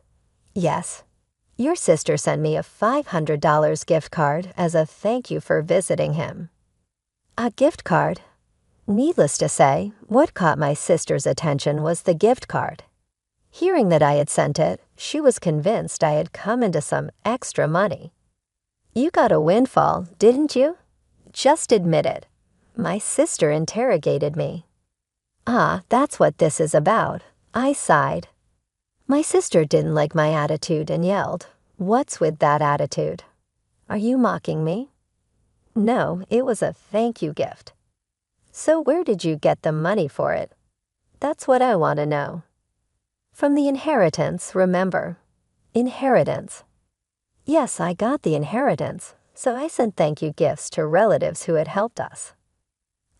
"Yes. Your sister sent me a $500 gift card as a thank you for visiting him." "A gift card?" Needless to say, what caught my sister's attention was the gift card. Hearing that I had sent it, she was convinced I had come into some extra money. "You got a windfall, didn't you? Just admit it." My sister interrogated me. That's what this is about." I sighed. My sister didn't like my attitude and yelled, "What's with that attitude? Are you mocking me?" "No, it was a thank you gift." "So where did you get the money for it?" "That's what I want to know." "From the inheritance, remember. Inheritance." "Yes, I got the inheritance, so I sent thank you gifts to relatives who had helped us."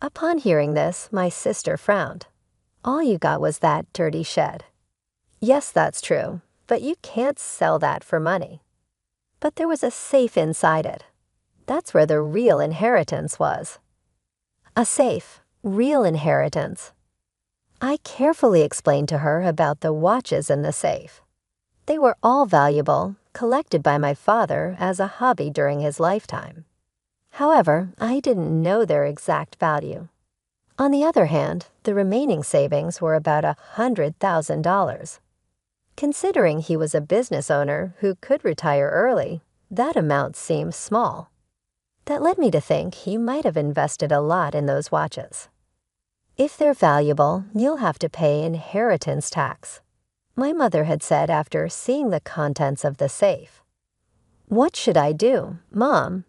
Upon hearing this, my sister frowned. "All you got was that dirty shed." "Yes, that's true, but you can't sell that for money." "But there was a safe inside it. That's where the real inheritance was." A safe, real inheritance. I carefully explained to her about the watches in the safe. They were all valuable, collected by my father as a hobby during his lifetime. However, I didn't know their exact value. On the other hand, the remaining savings were about $100,000. Considering he was a business owner who could retire early, that amount seemed small. That led me to think he might have invested a lot in those watches. "If they're valuable, you'll have to pay inheritance tax," my mother had said after seeing the contents of the safe. "What should I do, Mom?"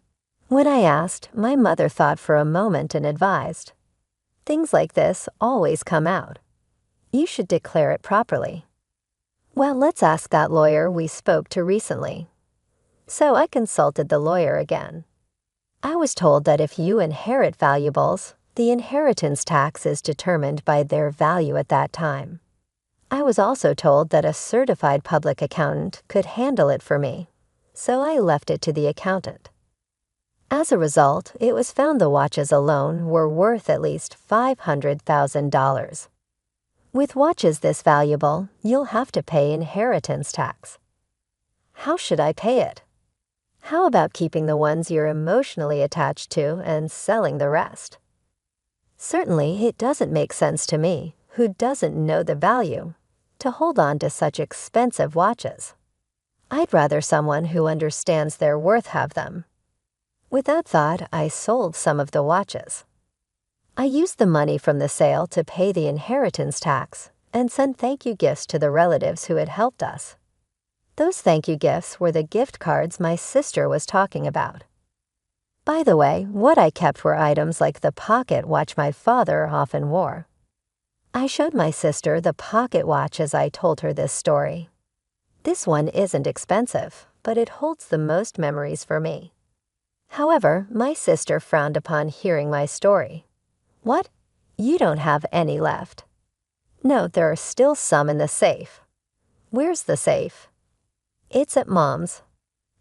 When I asked, my mother thought for a moment and advised, "Things like this always come out. You should declare it properly." "Well, let's ask that lawyer we spoke to recently." So I consulted the lawyer again. I was told that if you inherit valuables, the inheritance tax is determined by their value at that time. I was also told that a certified public accountant could handle it for me, so I left it to the accountant. As a result, it was found the watches alone were worth at least $500,000. With watches this valuable, you'll have to pay inheritance tax. How should I pay it? How about keeping the ones you're emotionally attached to and selling the rest? Certainly, it doesn't make sense to me, who doesn't know the value, to hold on to such expensive watches. I'd rather someone who understands their worth have them. With that thought, I sold some of the watches. I used the money from the sale to pay the inheritance tax and sent thank you gifts to the relatives who had helped us. Those thank you gifts were the gift cards my sister was talking about. By the way, what I kept were items like the pocket watch my father often wore. I showed my sister the pocket watch as I told her this story. This one isn't expensive, but it holds the most memories for me. However, my sister frowned upon hearing my story. What? You don't have any left. No, there are still some in the safe. Where's the safe? It's at Mom's.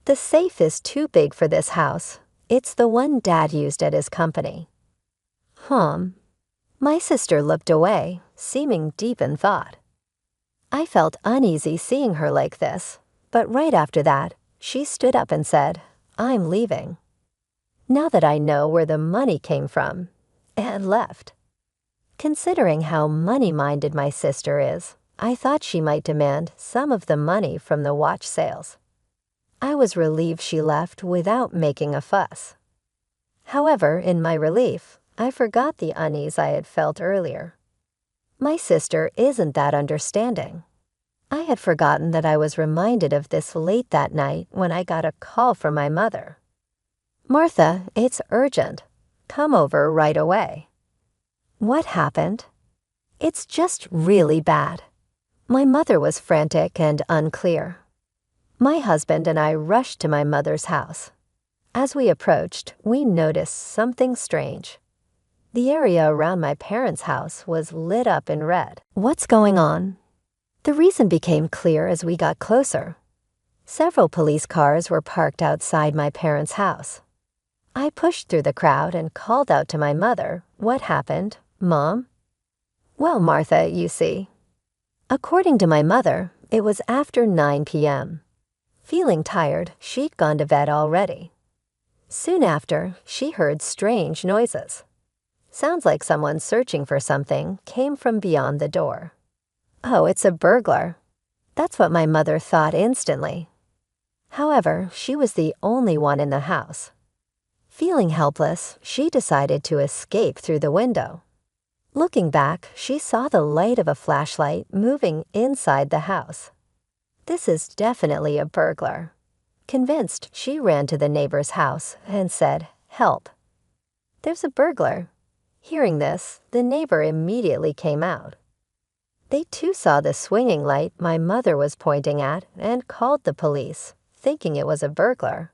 The safe is too big for this house. It's the one Dad used at his company. My sister looked away, seeming deep in thought. I felt uneasy seeing her like this, but right after that, she stood up and said, "I'm leaving. Now that I know where the money came from," and left. Considering how money-minded my sister is, I thought she might demand some of the money from the watch sales. I was relieved she left without making a fuss. However, in my relief, I forgot the unease I had felt earlier. My sister isn't that understanding. I had forgotten that I was reminded of this late that night when I got a call from my mother. "Martha, it's urgent. Come over right away." What happened? It's just really bad. My mother was frantic and unclear. My husband and I rushed to my mother's house. As we approached, we noticed something strange. The area around my parents' house was lit up in red. What's going on? The reason became clear as we got closer. Several police cars were parked outside my parents' house. I pushed through the crowd and called out to my mother, "What happened, Mom?" "Well, Martha, you see." According to my mother, it was after 9 p.m. Feeling tired, she'd gone to bed already. Soon after, she heard strange noises. Sounds like someone searching for something came from beyond the door. Oh, it's a burglar. That's what my mother thought instantly. However, she was the only one in the house. Feeling helpless, she decided to escape through the window. Looking back, she saw the light of a flashlight moving inside the house. This is definitely a burglar. Convinced, she ran to the neighbor's house and said, "Help. There's a burglar." Hearing this, the neighbor immediately came out. They too saw the swinging light my mother was pointing at and called the police, thinking it was a burglar.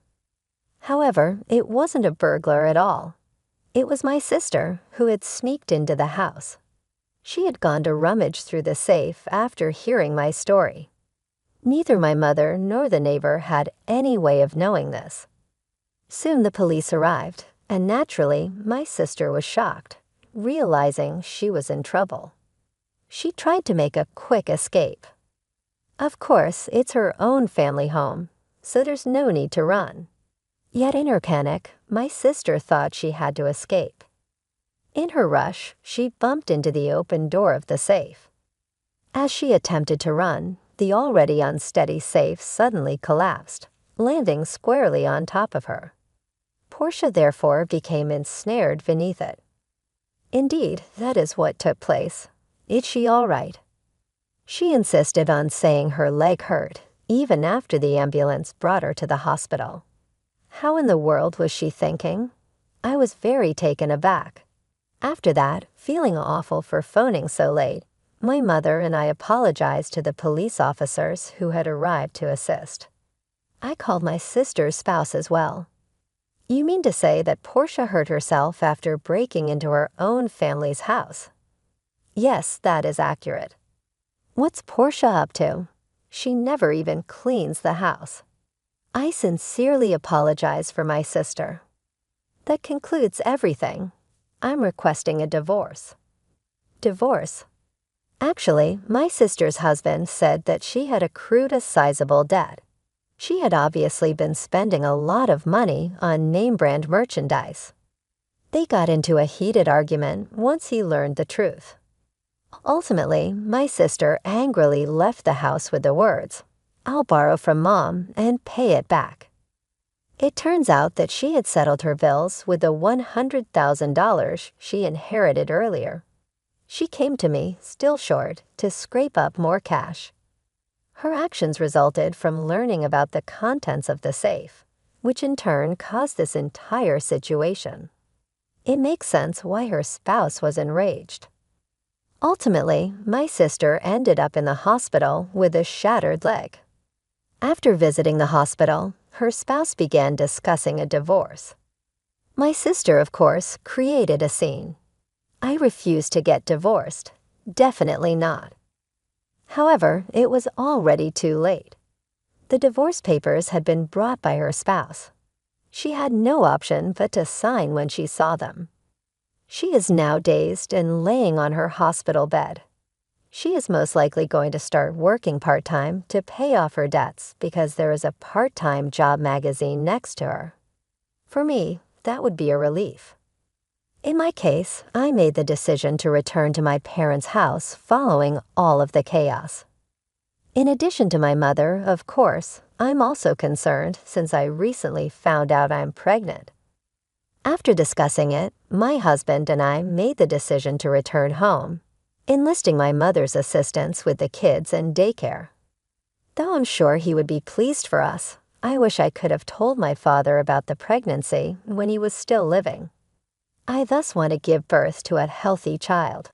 However, it wasn't a burglar at all. It was my sister who had sneaked into the house. She had gone to rummage through the safe after hearing my story. Neither my mother nor the neighbor had any way of knowing this. Soon the police arrived, and naturally, my sister was shocked, realizing she was in trouble. She tried to make a quick escape. Of course, it's her own family home, so there's no need to run. Yet in her panic, my sister thought she had to escape. In her rush, she bumped into the open door of the safe. As she attempted to run, the already unsteady safe suddenly collapsed, landing squarely on top of her. Portia therefore became ensnared beneath it. Indeed, that is what took place. Is she all right? She insisted on saying her leg hurt, even after the ambulance brought her to the hospital. How in the world was she thinking? I was very taken aback. After that, feeling awful for phoning so late, my mother and I apologized to the police officers who had arrived to assist. I called my sister's spouse as well. "You mean to say that Portia hurt herself after breaking into her own family's house?" "Yes, that is accurate." What's Portia up to? She never even cleans the house. I sincerely apologize for my sister. That concludes everything. I'm requesting a divorce. Divorce? Actually, my sister's husband said that she had accrued a sizable debt. She had obviously been spending a lot of money on name-brand merchandise. They got into a heated argument once he learned the truth. Ultimately, my sister angrily left the house with the words, "I'll borrow from Mom and pay it back." It turns out that she had settled her bills with the $100,000 she inherited earlier. She came to me, still short, to scrape up more cash. Her actions resulted from learning about the contents of the safe, which in turn caused this entire situation. It makes sense why her spouse was enraged. Ultimately, my sister ended up in the hospital with a shattered leg. After visiting the hospital, her spouse began discussing a divorce. My sister, of course, created a scene. I refused to get divorced. Definitely not. However, it was already too late. The divorce papers had been brought by her spouse. She had no option but to sign when she saw them. She is now dazed and laying on her hospital bed. She is most likely going to start working part-time to pay off her debts because there is a part-time job magazine next to her. For me, that would be a relief. In my case, I made the decision to return to my parents' house following all of the chaos. In addition to my mother, of course, I'm also concerned since I recently found out I'm pregnant. After discussing it, my husband and I made the decision to return home, enlisting my mother's assistance with the kids and daycare. Though I'm sure he would be pleased for us, I wish I could have told my father about the pregnancy when he was still living. I thus want to give birth to a healthy child.